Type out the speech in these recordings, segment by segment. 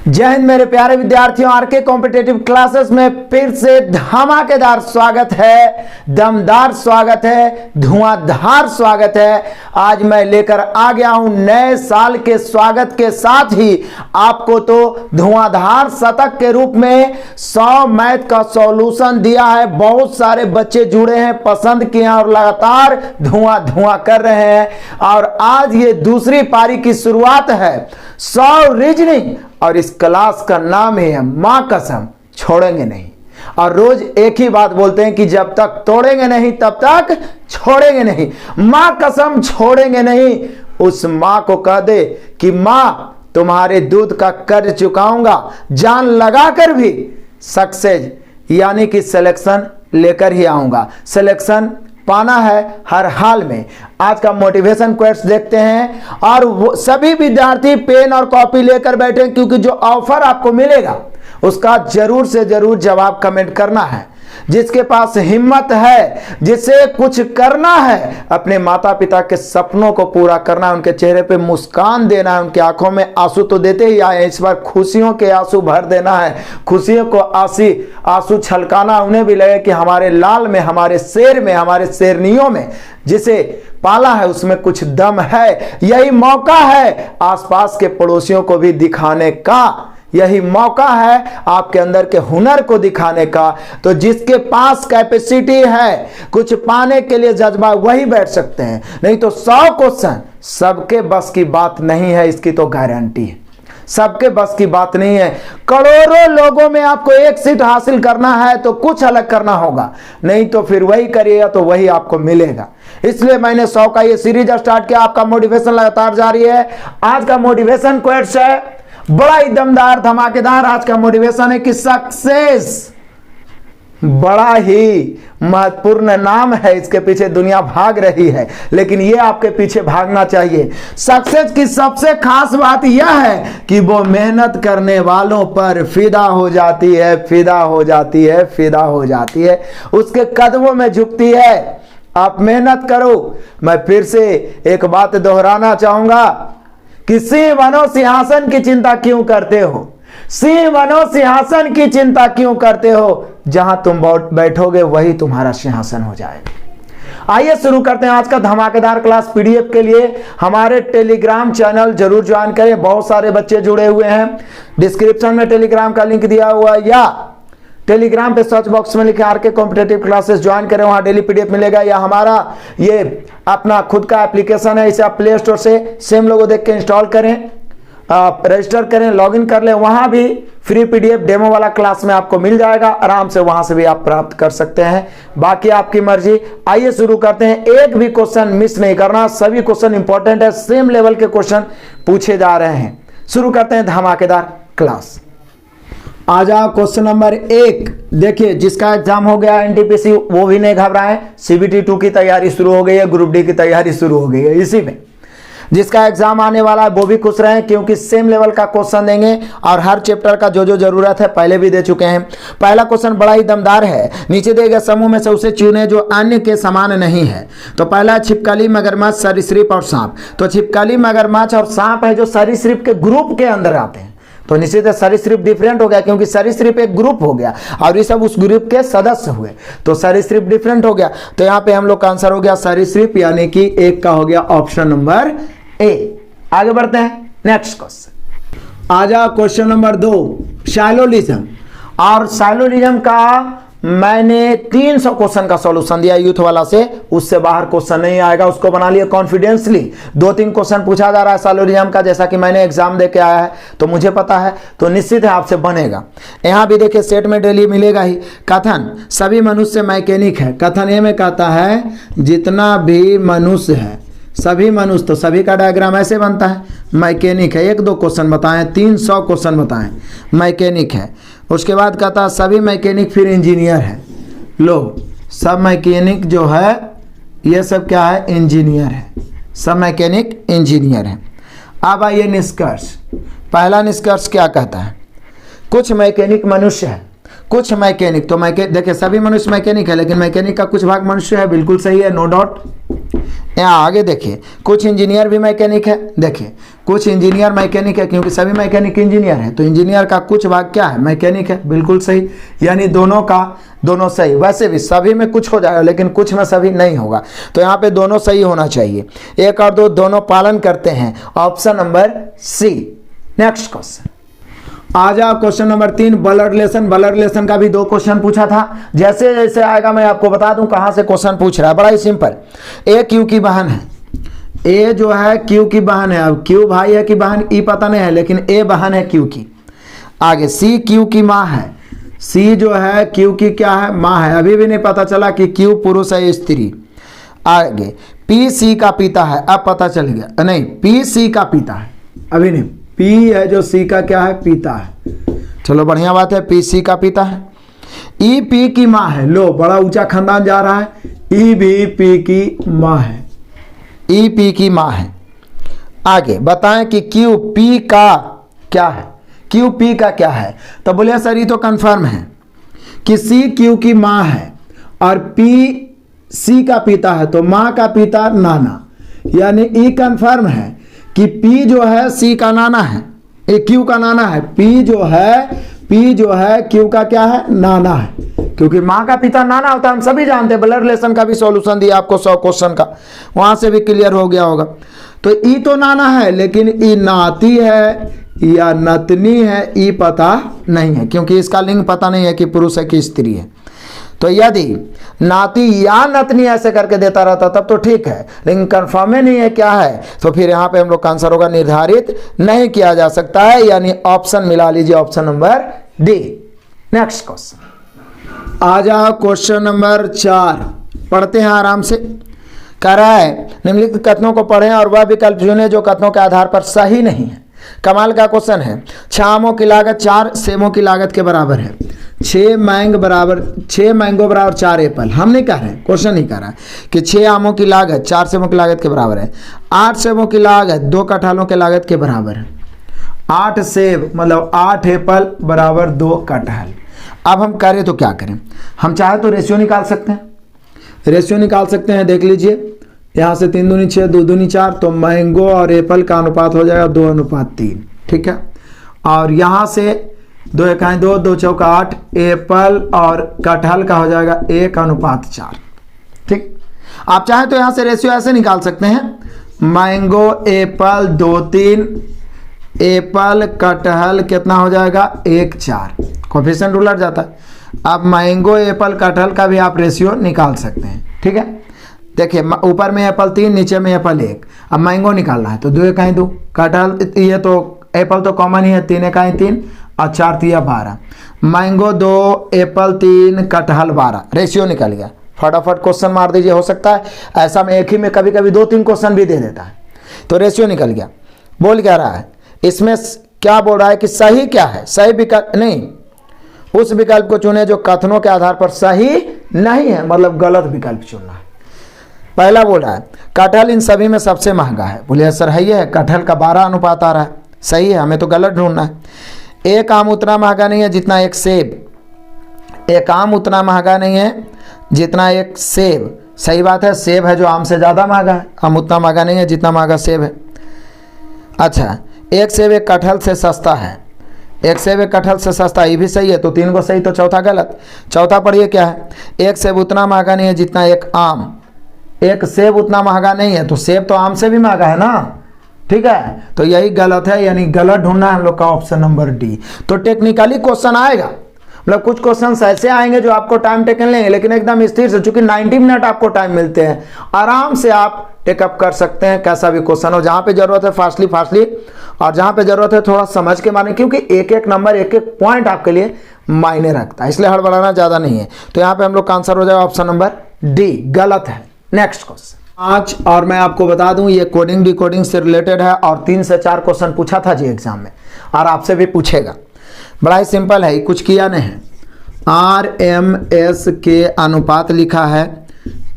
जय हिंद मेरे प्यारे विद्यार्थियों, आरके कॉम्पिटेटिव क्लासेस में फिर से धमाकेदार स्वागत है, दमदार स्वागत है, धुआंधार स्वागत है। आज मैं लेकर आ गया हूं नए साल के स्वागत के साथ ही आपको तो धुआंधार शतक के रूप में 100 मैथ का सॉल्यूशन दिया है। बहुत सारे बच्चे जुड़े हैं, पसंद किए हैं और लगातार धुआं कर रहे हैं। और आज ये दूसरी पारी की शुरुआत है 100 रीजनिंग और इस क्लास का नाम है मां कसम छोड़ेंगे नहीं। और रोज एक ही बात बोलते हैं कि जब तक तोड़ेंगे नहीं तब तक छोड़ेंगे नहीं। मां कसम छोड़ेंगे नहीं। उस मां को कह दे कि मां तुम्हारे दूध का कर्ज चुकाऊंगा, जान लगाकर भी सक्सेस यानी कि सिलेक्शन लेकर ही आऊंगा। सिलेक्शन पाना है हर हाल में। आज का मोटिवेशन क्वेश्चन देखते हैं और वो सभी विद्यार्थी पेन और कॉपी लेकर बैठे, क्योंकि जो ऑफर आपको मिलेगा उसका जरूर से जरूर जवाब कमेंट करना है। जिसके पास हिम्मत है, जिसे कुछ करना है, अपने माता पिता के सपनों को पूरा करना है, उनके चेहरे पे मुस्कान देना है, उनकी आंखों में आंसू तो देते ही आए, इस बार खुशियों के आंसू भर देना है, खुशियों को आंसू छलकाना, उन्हें भी लगे कि हमारे लाल में, हमारे शेर में, हमारे शेरनियों में जिसे पाला है उसमें कुछ दम है। यही मौका है आसपास के पड़ोसियों को भी दिखाने का, यही मौका है आपके अंदर के हुनर को दिखाने का। तो जिसके पास कैपेसिटी है कुछ पाने के लिए जज्बा, वही बैठ सकते हैं। नहीं तो 100 क्वेश्चन सबके बस की बात नहीं है, इसकी तो गारंटी है। सबके बस की बात नहीं है। करोड़ों लोगों में आपको एक सीट हासिल करना है तो कुछ अलग करना होगा, नहीं तो फिर वही करिएगा तो वही आपको मिलेगा। इसलिए मैंने 100 का ये सीरीज स्टार्ट किया। आपका मोटिवेशन लगातार जारी है। आज का मोटिवेशन क्वेश्चन है बड़ा ही दमदार धमाकेदार। आज का मोटिवेशन है कि सक्सेस बड़ा ही महत्वपूर्ण नाम है, इसके पीछे दुनिया भाग रही है, लेकिन ये आपके पीछे भागना चाहिए। सक्सेस की सबसे खास बात यह है कि वो मेहनत करने वालों पर फिदा हो जाती है, फिदा हो जाती है, फिदा हो जाती है, उसके कदमों में झुकती है। आप मेहनत करो। मैं फिर से एक बात दोहराना चाहूंगा कि सिंह बनो सिंहासन की चिंता क्यों करते हो, सिंह बनो सिंहासन की चिंता क्यों करते हो, जहां तुम बैठोगे वही तुम्हारा सिंहासन हो जाएगा। आइए शुरू करते हैं आज का धमाकेदार क्लास। पीडीएफ के लिए हमारे टेलीग्राम चैनल जरूर ज्वाइन करें। बहुत सारे बच्चे जुड़े हुए हैं। डिस्क्रिप्शन में टेलीग्राम का लिंक दिया हुआ है, या टेलीग्राम पे सर्च बॉक्स में लिखे आरके कॉम्पिटेटिव क्लासेस ज्वाइन करें, वहां डेली पीडीएफ मिलेगा। या हमारा ये अपना खुद का एप्लीकेशन है, इसे आप प्ले स्टोर से सेम लोगो देख के इंस्टॉल करें, आप रजिस्टर करें, लॉगिन कर लें, वहां भी फ्री पीडीएफ डेमो वाला क्लास में आपको मिल जाएगा। आराम से वहां से भी आप प्राप्त कर सकते हैं, बाकी आपकी मर्जी। आइए शुरू करते हैं। एक भी क्वेश्चन मिस नहीं करना, सभी क्वेश्चन इंपॉर्टेंट है, सेम लेवल के क्वेश्चन पूछे जा रहे हैं। शुरू करते हैं धमाकेदार क्लास। आ जाओ क्वेश्चन नंबर 1। देखिए, जिसका एग्जाम हो गया एनटीपीसी वो भी नहीं घबराएं, सीबीटी 2 की तैयारी शुरू हो गई है, ग्रुप डी की तैयारी शुरू हो गई है। इसी में जिसका एग्जाम आने वाला है वो भी खुश रहें, क्योंकि सेम लेवल का क्वेश्चन देंगे और हर चैप्टर का जो जो जरूरत है पहले भी दे चुके हैं। पहला क्वेश्चन बड़ा ही दमदार है। नीचे दिए गए समूह में से उसे चुने जो अन्य के समान नहीं है। तो पहला छिपकली, मगरमच्छ, सरीसृप और सांप। तो छिपकली, मगरमच्छ और सांप है जो सरीसृप के ग्रुप के अंदर आते हैं। तो निश्चित है सरीसृप डिफरेंट हो गया, क्योंकि सरीसृप एक ग्रुप हो गया और ये सब उस ग्रुप के सदस्य हुए, तो सरीसृप डिफरेंट हो गया। तो यहाँ पे हम लोग का आंसर हो गया सरीसृप, यानी कि 1 का हो गया ऑप्शन नंबर ए। आगे बढ़ते हैं नेक्स्ट क्वेश्चन। आ जाओ क्वेश्चन नंबर 2, साइलोलिज्म। और साइलोलिज्म का मैंने 300 क्वेश्चन का सॉल्यूशन दिया यूथ वाला से, उससे बाहर क्वेश्चन नहीं आएगा, उसको बना लिया कॉन्फिडेंसली। 2-3 क्वेश्चन पूछा जा रहा है साइलोलिज्म का, जैसा कि मैंने एग्जाम दे के आया है तो मुझे पता है, तो निश्चित है आपसे बनेगा। यहां भी देखिए सेट में डेली मिलेगा ही। कथन, सभी मनुष्य मैकेनिक है। कथन ए में कहता है जितना भी मनुष्य है, सभी मनुष्य, तो सभी का डायग्राम ऐसे बनता है, मैकेनिक है। 1-2 क्वेश्चन बताएं, 300 क्वेश्चन बताएं, मैकेनिक है। उसके बाद कहता है सभी मैकेनिक फिर इंजीनियर है। लो, सब मैकेनिक जो है ये सब क्या है, इंजीनियर है। सब मैकेनिक इंजीनियर है। अब आइए निष्कर्ष। पहला निष्कर्ष क्या कहता है, कुछ मैकेनिक मनुष्य है, कुछ मैकेनिक, तो देखिए सभी मनुष्य मैकेनिक है, लेकिन मैकेनिक का कुछ भाग मनुष्य है, बिल्कुल सही है, नो डाउट। यहाँ आगे देखिए, कुछ इंजीनियर भी मैकेनिक है। देखिए कुछ इंजीनियर मैकेनिक है, क्योंकि सभी मैकेनिक इंजीनियर है, तो इंजीनियर का कुछ भाग क्या है, मैकेनिक है। बिल्कुल सही, यानी दोनों का दोनों सही। वैसे भी सभी में कुछ हो जाएगा, लेकिन कुछ में सभी नहीं होगा, तो यहाँ पे दोनों सही होना चाहिए। 1 और 2 दोनों पालन करते हैं, option number C. Next question आ जाओ, question number 3 blood relation. Blood relation का भी 2 क्वेश्चन पूछा था। जैसे जैसे आएगा मैं आपको बता दूं कहां से क्वेश्चन पूछ रहा है। बड़ा ही सिंपल, ए क्यू की बहन है, ए जो है क्यू की बहन है। अब क्यू भाई है कि बहन ई पता नहीं है, लेकिन ए बहन है क्यू की। आगे सी क्यू की माँ है, सी जो है क्यू की क्या है, माँ है। अभी भी नहीं पता चला कि क्यू पुरुष है स्त्री। आगे पी सी का पिता है, अब पता चल गया, नहीं पी सी का पिता है, अभी नहीं, पी है जो सी का क्या है, पिता है। चलो बढ़िया बात है, पी सी का पिता है। ई पी की माँ है, लो बड़ा ऊंचा खानदान जा रहा है, ई भी पी की माँ है, ई पी की माँ है। आगे बताएं कि क्यू पी का क्या है, क्यू पी का क्या है। तो बोले सर ये तो कंफर्म है कि सी क्यू की माँ है और पी सी का पिता है, तो माँ का पिता नाना, यानी ई कंफर्म है कि पी जो है सी का नाना है, ए क्यू का नाना है। पी जो है क्यू का क्या है, नाना है, क्योंकि माँ का पिता नाना होता है, हम सभी जानते हैं। ब्लड रिलेशन का भी सॉल्यूशन दिया आपको 100 क्वेश्चन का, वहां से भी क्लियर हो गया होगा। तो ई तो नाना है, लेकिन ई नाती है या नतनी है, ई पता नहीं है, क्योंकि इसका लिंग पता नहीं है कि पुरुष है कि स्त्री है। तो यदि नाती या नतनी ऐसे करके देता रहता तब तो ठीक है, लेकिन कंफर्म ही नहीं है क्या है, तो फिर यहाँ पे हम लोग का आंसर होगा निर्धारित नहीं किया जा सकता है, यानी ऑप्शन मिला लीजिए, option number D. Next question आ जाओ, क्वेश्चन नंबर 4 पढ़ते हैं आराम से। कह रहा है निम्नलिखित कथनों को पढ़ें और वह विकल्प चुनें जो कथनों के आधार पर सही नहीं है। कमाल का क्वेश्चन है। 6 आमों की लागत 4 सेबों की लागत के बराबर है। 6 मैंगो बराबर 4 एप्पल। हम नहीं कह रहे, क्वेश्चन नहीं कह रहा है कि 6 आमों की लागत 4 सेबों की लागत के बराबर है। 8 सेबों की लागत 2 कटहलों के लागत के बराबर है। 8 सेब मतलब 8 एप्पल बराबर 2 कटहल। अब हम करें तो क्या करें, हम चाहे तो रेशियो निकाल सकते हैं, रेशियो निकाल सकते हैं। देख लीजिए, यहाँ से 3 दूनी 6, 2 दूनी 4, तो मैंगो और एप्पल का अनुपात हो जाएगा 2:3, ठीक है। और यहाँ से 2 एकाएं 2, 2 चौका 8, एप्पल और कटहल का हो जाएगा 1:4, ठीक। आप चाहें तो यहाँ से रेशियो ऐसे निकाल सकते हैं, मैंगो एप्पल 2:3, एप्पल कटहल कितना हो जाएगा 1:4, कोफिशिएंट रूल हट जाता है। अब मैंगो एप्पल कटहल का भी आप रेशियो निकाल सकते हैं, ठीक है। देखिए ऊपर में एप्पल 3, नीचे में एप्पल 1। अब मैंगो निकालना है तो 2 एकाएं 2, कटहल ये तो एप्पल तो कॉमन ही है, 3 एकाएं 3 और 4 3 12। मैंगो 2, एप्पल 3, कटहल 12, रेशियो निकल गया। फटाफट क्वेश्चन मार दीजिए, हो सकता है ऐसा में एक ही में कभी कभी 2-3 क्वेश्चन भी दे देता है। तो रेशियो निकल गया। बोल क्या रहा है इसमें, क्या बोल रहा है कि सही क्या है, सही विकल्प नहीं, उस विकल्प को चुने जो कथनों के आधार पर सही नहीं है, मतलब गलत विकल्प चुनना है। पहला बोल रहा है कटहल इन सभी में सबसे महंगा है। बोले सर है, ये कटहल का 12 अनुपात आ रहा है, सही है, हमें तो गलत ढूंढना है। एक आम उतना महंगा नहीं है जितना एक सेब, एक आम उतना महंगा नहीं है जितना एक सेब, सही बात है, सेब है जो आम से ज़्यादा महंगा है, आम उतना महंगा नहीं है जितना महंगा सेब है। अच्छा, एक सेब एक कटहल से सस्ता है, एक सेब एक कटहल से सस्ता, ये भी सही है, तो 3 को सही तो चौथा गलत। चौथा पढ़िए क्या है, एक सेब उतना महंगा नहीं है जितना एक आम, एक सेब उतना महंगा नहीं है, तो सेब तो आम से भी महंगा है ना, ठीक है, तो यही गलत है, यानी गलत ढूंढना है हम लोग का, ऑप्शन नंबर डी। तो टेक्निकली क्वेश्चन आएगा, मतलब कुछ क्वेश्चन ऐसे आएंगे जो आपको टाइम टेकन लेंगे, लेकिन एकदम स्थिर से, चूंकि 90 मिनट आपको टाइम मिलते हैं, आराम से आप टेकअप कर सकते हैं कैसा भी क्वेश्चन हो। जहां पे जरूरत है फास्टली और जहां पे जरूरत है थोड़ा समझ के माने, क्योंकि एक एक नंबर एक एक पॉइंट आपके लिए मायने रखता है, इसलिए हड़बड़ाना ज्यादा नहीं है। तो यहाँ पे हम लोग का आंसर हो जाएगा ऑप्शन नंबर डी, गलत है। नेक्स्ट क्वेश्चन 5, और मैं आपको बता दूं ये कोडिंग डिकोडिंग से रिलेटेड है और 3 से 4 क्वेश्चन पूछा था जी एग्जाम में, और आपसे भी पूछेगा। बड़ा ही सिंपल है, कुछ किया नहीं है। RMS के अनुपात लिखा है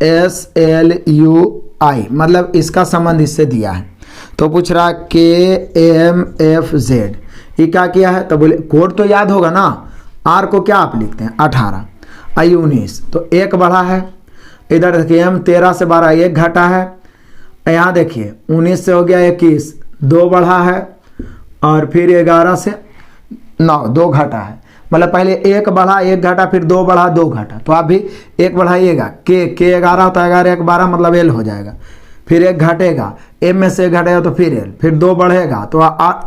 SLUI, मतलब इसका संबंध इससे दिया है। तो पूछ रहा KMFZ, ये क्या किया है, तो बोले कोड तो याद होगा ना, R को क्या आप लिखते हैं 18, I 19, तो 1 बढ़ा है, इधर देखिए M 13 से 12 1 घटा है, यहाँ देखिए 19 से हो गया 21, 2 बढ़ा है और फिर 11 से 9, 2 घटा है। मतलब पहले 1 बढ़ा 1 घटा, फिर 2 बढ़ा 2 घटा, तो आप भी 1 बढ़ाइएगा, के 11 होता है, 11 1 12 मतलब एल हो जाएगा। फिर 1 घटेगा, एम में से 1 घटेगा तो फिर एल, फिर 2 बढ़ेगा तो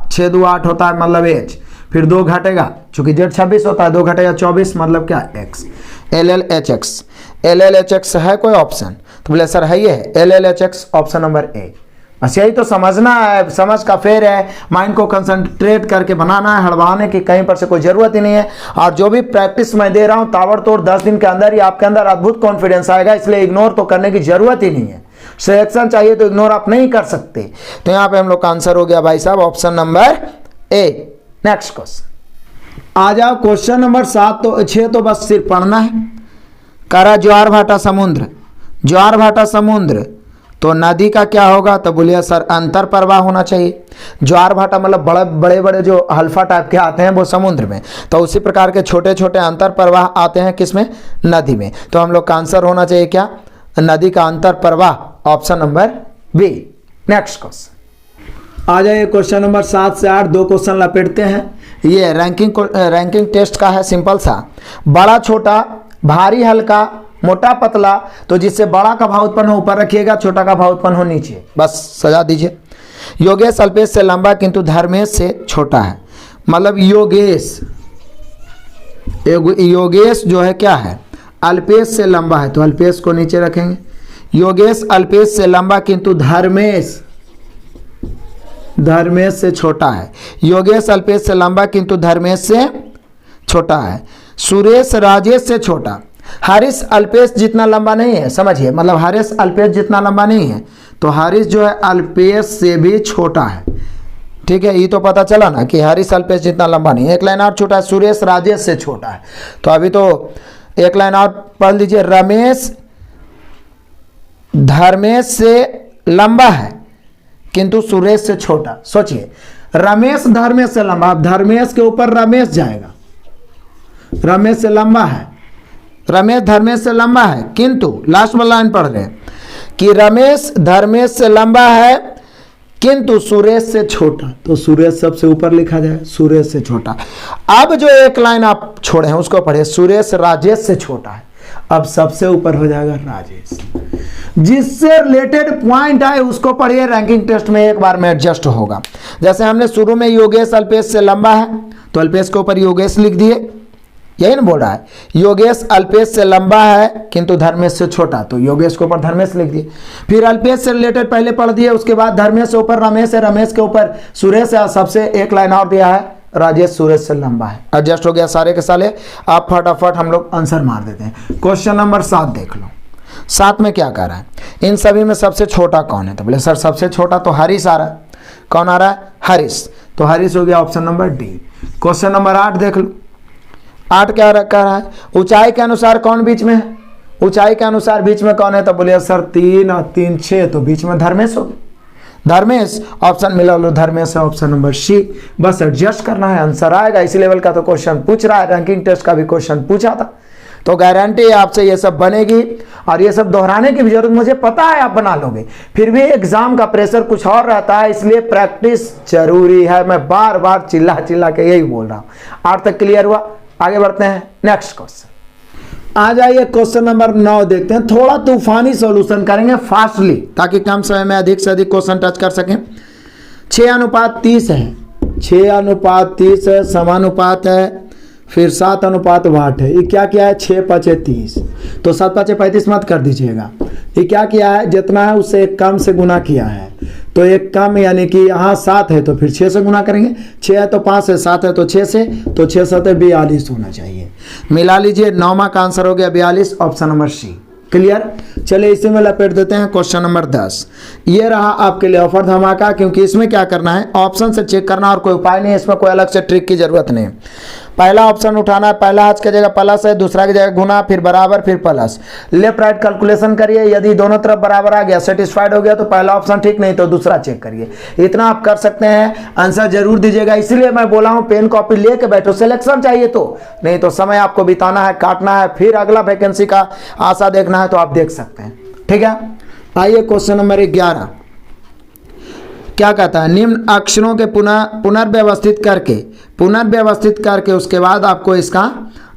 6 2 8 होता है मतलब एच, फिर 2 घटेगा चूंकि जेड 26 होता है, 2 घटेगा 24 मतलब क्या x, L L H x. L L H x है कोई ऑप्शन? तो बोले सर है ये L L H x option number ए। बस यही तो समझना है, समझ का फेर है, माइंड को कंसंट्रेट करके बनाना है, हड़बड़ाने की कहीं पर से कोई जरूरत ही नहीं है। और जो भी प्रैक्टिस मैं दे रहा हूं ताबड़तोड़ 10 दिन के अंदर ही आपके अंदर अद्भुत कॉन्फिडेंस आएगा, इसलिए इग्नोर तो करने की जरूरत ही नहीं है। सिलेक्शन चाहिए तो इग्नोर आप नहीं कर सकते। तो यहाँ पे हम लोग का आंसर हो गया भाई साहब option number A. Next question आ जाओ, क्वेश्चन नंबर 6 तो बस सिर्फ पढ़ना है। करा ज्वार भाटा समुद्र, ज्वार भाटा समुद्र तो नदी का क्या होगा? तो बोलिए सर अंतर प्रवाह होना चाहिए। ज्वार भाटा मतलब बड़े बड़े जो हल्फा टाइप के आते हैं वो समुद्र में, तो उसी प्रकार के छोटे छोटे अंतर प्रवाह आते हैं किसमें? नदी में। तो हम लोग का आंसर होना चाहिए क्या? नदी का अंतर प्रवाह, option number B. Next question आ जाइए, क्वेश्चन नंबर 7 से 8 2 क्वेश्चन लपेटते हैं। ये रैंकिंग टेस्ट का है, सिंपल सा। बड़ा छोटा, भारी हल्का, मोटा पतला, तो जिससे बड़ा का भाव उत्पन्न हो ऊपर रखिएगा, छोटा का भाव उत्पन्न हो नीचे, बस सजा दीजिए। योगेश अल्पेश से लंबा किंतु धर्मेश से छोटा है। मतलब योगेश जो है क्या है? अल्पेश से लंबा है, तो अल्पेश को नीचे रखेंगे। योगेश अल्पेश से लंबा किंतु धर्मेश से छोटा है। योगेश अल्पेश से लंबा किंतु धर्मेश से छोटा है। सुरेश राजेश से छोटा। हारिस अल्पेश जितना लंबा नहीं है, समझिए, मतलब हारिस अल्पेश जितना लंबा नहीं है, तो हारिस जो है अल्पेश से भी छोटा है। ठीक है, ये तो पता चला ना कि हारिस अल्पेश जितना लंबा नहीं है। एक लाइन और छोटा है, सुरेश राजेश से छोटा है। तो अभी तो एक लाइन और पढ़ लीजिए, रमेश धर्मेश से लंबा है किंतु सुरेश से छोटा। सोचिए, रमेश धर्मेश से लंबा, अब धर्मेश के ऊपर रमेश जाएगा, रमेश से लंबा है, रमेश धर्मेश से लंबा है, किंतु लास्ट वाला लाइन पढ़ रहे हैं कि रमेश धर्मेश से लंबा है किंतु सुरेश से छोटा, तो सुरेश सबसे ऊपर लिखा जाए, सुरेश से छोटा। अब जो एक लाइन आप छोड़े हैं उसको पढ़े, सुरेश राजेश से छोटा है, अब सबसे ऊपर हो जाएगा राजेश। जिससे रिलेटेड पॉइंट आए उसको पढ़िए, रैंकिंग टेस्ट में एक बार में एडजस्ट होगा। जैसे हमने शुरू में योगेश अल्पेश से लंबा है, तो अल्पेश के ऊपर योगेश लिख दिए, यही ना बोल रहा है, योगेश अल्पेश से लंबा है किंतु धर्मेश से छोटा, तो योगेश के ऊपर धर्मेश लिख दिए। फिर अल्पेश से रिलेटेड पहले पढ़ दिए, उसके बाद धर्मेश से ऊपर रमेश है, रमेश के ऊपर सुरेश है, सबसे एक लाइन और दिया है, राजेश सुरेश से लंबा है। एडजस्ट हो गया सारे के साले। आप फटाफट हम लोग आंसर मार देते हैं। क्वेश्चन नंबर 7 देख लो, 7 में क्या कह रहा है? इन सभी में सबसे छोटा कौन है? तो बोले सर सबसे छोटा तो हरीश आ रहा है। कौन आ रहा है? हरीश। तो हरीश हो गया option number D. Question number 8 देख लो, 8 क्या कह रहा है? ऊंचाई के अनुसार कौन बीच में है? ऊंचाई के अनुसार बीच में कौन है? तो बोलिए सर 3 और 3 6, तो बीच में धर्मेश हो गया। धर्मेश ऑप्शन मिला लो, धर्मेश है ऑप्शन नंबर सी। बस एडजस्ट करना है, आंसर आएगा। इसी लेवल का तो क्वेश्चन पूछ रहा है, रैंकिंग टेस्ट का भी क्वेश्चन पूछा था, तो गारंटी आपसे ये सब बनेगी। और ये सब दोहराने की भी जरूरत, मुझे पता है आप बना लोगे, फिर भी एग्जाम का प्रेशर कुछ और रहता है, इसलिए प्रैक्टिस जरूरी है। मैं बार बार चिल्ला चिल्ला के यही बोल रहा हूं। 8 तक क्लियर हुआ, आगे बढ़ते हैं। नेक्स्ट क्वेश्चन आ जाइए, क्वेश्चन नंबर 9 देखते हैं। थोड़ा तूफानी सॉल्यूशन करेंगे फास्टली, ताकि कम समय में अधिक से अधिक क्वेश्चन टच कर सकें। 6:30 है, 6:30 है, समानुपात है, फिर 7:8 है। ये क्या किया है? 6×5 = 30, तो 7×5 = 35 मत कर दीजिएगा। ये क्या किया है? जितना है उससे एक कम से गुना किया है, तो एक कम यानी कि यहाँ 7 है तो फिर 6 से गुना करेंगे। 6 है तो 5 है, 7 है तो 6 से, तो 6 7 42 होना चाहिए। मिला लीजिए, 9वां का आंसर हो गया 42, ऑप्शन नंबर सी। क्लियर? चलिए इसी में लपेट देते हैं। क्वेश्चन नंबर 10, ये रहा आपके लिए ऑफर धमाका, क्योंकि इसमें क्या करना है, ऑप्शन से चेक करना और कोई उपाय नहीं है, इसमें कोई अलग से ट्रिक की जरूरत नहीं। पहला ऑप्शन उठाना है, पहला हाथ की जगह प्लस है, दूसरा की जगह गुना, फिर बराबर, फिर प्लस। लेफ्ट राइट कैलकुलेशन करिए, यदि दोनों तरफ बराबर आ गया, सेटिस्फाइड हो गया, तो पहला ऑप्शन ठीक, नहीं तो दूसरा चेक करिए। इतना आप कर सकते हैं, आंसर जरूर दीजिएगा। इसीलिए मैं बोला हूं पेन कॉपी लेके बैठो, सिलेक्शन चाहिए तो, नहीं तो समय आपको बिताना है, काटना है, फिर अगला वैकेंसी का आशा देखना है, तो आप देख सकते हैं। ठीक है, आइए क्वेश्चन नंबर 11। क्या कहता है, निम्न अक्षरों के पुनर्व्यवस्थित करके उसके बाद आपको इसका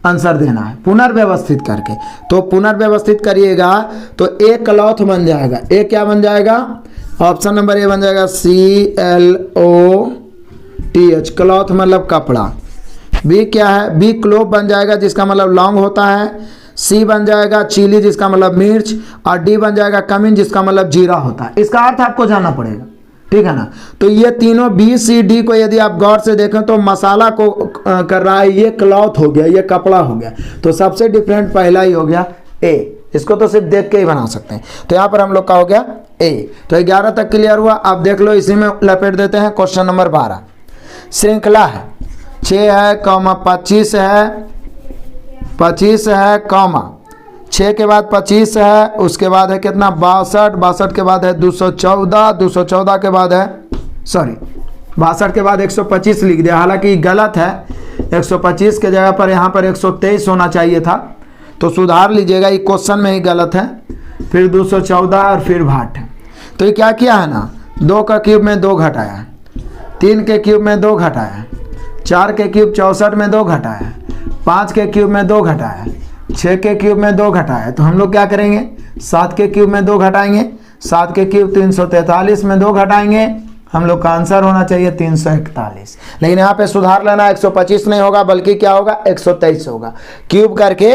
आंसर देना है, पुनर्व्यवस्थित करके। तो पुनर्व्यवस्थित करिएगा तो ए क्लॉथ बन जाएगा। ए क्या बन जाएगा, ऑप्शन नंबर ए बन जाएगा CLOTH, क्लॉथ मतलब कपड़ा। बी क्या है, बी क्लोव बन जाएगा जिसका मतलब लौंग होता है। सी बन जाएगा चिली जिसका मतलब मिर्च, और डी बन जाएगा कमिन जिसका मतलब जीरा होता है। इसका अर्थ आपको जानना पड़ेगा, ठीक है ना। तो ये तीनों बी सी डी को यदि आप गौर से देखें तो मसाला को कर रहा है, ये क्लॉथ हो गया, ये कपड़ा हो गया। तो सबसे डिफरेंट पहला ही हो गया ए, इसको तो सिर्फ देख के ही बना सकते हैं। तो यहाँ पर हम लोग का हो गया ए। तो 11 तक क्लियर हुआ। आप देख लो, इसी में लपेट देते हैं क्वेश्चन नंबर 12। श्रृंखला है 6 है कॉमा 25 है, 25 है कॉमा 6 के बाद 25 है, उसके बाद है कितना 62, 62 के बाद है 214, 214 के बाद है 62 के बाद 125 लिख दिया, हालांकि गलत है। 125 के जगह पर यहाँ पर 123 होना चाहिए था, तो सुधार लीजिएगा, ये क्वेश्चन में ही गलत है। फिर 214 और फिर 62। तो ये क्या किया है ना, 2 का क्यूब में 2 घटाया है, 3 के क्यूब में 2 घटाया है, 4 के क्यूब 64 में 2 घटाया है, 5 के क्यूब में 2 घटाया है, 6 के क्यूब में 2 घटाया है। तो हम लोग क्या करेंगे, 7 के क्यूब में 2 घटाएंगे, 7 के क्यूब 343 में 2 घटाएंगे। हम लोग का आंसर होना चाहिए 341। लेकिन यहाँ पे सुधार लेना, 125 नहीं होगा बल्कि क्या होगा 123 होगा। क्यूब करके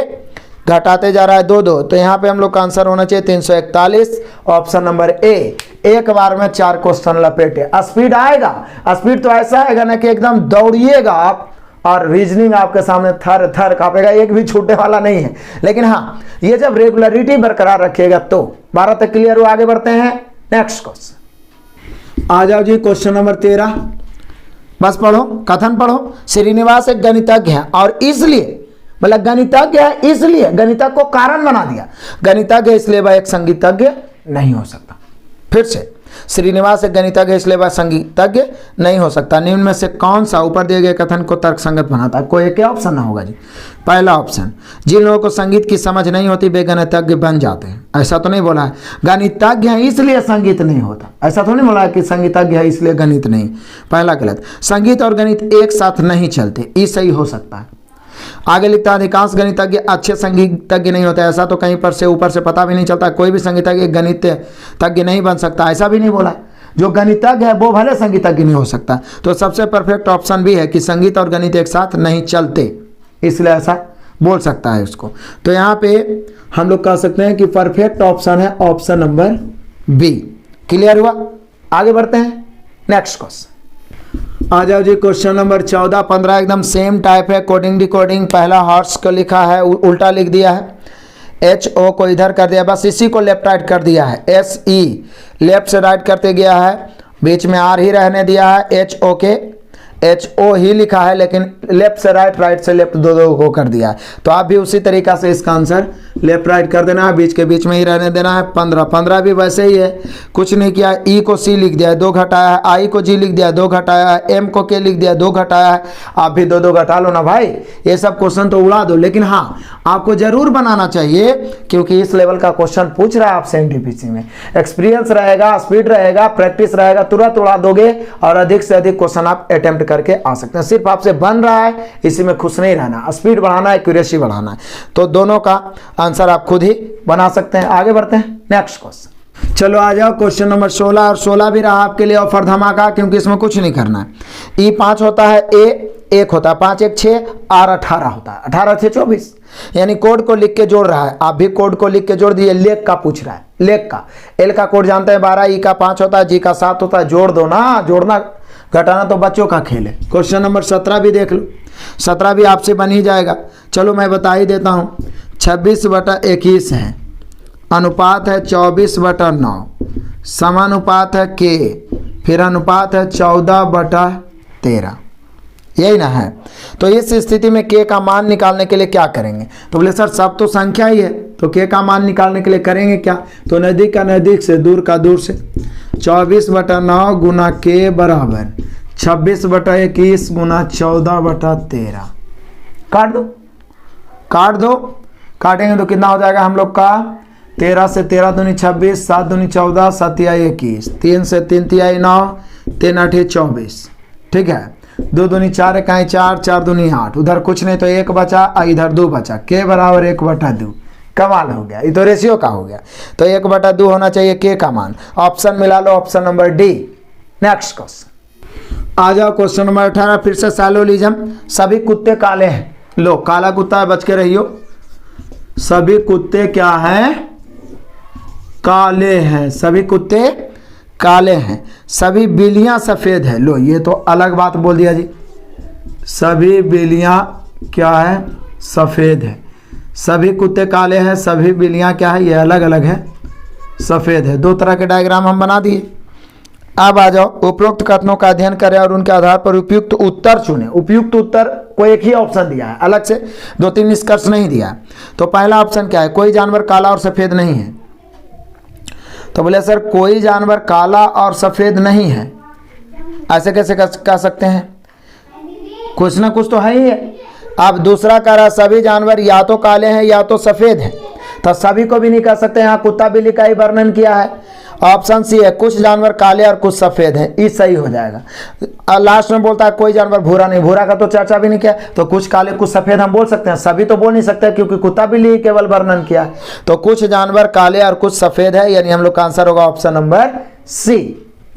घटाते जा रहा है 2 2, तो यहाँ पे हम लोग का आंसर होना चाहिए 341, ऑप्शन नंबर ए। एक बार में 4 क्वेश्चन लपेटे। स्पीड आएगा, स्पीड तो ऐसा आएगा ना कि एकदम दौड़िएगा आप, और रीजनिंग आपके सामने थर थर कांपेगा, एक भी छूटने वाला नहीं है। लेकिन हाँ, ये जब रेगुलरिटी बरकरार रखिएगा तो 12 तक क्लियर हो। आगे बढ़ते हैं, नेक्स्ट क्वेश्चन आ जाओ जी, क्वेश्चन नंबर 13। बस पढ़ो, कथन पढ़ो। श्रीनिवास एक गणितज्ञ है और इसलिए, मतलब गणितज्ञ है इसलिए, गणितज्ञ को कारण बना दिया, गणितज्ञ इसलिए वह एक संगीतज्ञ नहीं हो सकता। फिर से, श्रीनिवास एक गणितज्ञ इसलिए वह संगीतज्ञ नहीं हो सकता। निम्न में से कौन सा ऊपर दिए गए कथन को तर्कसंगत बनाता है? कोई एक ऑप्शन ना होगा जी। पहला ऑप्शन, जिन लोगों को संगीत की समझ नहीं होती वे गणितज्ञ बन जाते हैं। ऐसा तो नहीं बोला है गणितज्ञ है इसलिए संगीत नहीं होता, ऐसा तो नहीं बोला है कि संगीतज्ञ है इसलिए गणित नहीं। पहला गलत। संगीत और गणित एक साथ नहीं चलते, ये सही हो सकता है। आगे लिखता है अधिकांश गणितज्ञ अच्छे संगीतज्ञ नहीं होते। ऐसा तो कहीं पर से ऊपर से पता भी नहीं चलता। कोई भी संगीतज्ञ गणितज्ञ नहीं बन सकता, ऐसा भी नहीं बोला। जो गणितज्ञ है वो भले संगीतज्ञ नहीं हो सकता। तो सबसे परफेक्ट ऑप्शन भी है कि संगीत और गणित एक साथ नहीं चलते, इसलिए ऐसा बोल सकता है उसको। तो यहाँ पे हम लोग कह सकते हैं कि परफेक्ट ऑप्शन है ऑप्शन नंबर बी। क्लियर हुआ? आगे बढ़ते हैं, नेक्स्ट क्वेश्चन आ जाओ जी। क्वेश्चन नंबर 14 15 एकदम सेम टाइप है, कोडिंग डिकोडिंग। पहला हॉर्स को लिखा है, उल्टा लिख दिया है, HO को इधर कर दिया, बस इसी को लेफ्ट राइट कर दिया है। SE लेफ्ट से राइट करते गया है, बीच में R ही रहने दिया है। HO के HO ही लिखा है लेकिन लेफ्ट से राइट, राइट से लेफ्ट, दो को कर दिया है। तो आप भी उसी तरीका से इसका आंसर लेफ्ट राइट कर देना है, बीच के बीच में ही रहने देना है। 15 भी वैसे ही है, कुछ नहीं किया। E को C लिख दिया है, 2 घटाया है। I को G लिख दिया है, 2 घटाया है। M को K लिख दिया, 2 घटाया है। आप भी 2 घटा लो ना भाई, ये सब क्वेश्चन तो उड़ा दो। लेकिन हाँ, आपको जरूर बनाना चाहिए क्योंकि इस लेवल का क्वेश्चन पूछ रहा है आपसे NTPC में। एक्सपीरियंस रहेगा, स्पीड रहेगा, प्रैक्टिस रहेगा, तुरंत उड़ा दोगे और अधिक से अधिक क्वेश्चन आप अटेम्प्ट करके आ सकते हैं। सिर्फ आपसे बन रहा है, इसी में खुश नहीं रहना, स्पीड बढ़ाना है, एक्यूरेसी बढ़ाना है। तो दोनों का आंसर आप खुद ही बना सकते हैं। आगे बढ़ते हैं, नेक्स्ट क्वेश्चन। चलो आ जाओ, क्वेश्चन नंबर 16। और 16 भी रहा आपके लिए ऑफर धमाका, क्योंकि इसमें कुछ नहीं करना है। E 5 होता है, A 1 होता है, 5 1 6, R 18 होता है, 18 6 24। यानी कोड को लिख के जोड़ रहा है। आप भी कोड को लिख के जोड़ दिए। लेग का पूछ रहा है, लेग का। L का कोड जानते हैं 12, E का 5 होता है, G का 7 होता है। जोड़ दो ना, जोड़ना घटाना तो बच्चों का खेल है। क्वेश्चन नंबर 17 भी देख लो, 17 भी आपसे बन ही जाएगा। चलो मैं बता ही देता हूँ। 26/21 है, अनुपात है 24/9, समानुपात है K, फिर अनुपात है 14/13, यही ना है। तो इस स्थिति में K का मान निकालने के लिए क्या करेंगे? तो बोले सर सब तो संख्या ही है, तो K का मान निकालने के लिए करेंगे क्या? तो नज़दीक का नज़दीक से, दूर का दूर से। 24/9 गुना K बराबर 26/21 गुना 14/13। काट दो, काट दो। काटेंगे तो कितना हो जाएगा हम लोग का? 13 से 13 दूनी 26, 7 दूनी 14, 7 तिहाई 21, 3 से 3 तिहाई 9, 3 8 24, ठीक है। 2 दूनी 4, 1 4, 4 दूनी 8, उधर कुछ नहीं तो 1 बचा और इधर 2 बचा, के बराबर 1/2। कमाल हो गया, ये तो रेशियो का हो गया। तो 1/2 होना चाहिए के का मान। ऑप्शन मिला लो, option number D. Next question आ जाओ, क्वेश्चन नंबर 18 फिर से साइलोलिज्म। सभी कुत्ते काले हैं, लो काला कुत्ता है, बच के रहियो। सभी कुत्ते क्या हैं? काले हैं। सभी कुत्ते काले हैं। सभी बिल्लियां सफेद है, लो ये तो अलग बात बोल दिया जी। सभी बिल्लियां क्या है? सफेद है। सभी कुत्ते काले हैं, सभी बिल्लियां क्या है? ये अलग अलग है, सफेद है। 2 तरह के डायग्राम हम बना दिए। अब आ जाओ, उपरोक्त कथनों का अध्ययन करें और उनके आधार पर उपयुक्त उत्तर चुने। उपयुक्त उत्तर को एक ही ऑप्शन दिया है, अलग से 2-3 निष्कर्ष नहीं दिया है। तो पहला ऑप्शन क्या है? कोई जानवर काला और सफेद नहीं है। तो बोले सर कोई जानवर काला और सफेद नहीं है, ऐसे कैसे कह सकते हैं? कुछ ना कुछ तो है ही है। अब दूसरा कह रहा सभी जानवर या तो काले हैं या तो सफेद हैं, तो सभी को भी नहीं कह सकते। यहाँ कुत्ता बिल्ली का ही वर्णन किया है। ऑप्शन सी है कुछ जानवर काले और कुछ सफेद हैं, ये सही हो जाएगा। लास्ट में बोलता है कोई जानवर भूरा नहीं, भूरा का तो चर्चा भी नहीं किया, तो कुछ काले कुछ सफेद हम बोल सकते हैं, सभी तो बोल नहीं सकते क्योंकि कुत्ता बिल्ली केवल वर्णन किया। तो कुछ जानवर काले और कुछ सफेद है, यानी हम लोग का आंसर होगा option number C.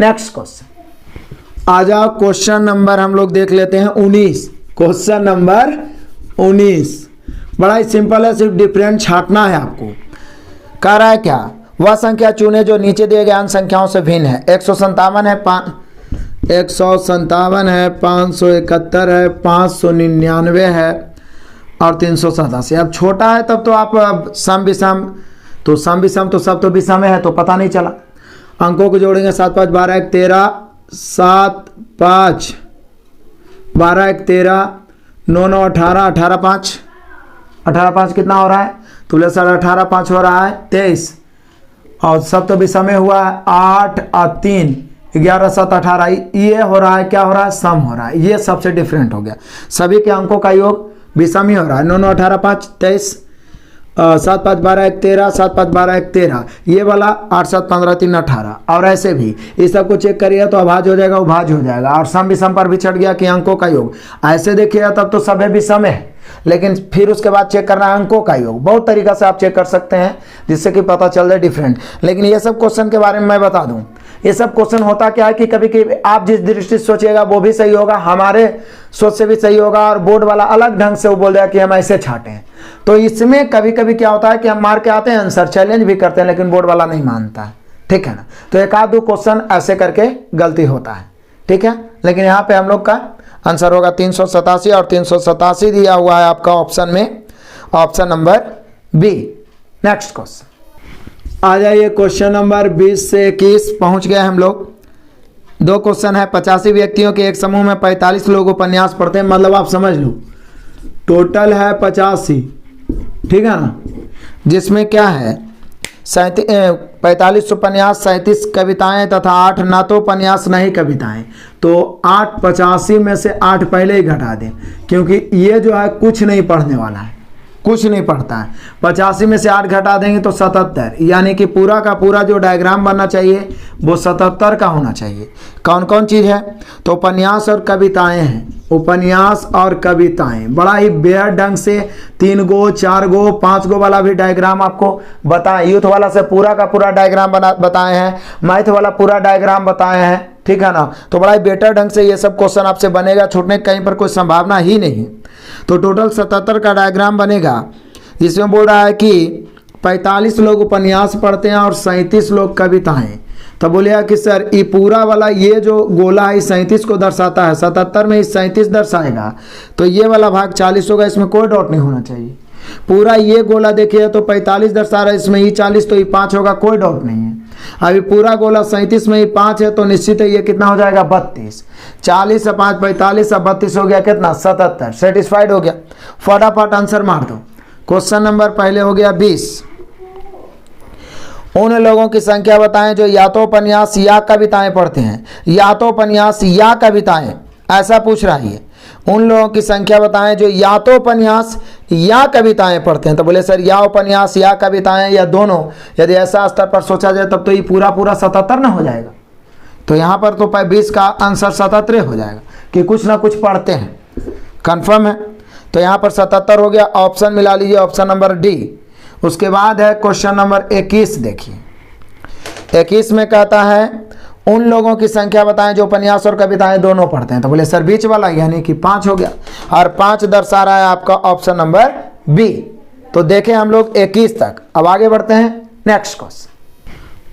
Next question आ जाओ, क्वेश्चन नंबर हम लोग देख लेते हैं 19। क्वेश्चन नंबर 19 बड़ा ही सिंपल है, सिर्फ डिफरेंट छांटना है आपको। कह रहा है क्या? वह संख्या चुने जो नीचे दिए गए अन्य संख्याओं से भिन्न है। 157 है, 157 है, 571 है, 599 है और 387। अब छोटा है तब तो आप सम विषम, तो सम विषम तो सब तो विषम में है तो पता नहीं चला। अंकों को जोड़ेंगे 7 5 12 1 13, 7 5 12 1 13, 9 9 18, 18 5, 18 5 कितना हो रहा है? तो बोले सर 18 5 हो रहा है 23, और सब तो भी समय हुआ है 8 और 3, 11 7 18, ये हो रहा है, क्या हो रहा है? सम हो रहा है। ये सबसे डिफरेंट हो गया। सभी के अंकों का योग विषम ही हो रहा है। 9 9 18 5 23, 7 5 12 1 13, 7 5 12 1 13, ये वाला 8 7 15 3 18, और ऐसे भी इस सब को चेक करिए तो अभाज्य हो जाएगा, उभाज्य हो जाएगा, और सम विषम पर भी चढ़ गया कि अंकों का योग। ऐसे देखिएगा तब तो सभी विषम है, लेकिन फिर उसके बाद चेक करना है अंकों का योग। बहुत तरीका से आप चेक कर सकते हैं जिससे कि पता चल जाए डिफरेंट। लेकिन ये सब क्वेश्चन के बारे में मैं बता दूं, ये सब क्वेश्चन होता क्या है कि कभी कभी आप जिस दृष्टि से सोचिएगा वो भी सही होगा, हमारे सोच से भी सही होगा, और बोर्ड वाला अलग ढंग से वो बोल देगा कि हम ऐसे छांटे हैं। तो इसमें कभी कभी क्या होता है कि हम मार के आते हैं आंसर, चैलेंज भी करते हैं, लेकिन बोर्ड वाला नहीं मानता है, ठीक है ना। तो 1-2 क्वेश्चन ऐसे करके गलती होता है, ठीक है। लेकिन यहाँ पे हम लोग का आंसर होगा 387, और 387 दिया हुआ है आपका ऑप्शन में, option number B. Next question आ जाइए, क्वेश्चन नंबर 20 से 21 पहुंच गए हम लोग। 2 क्वेश्चन है। 85 व्यक्तियों के एक समूह में 45 लोग उपन्यास पढ़ते हैं, मतलब आप समझ लो टोटल है 85, ठीक है ना, जिसमें क्या है 45 उपन्यास, 37 कविताएं तथा 8 ना तो उपन्यास नहीं कविताएं। तो 8 85 में से 8 पहले ही घटा दें, क्योंकि ये जो है कुछ नहीं पढ़ने वाला है, कुछ नहीं पढ़ता है। 85 में से 8 घटा देंगे तो 77, यानी कि पूरा का पूरा जो डायग्राम बनना चाहिए वो 77 का होना चाहिए। कौन कौन चीज़ है? तो उपन्यास और कविताएं हैं, उपन्यास और कविताएं। बड़ा ही बेहद ढंग से 3 गो 4 गो 5 गो वाला भी डायग्राम आपको बताएं। यूथ वाला से पूरा का पूरा डायग्राम बताए हैं, मैथ वाला पूरा डायग्राम बताए हैं, ठीक है ना। तो बड़ा ही बेटर ढंग से ये सब क्वेश्चन आपसे बनेगा, छूटने की कहीं पर कोई संभावना ही नहीं। तो टोटल 77 का डायग्राम बनेगा, जिसमें बोल रहा है कि 45 लोग उपन्यास पढ़ते हैं और 37 लोग कविताएं। तो बोलिए कि सर ये पूरा वाला ये जो गोला है 37 को दर्शाता है, 77 में 37 दर्शाएगा, तो ये वाला भाग 40 होगा, इसमें कोई डॉट नहीं होना चाहिए। पूरा ये गोला देखिए तो 45 दर्शा रहा है, इसमें ही 40 तो ये 5 होगा, कोई डॉट नहीं है। अभी पूरा गोला 37 में ही 5 है, तो निश्चित है ये कितना हो जाएगा 32। 40 से 5 45 से 32 हो गया कितना 77। सेटिस्फाइड हो गया, फटाफट आंसर मार दो। क्वेश्चन नंबर पहले हो गया 20। उन लोगों की संख्या बताएं जो या तो उपन्यास या कविताएं पढ़ते हैं, या तो उपन्यास या कविताएं, ऐसा पूछ रहा है। उन लोगों की संख्या बताएं जो या तो उपन्यास या कविताएं पढ़ते हैं। तो बोले सर या उपन्यास या कविताएं या दोनों, यदि ऐसा स्तर पर सोचा जाए तब तो ये पूरा पूरा 77 ना हो जाएगा, तो यहाँ पर तो 20 का आंसर 77 हो जाएगा कि कुछ ना कुछ पढ़ते हैं, कंफर्म है। तो यहाँ पर 77 हो गया, ऑप्शन मिला लीजिए, ऑप्शन नंबर डी। उसके बाद है क्वेश्चन नंबर 21। देखिए 21 में कहता है उन लोगों की संख्या बताएं जो उपन्यास और कविताएं दोनों पढ़ते हैं। तो बोले सर बीच वाला, यानी कि 5 हो गया, और 5 दर्शा रहा है आपका ऑप्शन नंबर बी। तो देखें हम लोग 21 तक। अब आगे बढ़ते हैं नेक्स्ट क्वेश्चन।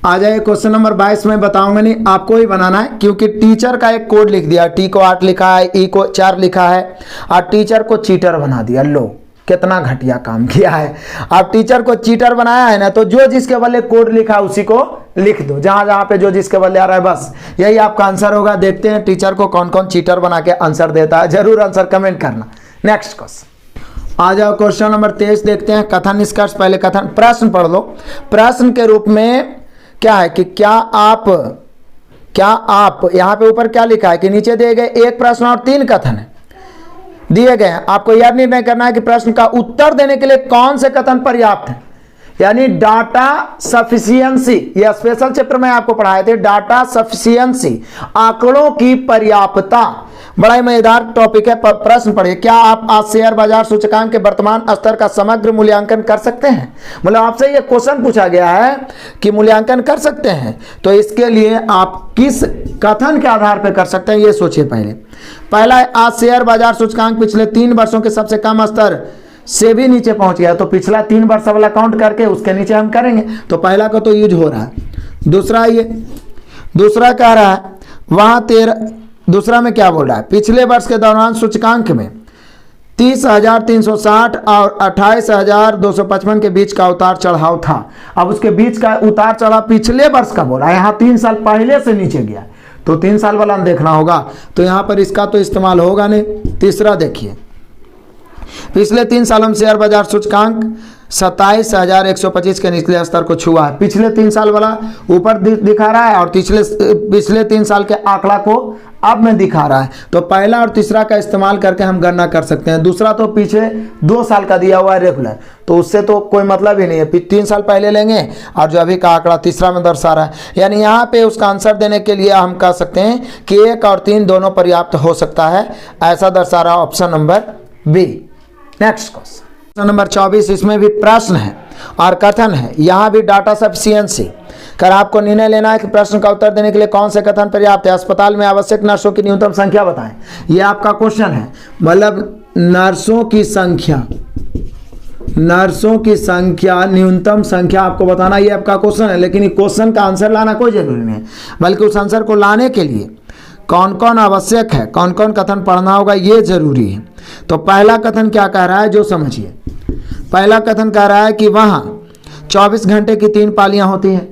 आ जाए क्वेश्चन नंबर 22 में बताऊंगा नहीं, आपको ही बनाना है, क्योंकि टीचर का एक कोड लिख दिया, टी को 8 लिखा है, ई को 4 लिखा है, और टीचर को चीटर बना दिया। लो कितना घटिया काम किया है। आप टीचर को चीटर बनाया है ना, तो जो जिसके बल्ले कोड लिखा है उसी को लिख दो, जहां जहां पे जो जिसके बल्ले आ रहा है बस यही आपका आंसर होगा। देखते हैं टीचर को कौन कौन चीटर बना के आंसर देता है, जरूर आंसर कमेंट करना। नेक्स्ट क्वेश्चन आ जाओ, क्वेश्चन नंबर 23 देखते हैं। कथन निष्कर्ष, पहले कथन प्रश्न पढ़ लो। प्रश्न के रूप में क्या है कि क्या आप यहां पे ऊपर क्या लिखा है कि नीचे दिए गए एक प्रश्न और 3 कथन है दिए गए हैं। आपको यह निर्णय करना है कि प्रश्न का उत्तर देने के लिए कौन से कथन पर्याप्त है, यानी डाटा सफिशिएंसी। यह स्पेशल चैप्टर में आपको पढ़ाए थे, डाटा सफिशिएंसी, आंकड़ों की पर्याप्तता। बड़ा ही मजेदार टॉपिक है। प्रश्न पढ़िए, क्या आप आज शेयर बाजार सूचकांक के वर्तमान स्तर का समग्र मूल्यांकन कर सकते हैं? मतलब आपसे ये क्वेश्चन पूछा गया है कि मूल्यांकन कर सकते हैं, तो इसके लिए आप किस कथन के आधार पर कर सकते हैं ये सोचिए। पहला है आज शेयर बाजार सूचकांक पिछले 3 वर्षों के सबसे कम स्तर से भी नीचे पहुंच गया। तो पिछला 3 वर्ष वाला काउंट करके उसके नीचे हम करेंगे, तो पहला का तो यूज हो रहा है। दूसरा कह रहा है वहां दूसरा में क्या बोल रहा है, पिछले वर्ष के दौरान सूचकांक में 30,360 और 28,255 के बीच का उतार चढ़ाव था। अब उसके बीच का उतार चढ़ाव पिछले वर्ष का बोला है, यहाँ 3 साल पहले से नीचे गया, तो 3 साल वाला देखना होगा, तो यहाँ पर इसका तो इस्तेमाल होगा नहीं। तीसरा देखिए, पिछले 3 सालों में शेयर बाजार सूचकांक 27,125 के निचले स्तर को छुआ है। पिछले 3 साल वाला ऊपर दिखा रहा है और पिछले 3 साल के आंकड़ा को अब में दिखा रहा है, तो पहला और तीसरा का इस्तेमाल करके हम गणना कर सकते हैं। दूसरा तो पीछे 2 साल का दिया हुआ है रेगुलर, तो उससे तो कोई मतलब ही नहीं है। 3 साल पहले लेंगे और जो अभी का आंकड़ा तीसरा में दर्शा रहा है, यानी यहाँ पे उसका आंसर देने के लिए हम कह सकते हैं कि 1 और 3 दोनों पर्याप्त हो सकता है, ऐसा दर्शा रहा option number B. Next question number 24, इसमें भी प्रश्न है और कथन है, यहाँ भी डाटा सफिशिएंसी कर आपको निर्णय लेना है कि प्रश्न का उत्तर देने के लिए कौन से कथन पर्याप्त है। अस्पताल में आवश्यक नर्सों की न्यूनतम संख्या बताएं, यह आपका क्वेश्चन है। मतलब नर्सों की संख्या न्यूनतम संख्या आपको बताना, ये आपका क्वेश्चन है। लेकिन क्वेश्चन का आंसर लाना कोई जरूरी नहीं है, बल्कि उस आंसर को लाने के लिए कौन कौन आवश्यक है, कौन कौन कथन पढ़ना होगा, ये जरूरी है। तो पहला कथन क्या कह रहा है, जो समझिए। पहला कथन कह रहा है कि वहां 24 घंटे की 3 पालियां होती हैं।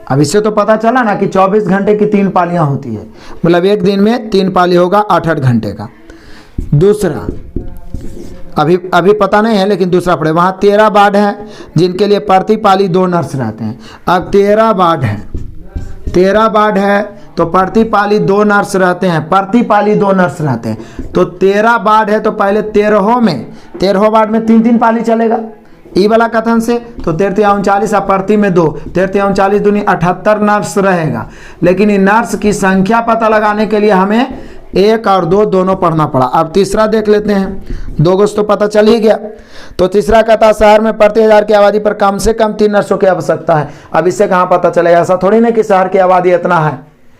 अब इससे तो पता चला ना कि 24 घंटे की 3 पालियां होती है, मतलब एक दिन में 3 पाली होगा 8-8 घंटे का। दूसरा अभी पता नहीं है, लेकिन दूसरा पढ़े, वहां 13 वार्ड हैं जिनके लिए प्रति पाली 2 नर्स रहते हैं। अब 13 वार्ड है तो प्रति पाली 2 नर्स रहते हैं, प्रति पाली 2 नर्स रहते हैं। तो 13 वार्ड है तो पहले 13 वार्ड में 3-3 पाली चलेगा ई वाला कथन से, तो 13-39 प्रति में 2, 13-39 दूनी 78 नर्स रहेगा। लेकिन इन नर्स की संख्या पता लगाने के लिए हमें 1 और 2 दोनों पढ़ना पड़ा। अब तीसरा देख लेते हैं, 2 गोस्त तो पता चल ही गया। तो तीसरा कहता है शहर में प्रति 1000 की आबादी पर कम से कम 3 नर्सों की आवश्यकता है। अब इससे कहाँ पता चलेगा, ऐसा थोड़ी ना कि शहर की आबादी इतना है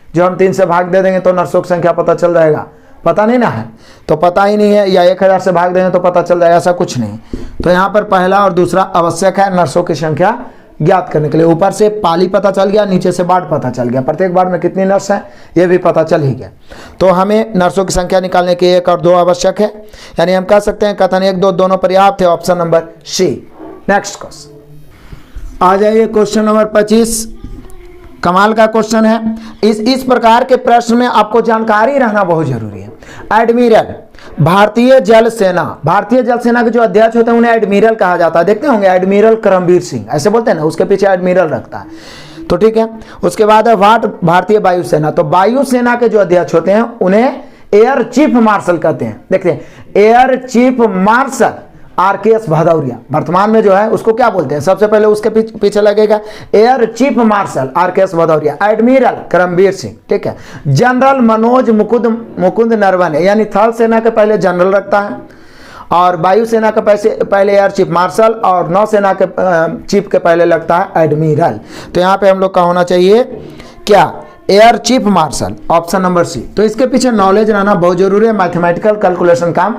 जो हम 3 से भाग दे देंगे तो नर्सों की संख्या पता चल जाएगा, पता नहीं ना है, तो पता ही नहीं है, या 1000 से भाग देंगे तो पता चल जाएगा, ऐसा कुछ नहीं। तो यहाँ पर पहला और दूसरा आवश्यक है नर्सों की संख्या ज्ञात करने के लिए। ऊपर से पाली पता चल गया, नीचे से वार्ड पता चल गया, प्रत्येक वार्ड में कितनी नर्स हैं ये भी पता चल ही गया। तो हमें नर्सों की संख्या निकालने के 1 और 2 आवश्यक है, यानी हम कह सकते हैं कथन 1, 2 दोनों पर्याप्त है, option number C. Next question आ जाइए, क्वेश्चन नंबर 25, कमाल का क्वेश्चन है। इस प्रकार के प्रश्न में आपको जानकारी रहना बहुत जरूरी है। एडमिरल, भारतीय जल सेना के जो अध्यक्ष होते हैं उन्हें एडमिरल कहा जाता है। देखते होंगे एडमिरल करमबीर सिंह, ऐसे बोलते हैं ना, उसके पीछे एडमिरल रखता है, तो ठीक है। उसके बाद है भारतीय वायुसेना, तो वायुसेना के जो अध्यक्ष होते हैं उन्हें एयर चीफ मार्शल कहते हैं। देखते हैं, air chief marshal RKS Bhadauria, वर्तमान में जो है उसको क्या बोलते हैं, सबसे पहले उसके पीछे लगेगा air chief marshal RKS Bhadauria, admiral Karambir Singh, ठीक है, जनरल मनोज मुकुंद नरवणे, यानी थल सेना के पहले जनरल रखता है, और वायुसेना के पहले एयर चीफ मार्शल, और नौसेना के चीफ के पहले लगता है एडमिरल। तो यहाँ पे हम लोग का होना चाहिए क्या, air chief marshal, option number C. तो इसके पीछे नॉलेज रहना बहुत जरूरी है, मैथमेटिकल कैलकुलेशन काम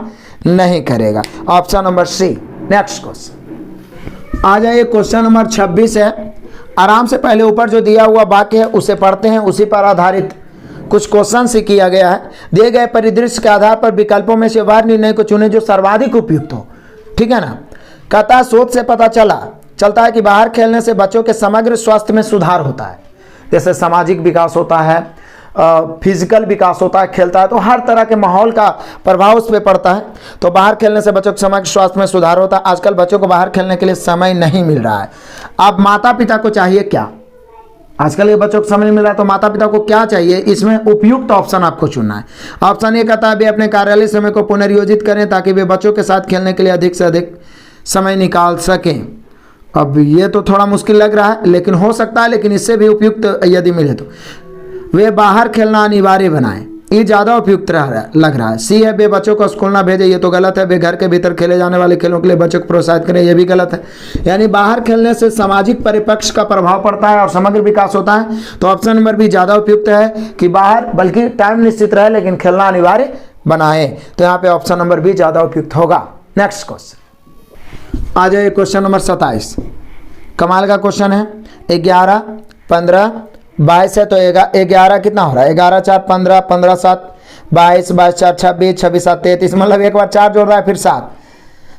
नहीं करेगा, option number C. Next question आ जाइए, क्वेश्चन नंबर 26 है। आराम से पहले ऊपर जो दिया हुआ वाक्य है उसे पढ़ते हैं, उसी पर आधारित कुछ क्वेश्चन से किया गया है। दिए गए परिदृश्य के आधार पर विकल्पों में से वह निर्णय को चुने जो सर्वाधिक उपयुक्त हो, ठीक है ना। कहता है शोध से पता चलता है कि बाहर खेलने से बच्चों के समग्र स्वास्थ्य में सुधार होता है, जैसे सामाजिक विकास होता है, फिजिकल विकास होता है, खेलता है तो हर तरह के माहौल का प्रभाव उस पर पड़ता है। तो बाहर खेलने से बच्चों के समग्र स्वास्थ्य में सुधार होता है। आजकल बच्चों को बाहर खेलने के लिए समय नहीं मिल रहा है। अब माता पिता को चाहिए क्या, आजकल के बच्चों को समय नहीं मिल रहा है तो माता पिता को क्या चाहिए, इसमें उपयुक्त ऑप्शन आपको चुनना है। ऑप्शन ए कहता है वे अपने कार्यालय समय को पुनर्योजित करें ताकि वे बच्चों के साथ खेलने के लिए अधिक से अधिक समय निकाल सकें। अब ये तो थोड़ा मुश्किल लग रहा है, लेकिन हो सकता है, लेकिन इससे भी उपयुक्त यदि मिले तो वे बाहर खेलना अनिवार्य बनाएं, ये ज़्यादा उपयुक्त लग रहा है। सी है वे बच्चों को स्कूल ना भेजें, ये तो गलत है। वे घर के भीतर खेले जाने वाले खेलों के लिए बच्चों को प्रोत्साहित करें, ये भी गलत है। यानी बाहर खेलने से सामाजिक परिप्रेक्ष्य का प्रभाव पड़ता है और समग्र विकास होता है। तो ऑप्शन नंबर बी ज़्यादा उपयुक्त है कि बाहर, बल्कि टाइम निश्चित रहे लेकिन खेलना अनिवार्य बनाए। तो यहाँ पे ऑप्शन नंबर बी ज़्यादा उपयुक्त होगा। नेक्स्ट क्वेश्चन आ जाए, क्वेश्चन नंबर 27 कमाल का क्वेश्चन है। 11, 15, 22 है तो 11 कितना हो रहा है, 11 4 15, 15 7 22, 22 4 26, 26 7 33, मतलब एक बार 4 जोड़ रहा है फिर 7,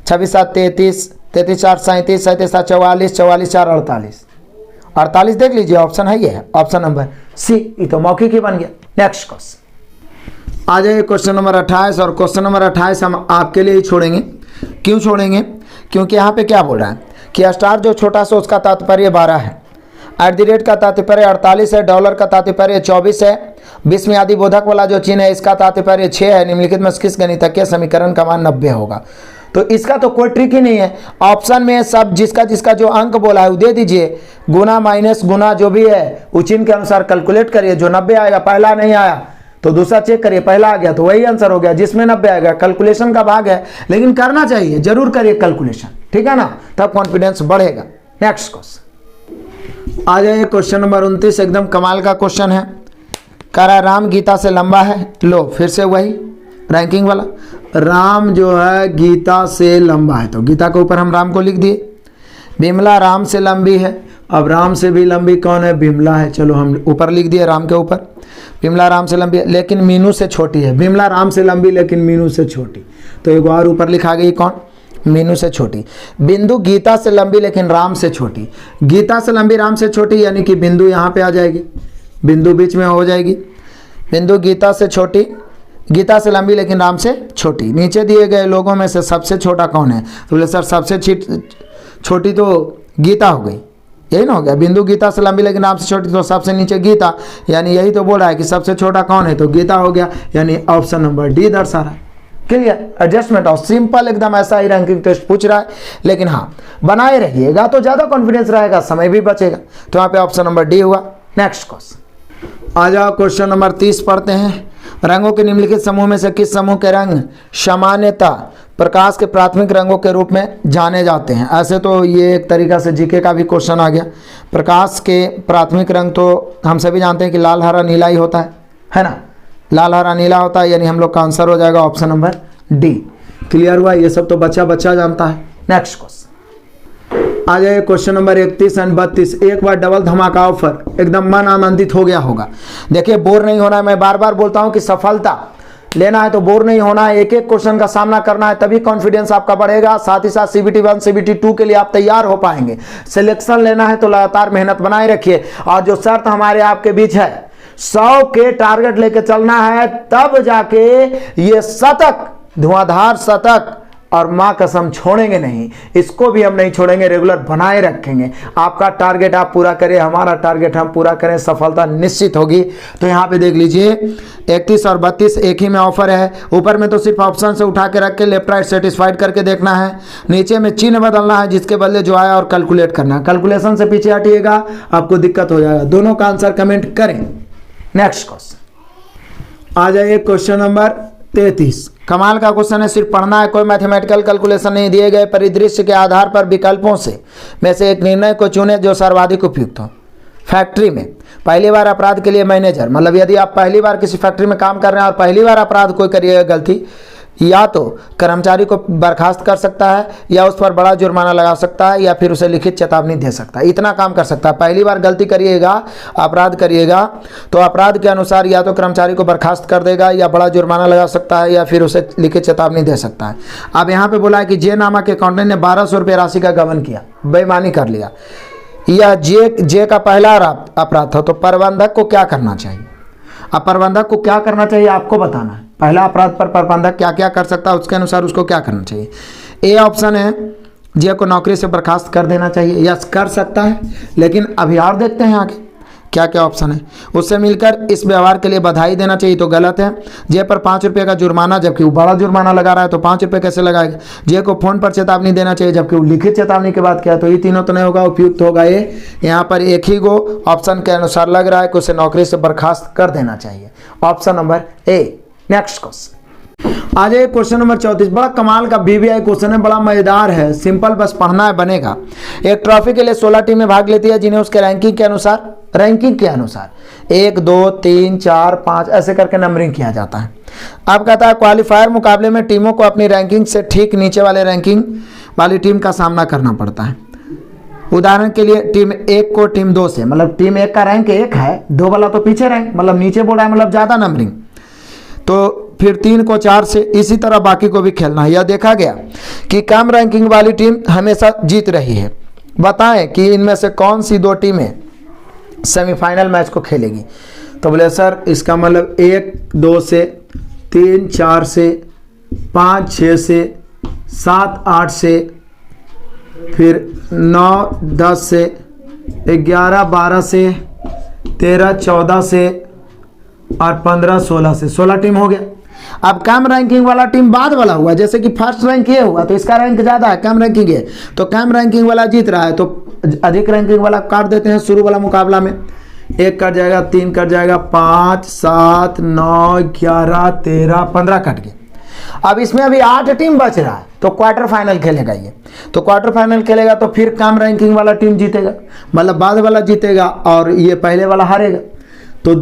26 7 33, 33 4 37, 37 7 44, 44 4 48, 48 देख लीजिए, ऑप्शन है ये, ऑप्शन नंबर सी। ये तो मौखिक ही बन गया। नेक्स्ट क्वेश्चन आ जाइए, क्वेश्चन नंबर 28। और क्वेश्चन नंबर 28 हम आपके लिए ही छोड़ेंगे। क्यों छोड़ेंगे, क्योंकि यहाँ पे क्या बोल रहा है कि स्टार जो छोटा सा उसका तात्पर्य 12 है, @ का तात्पर्य 48 है, डॉलर का तात्पर्य 24 है, 20 में आदि बोधक वाला जो चिन्ह है इसका तात्पर्य 6 है। निम्नलिखित में किस गणितज्ञ समीकरण का मान 90 होगा। तो इसका तो कोई ट्रिक ही नहीं है, ऑप्शन में सब जिसका जो अंक बोला है वो दे दीजिए, गुना माइनस गुना जो भी है वो चिन्ह के अनुसार कैलकुलेट करिए। जो 90 आएगा, पहला नहीं आया तो दूसरा चेक करिए, पहला आ गया तो वही आंसर हो गया। जिसमें 90 आएगा कैलकुलेशन का भाग है, लेकिन करना चाहिए, जरूर करिए कैलकुलेशन, ठीक है ना, तब कॉन्फिडेंस बढ़ेगा। नेक्स्ट क्वेश्चन आ जाइए, क्वेश्चन नंबर 29 एकदम कमाल का क्वेश्चन है। कह रहा है राम गीता से लंबा है, लो फिर से वही रैंकिंग वाला, राम जो है गीता से लंबा है तो गीता के ऊपर हम राम को लिख दिए। बिमला राम से लंबी है, अब राम से भी लंबी कौन है, बिमला है, चलो हम ऊपर लिख दिए राम के ऊपर। बिमला राम से लंबी है लेकिन मीनू से छोटी है, बिमला राम से लंबी लेकिन मीनू से छोटी, तो एक और ऊपर लिखा गई कौन, मीनू से छोटी। बिंदु गीता से लंबी लेकिन राम से छोटी, गीता से लंबी राम से छोटी, यानी कि बिंदु यहाँ पे आ जाएगी, बिंदु बीच में हो जाएगी। बिंदु गीता से छोटी, गीता से लंबी लेकिन राम से छोटी। नीचे दिए गए लोगों में से सबसे छोटा कौन है, तो बोले सर सबसे छोटी तो गीता हो गई, यही ना हो गया, बिंदु गीता से लंबी लेकिन राम से छोटी, तो सबसे नीचे गीता, यानी यही तो बोल रहा है कि सबसे छोटा कौन है, तो गीता हो गया, यानी ऑप्शन नंबर डी दर्शा रहा है। क्लियर, एडजस्टमेंट और सिंपल एकदम ऐसा ही रैंकिंग टेस्ट पूछ रहा है, लेकिन हाँ बनाए रहिएगा तो ज़्यादा कॉन्फिडेंस रहेगा, समय भी बचेगा। तो यहाँ पे ऑप्शन नंबर डी हुआ। नेक्स्ट क्वेश्चन आ जाओ, क्वेश्चन नंबर 30 पढ़ते हैं। रंगों के निम्नलिखित समूह में से किस समूह के रंग सामान्यतः प्रकाश के प्राथमिक रंगों के रूप में जाने जाते हैं। ऐसे तो ये एक तरीका से जीके का भी क्वेश्चन आ गया। प्रकाश के प्राथमिक रंग तो हम सभी जानते हैं कि लाल हरा नीला ही होता है ना, लाल हरा नीला होता है, यानी हम लोग का आंसर हो जाएगा ऑप्शन नंबर डी। क्लियर हुआ, ये सब तो बच्चा जानता है। नेक्स्ट क्वेश्चन आ जाए, क्वेश्चन नंबर 31 और 32। एक बार डबल धमाका ऑफर, एकदम मन आनंदित हो गया होगा। देखिए बोर नहीं होना है, मैं बार बार बोलता हूं कि सफलता लेना है तो बोर नहीं होना है, एक एक क्वेश्चन का सामना करना है, तभी कॉन्फिडेंस आपका बढ़ेगा। साथ ही साथ CBT 1 CBT 2 के लिए आप तैयार हो पाएंगे। सिलेक्शन लेना है तो लगातार मेहनत बनाए रखिए, और जो शर्त हमारे आपके बीच है 100 के टारगेट लेके चलना है, तब जाके ये शतक, धुआंधार शतक और माँ कसम छोड़ेंगे नहीं, इसको भी हम नहीं छोड़ेंगे, रेगुलर बनाए रखेंगे। आपका टारगेट आप पूरा करें, हमारा टारगेट हम पूरा करें, सफलता निश्चित होगी। तो यहाँ पे देख लीजिए 31 और 32 एक ही में ऑफर है। ऊपर में तो सिर्फ ऑप्शन से उठा के रख के लेफ्ट राइट सेटिस्फाइड करके देखना है, नीचे में चिन्ह बदलना है जिसके बदले जो आया और कैलकुलेट करना है। कैलकुलेशन से पीछे हटिएगा, आपको दिक्कत हो जाएगा। दोनों का आंसर कमेंट करें। नेक्स्ट क्वेश्चन आ जाइए, क्वेश्चन नंबर 33। कमाल का क्वेश्चन है, सिर्फ पढ़ना है, कोई मैथमेटिकल कैलकुलेशन नहीं। दिए गए परिदृश्य के आधार पर विकल्पों में से एक निर्णय को चुने जो सर्वाधिक उपयुक्त हो। फैक्ट्री में पहली बार अपराध के लिए मैनेजर, मतलब यदि आप पहली बार किसी फैक्ट्री में काम कर रहे हैं और पहली बार अपराध कोई करिएगा गलती, या तो कर्मचारी को बर्खास्त कर सकता है, या उस पर बड़ा जुर्माना लगा सकता है, या फिर उसे लिखित चेतावनी दे सकता है। इतना काम कर सकता है। पहली बार गलती करिएगा, अपराध करिएगा, तो अपराध के अनुसार या तो कर्मचारी को बर्खास्त कर देगा, या बड़ा जुर्माना लगा सकता है, या फिर उसे लिखित चेतावनी दे सकता है। अब यहाँ पे बोला है कि जे नामक अकाउंटेंट ने 1200 रुपये राशि का गबन किया, बेईमानी कर लिया। यह जे का पहला अपराध था, तो प्रबंधक को क्या करना चाहिए? अब प्रबंधक को क्या करना चाहिए आपको बताना है। पहला अपराध पर प्रबंधक क्या क्या कर सकता है, उसके अनुसार उसको क्या करना चाहिए। ए ऑप्शन है, जे को नौकरी से बर्खास्त कर देना चाहिए। यस, कर सकता है, लेकिन अभी और देखते हैं आगे क्या क्या ऑप्शन है। उससे मिलकर इस व्यवहार के लिए बधाई देना चाहिए, तो गलत है। जे पर 5 रुपये का जुर्माना, जबकि वो बड़ा जुर्माना लगा रहा है, तो 5 रुपये कैसे लगाएगा। जे को फोन पर चेतावनी देना चाहिए, जबकि वो लिखित चेतावनी के बाद क्या, तो ये तीनों तो नहीं होगा, उपयुक्त होगा ये। यहाँ पर एक ही को ऑप्शन के अनुसार लग रहा है कि उसे नौकरी से बर्खास्त कर देना चाहिए। Option number A. Next question आ जाइए, क्वेश्चन नंबर 34। बड़ा कमाल का BBI क्वेश्चन है, बड़ा मजेदार है, सिंपल, बस पढ़ना है, बनेगा। एक ट्रॉफी के लिए 16 टीमें भाग लेती है, जिन्हें उसके रैंकिंग के अनुसार 1 2 3 4 5 ऐसे करके नंबरिंग किया जाता है। अब कहता है क्वालिफायर मुकाबले में टीमों को अपनी रैंकिंग से ठीक नीचे वाले रैंकिंग वाली टीम का सामना करना पड़ता है। उदाहरण के लिए टीम 1 को टीम 2 से, मतलब टीम 1 का रैंक 1 है, 2 वाला तो पीछे रैंक, मतलब नीचे बोर्ड है, मतलब ज़्यादा नंबरिंग। तो फिर 3 को 4 से, इसी तरह बाकी को भी खेलना है। यह देखा गया कि कम रैंकिंग वाली टीम हमेशा जीत रही है। बताएं कि इनमें से कौन सी 2 टीमें सेमीफाइनल मैच को खेलेगी। तो बोले सर इसका मतलब 1 2 से, 3 4 से, 5 6 से, 7 8 से, फिर 9 10 से, 11 12 से, 13 14 से, और 15 16 से, 16 टीम हो गया। अब कम रैंकिंग वाला टीम बाद वाला हुआ, जैसे कि फर्स्ट रैंक ये हुआ तो इसका रैंक ज़्यादा है, कम रैंकिंग है, तो कम रैंकिंग वाला जीत रहा है, तो अधिक रैंकिंग वाला काट देते हैं शुरू वाला मुकाबला में। 1 कट जाएगा, 3 कट जाएगा, 5 7 9 11 13 15 कट गए। अब इसमें अभी 8 टीम बच रहा है, तो क्वार्टर फाइनल खेलेगा ये। तो क्वार्टर फाइनल खेलेगा तो फिर कम रैंकिंग वाला टीम जीतेगा, मतलब बाद वाला जीतेगा, और ये पहले वाला हारेगा। तो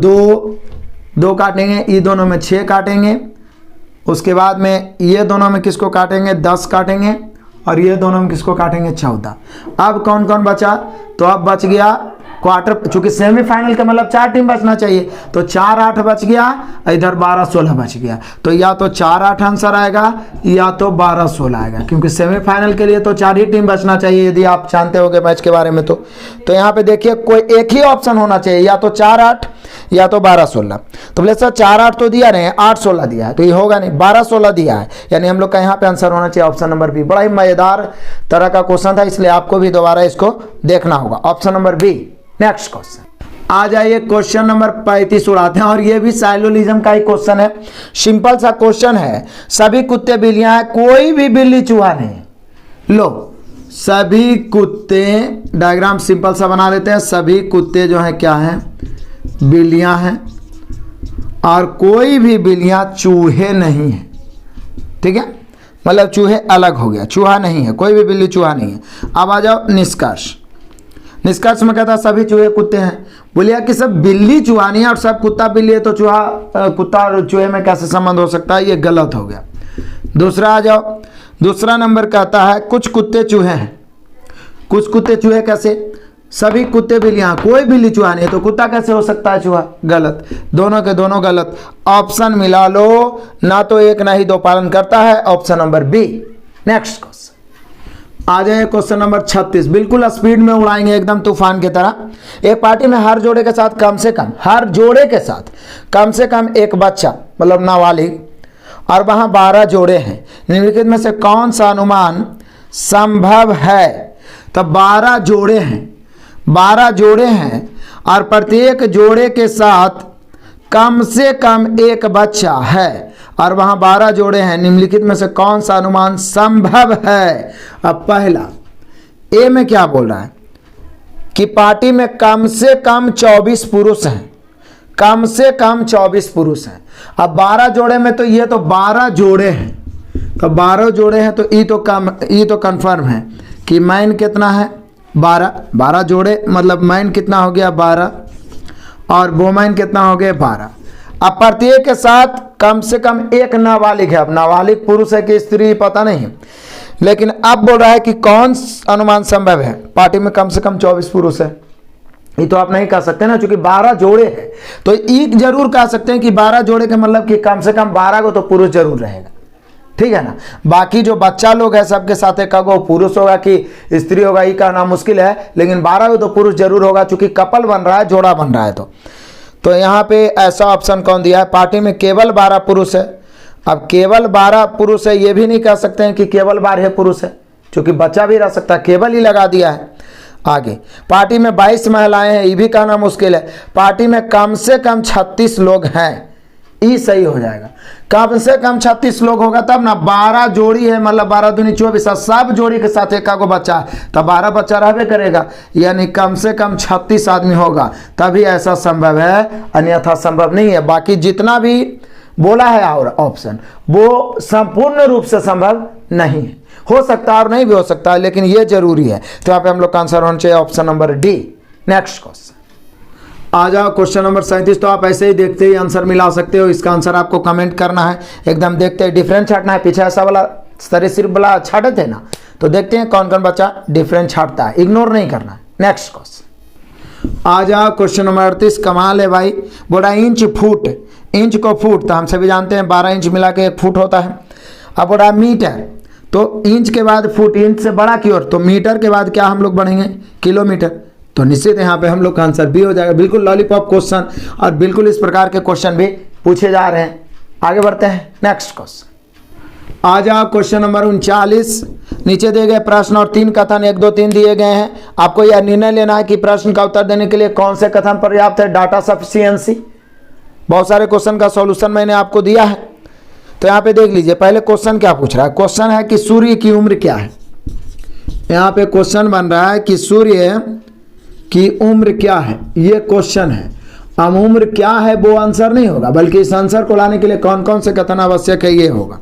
2 काटेंगे, ये दोनों में 6 काटेंगे, उसके बाद में ये दोनों में किसको काटेंगे, 10 काटेंगे, और ये दोनों में किसको काटेंगे, 14। अब कौन कौन बचा, तो अब बच गया क्वार्टर, चूंकि सेमीफाइनल का मतलब 4 टीम बचना चाहिए, तो 4 8 बच गया, इधर 12 16 बच गया। तो या तो 4 8 आंसर आएगा, या तो 12 16 आएगा, क्योंकि सेमीफाइनल के लिए तो 4 ही टीम बचना चाहिए, यदि आप जानते होंगे मैच के बारे में। तो यहाँ पे देखिए कोई एक ही ऑप्शन होना चाहिए, या तो 4 8 या तो 12 16। तो बोले सर 4 8 तो दिया नहीं, 8 16 दिया है, तो ये होगा नहीं, 12 16 दिया है, यानी हम लोग का यहाँ पे आंसर होना चाहिए ऑप्शन नंबर बी। बड़ा ही मजेदार तरह का क्वेश्चन था, इसलिए आपको भी दोबारा इसको देखना होगा, option number B. Next question आ जाइए, क्वेश्चन नंबर 35 उड़ाते हैं, और ये भी साइलोलिज्म का ही क्वेश्चन है। सिंपल सा क्वेश्चन है, सभी कुत्ते बिल्लियां हैं, कोई भी बिल्ली चूहा नहीं। लो, सभी कुत्ते, डायग्राम सिंपल सा बना लेते हैं, सभी कुत्ते जो हैं क्या हैं, बिल्लियां हैं, और कोई भी बिल्लियां चूहे नहीं है। ठीक है, मतलब चूहे अलग हो गया, चूहा नहीं है, कोई भी बिल्ली चूहा नहीं है। अब आ जाओ निष्कर्ष। निष्कर्ष में कहता है सभी चूहे कुत्ते हैं। बोलिए कि सब बिल्ली चूहा नहीं है और सब कुत्ता बिल्ली है, तो चूहा कुत्ता और चूहे में कैसे संबंध हो सकता है, ये गलत हो गया। दूसरा आ जाओ, दूसरा नंबर कहता है कुछ कुत्ते चूहे हैं। कुछ कुत्ते चूहे कैसे, सभी कुत्ते बिल्लियां, कोई बिल्ली चूहा नहीं है, तो कुत्ता कैसे हो सकता है चूहा, गलत। दोनों के दोनों गलत, ऑप्शन मिला लो, ना तो एक ना ही 2 पालन करता है, option number B. Next question आ जाए, क्वेश्चन नंबर 36। बिल्कुल स्पीड में उड़ाएंगे एकदम तूफान की तरह। एक पार्टी में हर जोड़े के साथ कम से कम, हर जोड़े के साथ कम से कम एक बच्चा, मतलब नाबालिग, और वहाँ 12 जोड़े हैं, निम्नलिखित में से कौन सा अनुमान संभव है? तो 12 जोड़े हैं, 12 जोड़े हैं और प्रत्येक जोड़े के साथ कम से कम एक बच्चा है और वहाँ 12 जोड़े हैं, निम्नलिखित में से कौन सा अनुमान संभव है? अब पहला ए में क्या बोल रहा है कि पार्टी में कम से कम 24 पुरुष हैं, कम से कम 24 पुरुष हैं। अब 12 जोड़े में तो ये तो 12 जोड़े हैं, तो 12 जोड़े हैं तो ई तो कंफर्म है कि मैन कितना है 12 जोड़े, मतलब मैन कितना हो गया 12 और वोमेन कितना हो गया 12। अब प्रत्येक के साथ कम से कम एक नाबालिग है। अब नाबालिग पुरुष है कि स्त्री पता नहीं, लेकिन अब बोल रहा है कि कौन अनुमान संभव है? पार्टी में कम से कम 24 पुरुष है, ये तो आप नहीं कह सकते ना, क्योंकि 12 जोड़े हैं। तो एक जरूर कह सकते हैं कि 12 जोड़े के मतलब कि कम से कम 12 को तो पुरुष जरूर रहेगा, ठीक है ना। बाकी जो बच्चा लोग है सबके साथ एक वो पुरुष होगा कि स्त्री होगा ये कहना मुश्किल है, लेकिन 12 को तो पुरुष जरूर होगा, चूंकि कपल बन रहा है, जोड़ा बन रहा है। तो यहाँ पे ऐसा ऑप्शन कौन दिया है? पार्टी में केवल 12 पुरुष है। अब केवल 12 पुरुष है, ये भी नहीं कह सकते हैं कि केवल 12 पुरुष है, क्योंकि बच्चा भी रह सकता है, केवल ही लगा दिया है। आगे पार्टी में 22 महिलाएं हैं, ये भी कहना मुश्किल है। पार्टी में कम से कम 36 लोग हैं, ये सही हो जाएगा। कम से कम 36 लोग होगा तब ना, 12 जोड़ी है मतलब 12 दूनी 24, सब जोड़ी के साथ एक को बच्चा है तब 12 बच्चा रहबे करेगा, यानी कम से कम 36 आदमी होगा तभी ऐसा संभव है, अन्यथा संभव नहीं है। बाकी जितना भी बोला है और ऑप्शन वो संपूर्ण रूप से संभव नहीं है, हो सकता है और नहीं भी हो सकता है, लेकिन ये जरूरी है। तो यहाँ पे हम लोग का आंसर होना चाहिए option number D. Next question आ जाओ, क्वेश्चन नंबर 37। तो आप ऐसे ही देखते ही आंसर मिला सकते हो, इसका आंसर आपको कमेंट करना है, एकदम देखते ही डिफरेंट छाटना है। पीछे ऐसा वाला सिर्फ वाला छाटे थे ना, तो देखते हैं कौन कौन बच्चा डिफरेंट छाटता है, इग्नोर नहीं करना है। नेक्स्ट क्वेश्चन आ जाओ, क्वेश्चन नंबर 38। कमाल है भाई, बोला इंच फुट, इंच को फुट तो हम सभी जानते हैं 12 इंच मिला के 1 फुट होता है। अब बोला मीटर, तो इंच के बाद फुट, इंच से बड़ा की ओर, तो मीटर के बाद क्या हम लोग बढ़ेंगे? किलोमीटर। तो निश्चित यहाँ पे हम लोग का आंसर बी हो जाएगा। बिल्कुल लॉलीपॉप क्वेश्चन और बिल्कुल इस प्रकार के क्वेश्चन भी पूछे जा रहे हैं। आगे बढ़ते हैं, नेक्स्ट क्वेश्चन आ जाओ, क्वेश्चन नंबर 39। नीचे दिए गए प्रश्न और 3 कथन 1, 2, 3 दिए गए हैं। आपको यह निर्णय लेना है कि प्रश्न का उत्तर देने के लिए कौन से कथन पर्याप्त है। डाटा सफिशिएंसी, बहुत सारे क्वेश्चन का सॉल्यूशन मैंने आपको दिया है, तो यहाँ पे देख लीजिए। पहले क्वेश्चन क्या पूछ रहा है? क्वेश्चन है कि सूर्य की उम्र क्या है। यहाँ पे क्वेश्चन बन रहा है कि सूर्य की उम्र क्या है, ये क्वेश्चन है। अब उम्र क्या है वो आंसर नहीं होगा, बल्कि इस आंसर को लाने के लिए कौन कौन से कथन आवश्यक है ये होगा।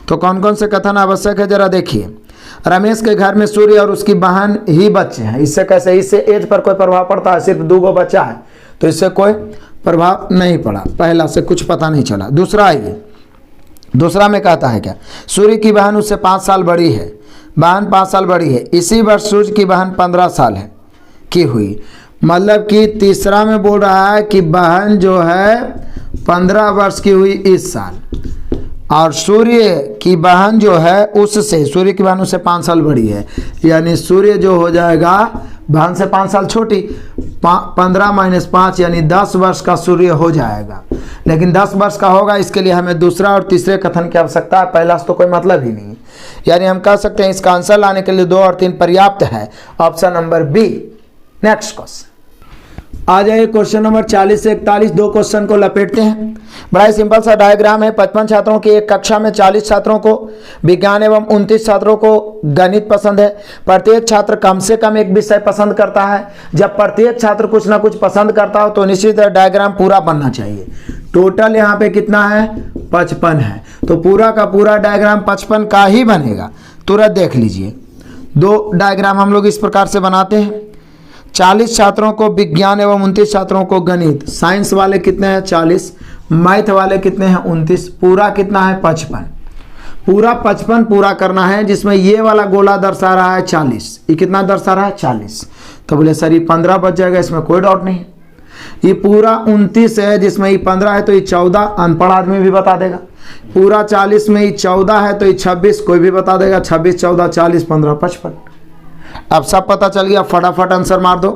तो कौन कौन से कथन आवश्यक है जरा देखिए। रमेश के घर में सूर्य और उसकी बहन ही बच्चे हैं। इससे कैसे? इससे एज पर कोई प्रभाव पड़ता है? सिर्फ 2 बच्चा है तो इससे कोई प्रभाव नहीं पड़ा, पहला से कुछ पता नहीं चला। दूसरा आइए, दूसरा में कहता है क्या? सूर्य की बहन उससे 5 साल बड़ी है, बहन 5 साल बड़ी है। इसी वर्ष सूर्य की बहन 15 साल है की हुई, मतलब कि तीसरा में बोल रहा है कि बहन जो है 15 वर्ष की हुई इस साल, और सूर्य की बहन जो है उससे, सूर्य की बहन उससे 5 साल बड़ी है, यानी सूर्य जो हो जाएगा बहन से 5 साल छोटी। 15 - 5 यानी 10 वर्ष का सूर्य हो जाएगा। लेकिन 10 वर्ष का होगा, इसके लिए हमें दूसरा और तीसरे कथन की आवश्यकता है, पहला से तो कोई मतलब ही नहीं। यानी हम कह सकते हैं इसका आंसर लाने के लिए 2 और 3 पर्याप्त है, option number B. Next question आ जाइए, क्वेश्चन नंबर 40 से 41। 2 क्वेश्चन को लपेटते हैं। बड़ा ही सिंपल सा डायग्राम है। 55 छात्रों की एक कक्षा में 40 छात्रों को विज्ञान एवं 29 छात्रों को गणित पसंद है। प्रत्येक छात्र कम से कम एक विषय पसंद करता है। जब प्रत्येक छात्र कुछ ना कुछ पसंद करता हो तो निश्चित डायग्राम पूरा बनना चाहिए। टोटल यहाँ पे कितना है? 55 है, तो पूरा का पूरा डायग्राम 55 का ही बनेगा। तुरंत देख लीजिए, 2 डायग्राम हम लोग इस प्रकार से बनाते हैं। 40 छात्रों को विज्ञान एवं 29 छात्रों को गणित। साइंस वाले कितने हैं? 40। मैथ वाले कितने हैं? 29। पूरा कितना है? 55। पूरा 55 पूरा करना है, जिसमें ये वाला गोला दर्शा रहा है 40। ये कितना दर्शा रहा है? 40। तो बोले सर ये 15 बच जाएगा, इसमें कोई डाउट नहीं। ये पूरा 29 है, जिसमें ये 15 है तो ये 14, अनपढ़ आदमी भी बता देगा। पूरा 40 में ये 14 है तो ये 26, कोई भी बता देगा। 26, 14, 40, 15, 55। अब सब पता चल गया, फटाफट आंसर मार दो।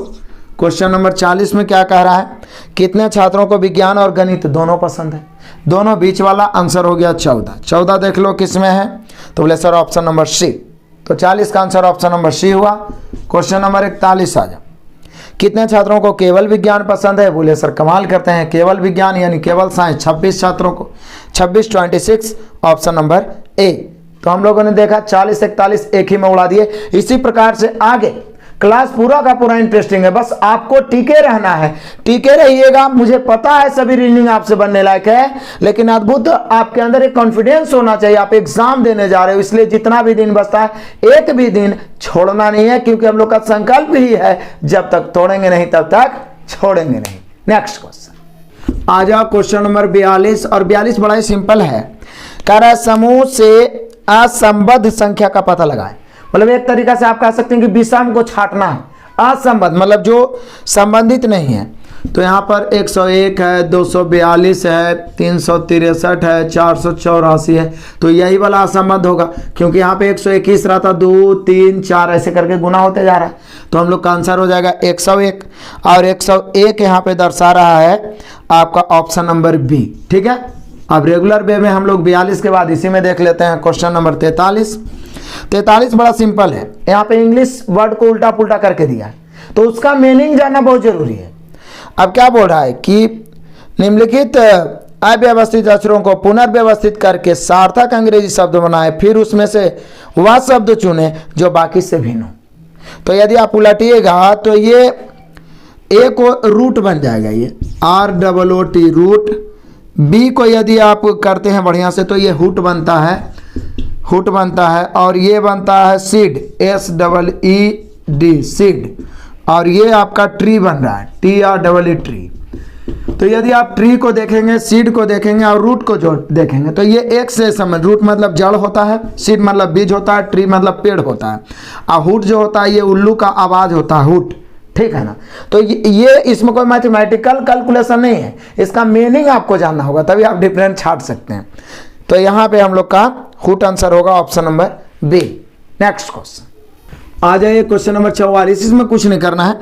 क्वेश्चन नंबर 40 में क्या कह रहा है? कितने छात्रों को विज्ञान और गणित दोनों पसंद है? दोनों बीच वाला आंसर हो गया 14। 14 देख लो किस में है, तो बोले सर ऑप्शन नंबर सी। तो 40 का आंसर ऑप्शन नंबर सी हुआ। क्वेश्चन नंबर 41 आ जाओ। कितने छात्रों को केवल विज्ञान पसंद है? बोले सर कमाल करते हैं, केवल विज्ञान यानी केवल साइंस 26 छात्रों को, 26 26 ऑप्शन नंबर ए। तो हम लोगों ने देखा 40 41 एक ही में उड़ा दिए। इसी प्रकार से आगे क्लास पूरा का पूरा इंटरेस्टिंग है, बस आपको टिके रहना है, टिके रहिएगा। मुझे पता है सभी रीजनिंग आपसे बनने लायक है, लेकिन अद्भुत आपके अंदर एक कॉन्फिडेंस होना चाहिए। आप एग्जाम देने जा रहे हो, इसलिए जितना भी दिन बचता है एक भी दिन छोड़ना नहीं है, क्योंकि हम लोग का संकल्प ही है जब तक तोड़ेंगे नहीं तब तक छोड़ेंगे नहीं। नेक्स्ट क्वेश्चन आ जाओ, क्वेश्चन नंबर 42। और 42 बड़ा ही सिंपल है। कह रहा है समूह से असंबद्ध संख्या का पता लगाएं। मतलब एक तरीका से आप कह सकते हैं कि विषम को छांटना है। असंबद्ध मतलब जो संबंधित नहीं है। तो यहाँ पर 101 है, 242 है, 363 है, 484 है, तो यही वाला असंबद्ध होगा, क्योंकि यहाँ पे 121 रहा था, 2 3 4 ऐसे करके गुना होते जा रहा है। तो हम लोग का आंसर हो जाएगा 101, और 101 यहाँ पे दर्शा रहा है आपका ऑप्शन नंबर बी। ठीक है, अब रेगुलर वे में हम लोग 42 के बाद इसी में देख लेते हैं क्वेश्चन नंबर 43। 43 बड़ा सिंपल है। यहाँ पे इंग्लिश वर्ड को उल्टा पुल्टा करके दिया है, तो उसका मीनिंग जानना बहुत जरूरी है। अब क्या बोल रहा है कि निम्नलिखित अव्यवस्थित अक्षरों को पुनर्व्यवस्थित करके सार्थक अंग्रेजी शब्द बनाए, फिर उसमें से वह शब्द चुने जो बाकी से भिन्न हो। तो यदि आप उलटिएगा तो ये ए को रूट बन जाएगा, ये ROOT रूट। बी को यदि आप करते हैं बढ़िया से तो ये हुट बनता है, हुट बनता है। और ये बनता है सीड, SEED सीड। और ये आपका ट्री बन रहा है, TREE ट्री। तो यदि आप ट्री को देखेंगे, सीड को देखेंगे और रूट को जो देखेंगे तो ये एक से समझ। रूट मतलब जड़ होता है, सीड मतलब बीज होता है, ट्री मतलब पेड़ होता है, और हुट जो होता है ये उल्लू का आवाज होता है, हुट। ठीक है ना। तो ये इसमें कोई मैथमेटिकल कैलकुलेशन नहीं है, इसका मीनिंग आपको जानना होगा, तभी आप डिफरेंट छाट सकते हैं। तो यहाँ पे हम लोग का हुट आंसर होगा option number B. Next question आ जाइए, क्वेश्चन नंबर 44। इसमें कुछ नहीं करना है।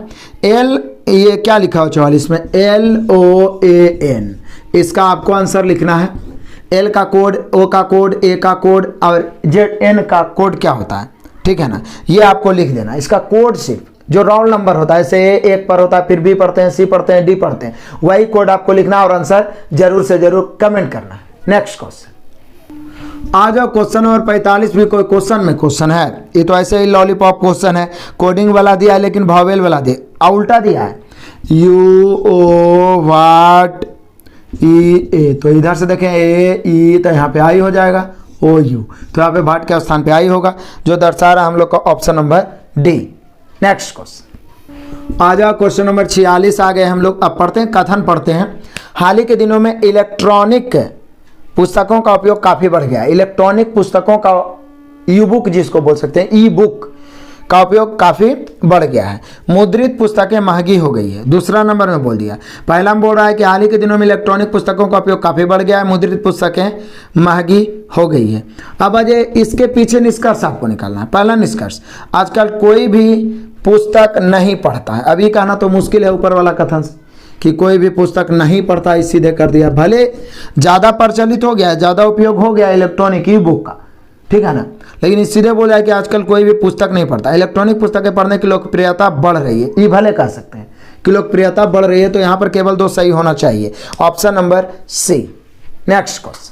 ये क्या लिखा हो 44 में? LOAN, इसका आपको आंसर लिखना है। L का कोड, O का कोड, A का कोड और ZN का कोड क्या होता है, ठीक है ना। ये आपको लिख देना, इसका कोड सिर्फ जो राउंड नंबर होता है, जैसे A 1 पर होता है, फिर B पढ़ते हैं, C पढ़ते हैं, D पढ़ते हैं, वही कोड आपको लिखना और आंसर जरूर से जरूर कमेंट करना है। नेक्स्ट क्वेश्चन आ जाओ, क्वेश्चन नंबर 45 भी कोई क्वेश्चन में क्वेश्चन है। ये तो ऐसे ही लॉलीपॉप क्वेश्चन है, कोडिंग वाला दिया है लेकिन भावेल वाला दिया, उल्टा दिया है, UO EA। तो इधर से देखें AE, तो यहाँ पे आई हो जाएगा OU, तो यहाँ पे भाट के स्थान पे आई होगा, जो दर्शा रहा हम लोग का option number D. Next question आ जाओ, क्वेश्चन नंबर 46 आ गए हम लोग। अब पढ़ते हैं, कथन पढ़ते हैं। हाल ही के दिनों में इलेक्ट्रॉनिक पुस्तकों का उपयोग काफ़ी बढ़ गया है। इलेक्ट्रॉनिक पुस्तकों का ई बुक जिसको बोल सकते हैं, ई बुक का उपयोग काफ़ी बढ़ गया है। मुद्रित पुस्तकें महंगी हो गई है, दूसरा नंबर में बोल दिया। पहला में बोल रहा है कि हाल ही के दिनों में इलेक्ट्रॉनिक पुस्तकों का उपयोग काफ़ी बढ़ गया है, मुद्रित पुस्तकें महंगी हो गई है। अब अजय इसके पीछे निष्कर्ष आपको निकालना है। पहला निष्कर्ष, आजकल कोई भी पुस्तक नहीं पढ़ता है। अभी कहना तो मुश्किल है ऊपर वाला कथन से कि कोई भी पुस्तक नहीं पढ़ता, इस सीधे कर दिया। भले ज़्यादा प्रचलित हो गया, ज़्यादा उपयोग हो गया इलेक्ट्रॉनिक ई बुक का, ठीक है ना, लेकिन इस सीधे बोला है कि आजकल कोई भी पुस्तक नहीं पढ़ता। इलेक्ट्रॉनिक पुस्तकें पढ़ने की लोकप्रियता बढ़ रही है, ये भले कह सकते हैं कि लोकप्रियता बढ़ रही है। तो यहाँ पर केवल 2 सही होना चाहिए, option number C. Next question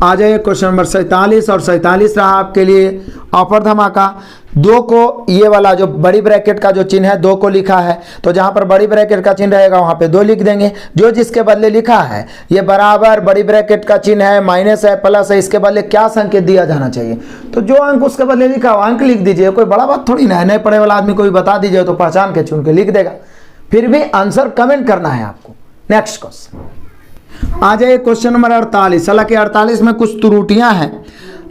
आ जाइए, क्वेश्चन नंबर 47। और 47 रहा आपके लिए ऑफर धमाका। 2 को, ये वाला जो बड़ी ब्रैकेट का जो चिन्ह है 2 को लिखा है, तो जहां पर बड़ी ब्रैकेट का चिन्ह रहेगा वहां पे 2 लिख देंगे। जो जिसके बदले लिखा है, ये बराबर बड़ी ब्रैकेट का चिन्ह है, माइनस है, प्लस है, इसके बदले क्या संकेत दिया जाना चाहिए? तो जो अंक उसके बदले लिखा हो अंक लिख दीजिए, कोई बड़ा बात थोड़ी ना है। नए पढ़े वाला आदमी को भी बता दीजिए तो पहचान के चुन के लिख देगा। फिर भी आंसर कमेंट करना है आपको। नेक्स्ट क्वेश्चन आ जाइए, क्वेश्चन नंबर 48। हालांकि 48 में कुछ त्रुटियां हैं,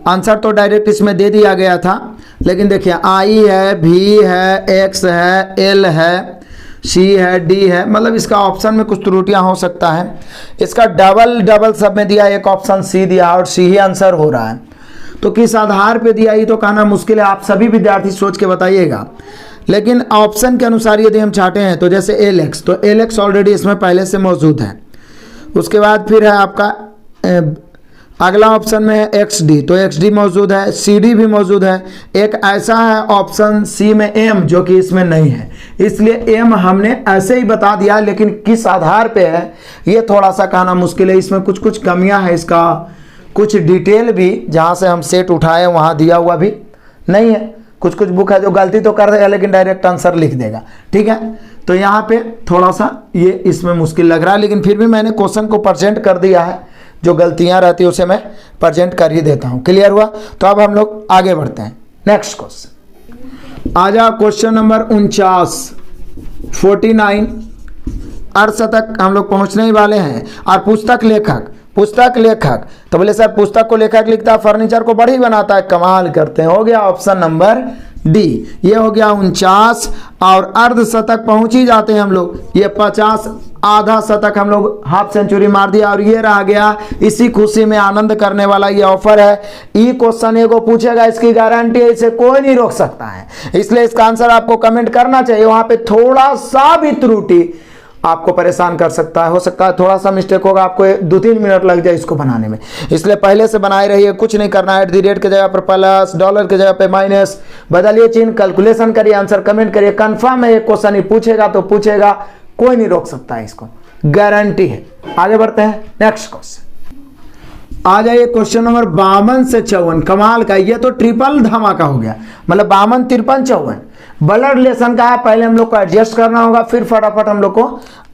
आंसर तो डायरेक्ट इसमें दे दिया गया था, लेकिन देखिए आई है, भी है, एक्स है, एल है, सी है, डी है, मतलब इसका ऑप्शन में कुछ त्रुटियां हो सकता है। इसका डबल सब में दिया, एक ऑप्शन सी दिया और सी ही आंसर हो रहा है। तो किस आधार पे दिया ये तो कहना मुश्किल है, आप सभी विद्यार्थी सोच के बताइएगा लेकिन ऑप्शन के अनुसार यदि हम चाहते हैं तो जैसे LX, तो LX ऑलरेडी इसमें पहले से मौजूद है। उसके बाद फिर है आपका अगला ऑप्शन में है XD, तो XD मौजूद है, CD भी मौजूद है। एक ऐसा है ऑप्शन C में M जो कि इसमें नहीं है, इसलिए M हमने ऐसे ही बता दिया, लेकिन किस आधार पे है ये थोड़ा सा कहना मुश्किल है। इसमें कुछ कुछ कमियां हैं, इसका कुछ डिटेल भी जहां से हम सेट उठाए वहां दिया हुआ भी नहीं है। कुछ कुछ बुक है जो गलती तो कर देगा लेकिन डायरेक्ट आंसर लिख देगा, ठीक है। तो यहाँ पे थोड़ा सा ये इसमें मुश्किल लग रहा है, लेकिन फिर भी मैंने क्वेश्चन को प्रेजेंट कर दिया है, जो गलतियां रहती है उसे मैं प्रेजेंट कर ही देता हूं। क्लियर हुआ? तो अब हम लोग आगे बढ़ते हैं। नेक्स्ट क्वेश्चन आ जाओ, क्वेश्चन नंबर 49 अर्धशतक हम लोग पहुंचने ही वाले हैं। और पुस्तक लेखक तो बोले सर पुस्तक को लेखक लिखता है, फर्नीचर को बढ़ी बनाता है। कमाल करते हैं, हो गया ऑप्शन नंबर डी। ये हो गया 49 और अर्धशतक पहुंच ही जाते हैं हम लोग। ये 50 आधा शतक हम लोग हाफ सेंचुरी मार दिया और ये रह गया इसी खुशी में आनंद करने वाला ये ऑफर है। ई क्वेश्चन एगो पूछेगा, इसकी गारंटी है, इसे कोई नहीं रोक सकता है, इसलिए इसका आंसर आपको कमेंट करना चाहिए। वहां पे थोड़ा सा भी त्रुटि आपको परेशान कर सकता है, हो सकता है थोड़ा सा मिस्टेक होगा, आपको 2-3 मिनट लग जाए इसको बनाने में, इसलिए पहले से बनाए रहिए। कुछ नहीं करना है, @ के जगह पर प्लस, डॉलर के जगह पे माइनस, बदलिए चिन्ह, कैलकुलेशन करिए, आंसर कमेंट करिए। कंफर्म है ये क्वेश्चन ही पूछेगा तो पूछेगा, कोई नहीं रोक सकता है, इसको गारंटी है। आगे बढ़ते हैं, नेक्स्ट क्वेश्चन आ जाइए, क्वेश्चन नंबर 52 से 54। कमाल का, ये तो ट्रिपल धमाका हो गया, मतलब 52, 53, 54 ब्लड रिलेशन का है। पहले हम लोग को एडजस्ट करना होगा, फिर फटाफट हम लोग को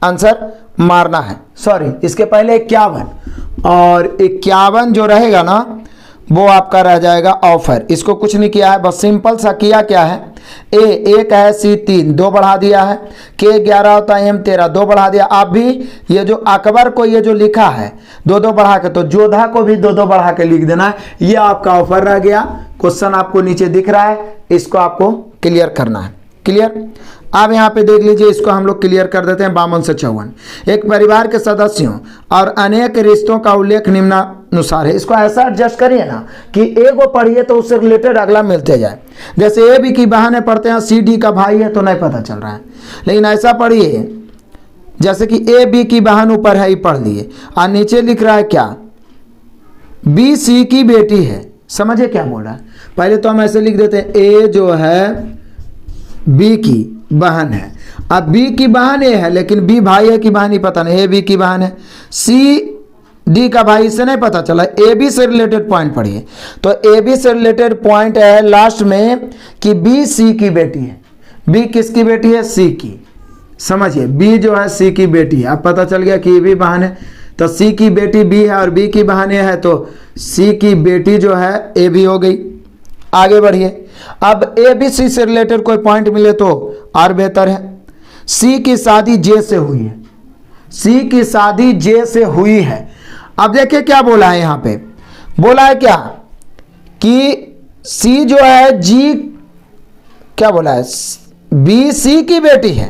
आंसर मारना है। सॉरी, इसके पहले 51 और 51 जो रहेगा ना वो आपका रह जाएगा ऑफर। इसको कुछ नहीं किया है, बस सिंपल सा किया क्या है, A 1 है, C 3, 2 बढ़ा दिया है, K 11 होता है, M 13, 2 बढ़ा दिया। आप भी ये जो अकबर को ये जो लिखा है 2-2 बढ़ा के, तो जोधा को भी 2-2 बढ़ा के लिख देना है। ये आपका ऑफर रह गया। क्वेश्चन आपको नीचे दिख रहा है, इसको आपको क्लियर करना है। क्लियर? अब यहाँ पे देख लीजिए, इसको हम लोग क्लियर कर देते हैं। 52 से 54 एक परिवार के सदस्यों और अनेक रिश्तों का उल्लेख निम्नानुसार है। इसको ऐसा एडजस्ट करिए ना कि ए को पढ़िए तो उससे रिलेटेड अगला मिलते जाए। जैसे ए बी की बहन है पढ़ते हैं, सी डी का भाई है तो नहीं पता चल रहा है, लेकिन ऐसा पढ़िए जैसे कि ए बी की बहन ऊपर है, ये पढ़ लिए, और नीचे लिख रहा है क्या, बी सी की बेटी है। समझिए क्या बोल रहा है। पहले तो हम ऐसे लिख देते हैं, ए जो है बी की बहन है, अब बी की बहन ए है, लेकिन बी भाई है कि बहन ही पता नहीं, ए बी की बहन है। सी डी का भाई से नहीं पता चला। ए बी से रिलेटेड पॉइंट पढ़िए, तो ए बी से रिलेटेड पॉइंट है लास्ट में कि बी सी की बेटी है। बी किसकी बेटी है? सी की। समझिए, बी जो है सी की बेटी है। अब पता चल गया कि ए बी बहन है, तो सी की बेटी बी है और बी की बहन ए है, तो सी की बेटी जो है ए बी हो गई। आगे बढ़िए, अब ए बी सी से रिलेटेड कोई पॉइंट मिले तो और बेहतर है। सी की शादी जे से हुई है, सी की शादी जे से हुई है। अब देखिए क्या बोला है यहाँ पे, बोला है क्या कि सी जो है जी, क्या बोला है, बी सी की बेटी है,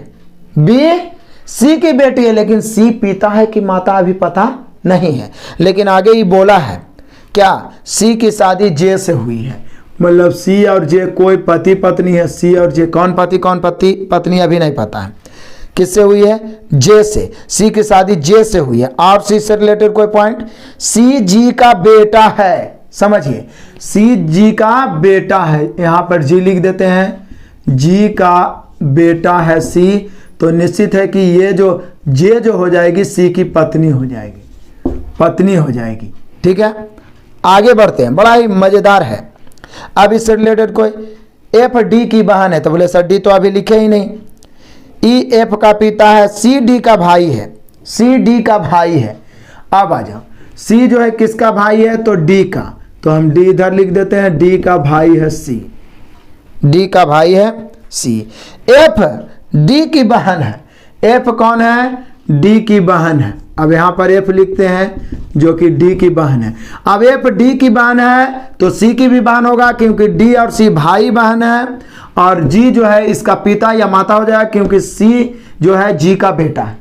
बी सी की बेटी है, लेकिन सी पिता है कि माता अभी पता नहीं है। लेकिन आगे ही बोला है क्या, सी की शादी जे से हुई है, मतलब सी और जे कोई पति पत्नी है। सी और जे कौन पति कौन पत्नी अभी नहीं पता है। किससे हुई है? जे से। सी की शादी जे से हुई है। और सी से रिलेटेड कोई पॉइंट, सी जी का बेटा है। समझिए, सी जी का बेटा है, यहां पर जी लिख देते हैं, जी का बेटा है सी, तो निश्चित है कि ये जो जे जो हो जाएगी सी की पत्नी हो जाएगी, पत्नी हो जाएगी। ठीक है, आगे बढ़ते हैं, बड़ा ही मजेदार है। अब इससे रिलेटेड कोई, एफ डी की बहन है, तो बोले सर डी तो अभी लिखे ही नहीं। ई एफ का पिता है, सी डी का भाई है, सी डी का भाई है। अब आ जाओ, सी जो है किसका भाई है? तो डी का, तो हम डी इधर लिख देते हैं, डी का भाई है सी, डी का भाई है सी। एफ डी की बहन है, एफ कौन है? डी की बहन है। अब यहां पर एफ लिखते हैं जो कि डी की बहन है। अब एफ डी की बहन है तो सी की भी बहन होगा, क्योंकि डी और सी भाई बहन है, और जी जो है इसका पिता या माता हो जाएगा, क्योंकि सी जो है जी का बेटा है।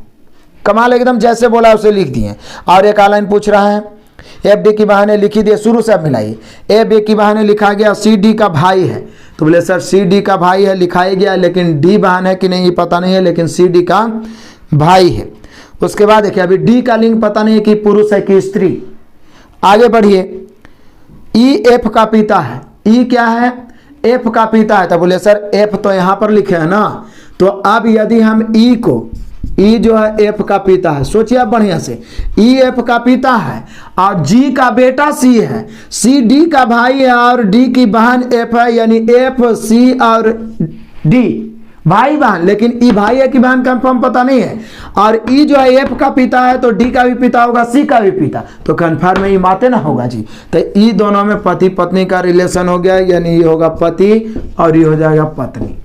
कमाल, एकदम जैसे बोला उसे लिख दिए। और एक लाइन पूछ रहा है, एफ डी की बहाने लिखी दिए, शुरू से अब मिलाइए। ए बी की बहाने लिखा गया सी डी का भाई है, तो बोले सर सी डी का भाई है लिखाया गया, लेकिन डी बहाने है कि नहीं ये पता नहीं है, लेकिन सी डी का भाई है। उसके बाद देखिए अभी डी का लिंग पता नहीं है कि पुरुष है कि स्त्री। आगे बढ़िए, ई एफ का पिता है, ई क्या है, एफ का पिता है, तो बोले सर एफ तो यहां पर लिखे है ना, तो अब यदि हम ई को, ई जो है एफ का पिता है, सोचिए आप बढ़िया से, ई एफ का पिता है और जी का बेटा सी है, सी डी का भाई है और डी की बहन एफ है, यानी एफ सी और डी भाई बहन, लेकिन ई भाई है कि बहन कंफर्म पता नहीं है। और ई जो है एफ का पिता है तो डी का भी पिता होगा, सी का भी पिता, तो कंफर्म ई माते ना होगा जी। तो ई दोनों में पति पत्नी का रिलेशन हो गया, यानी ये होगा पति और ये हो जाएगा पत्नी।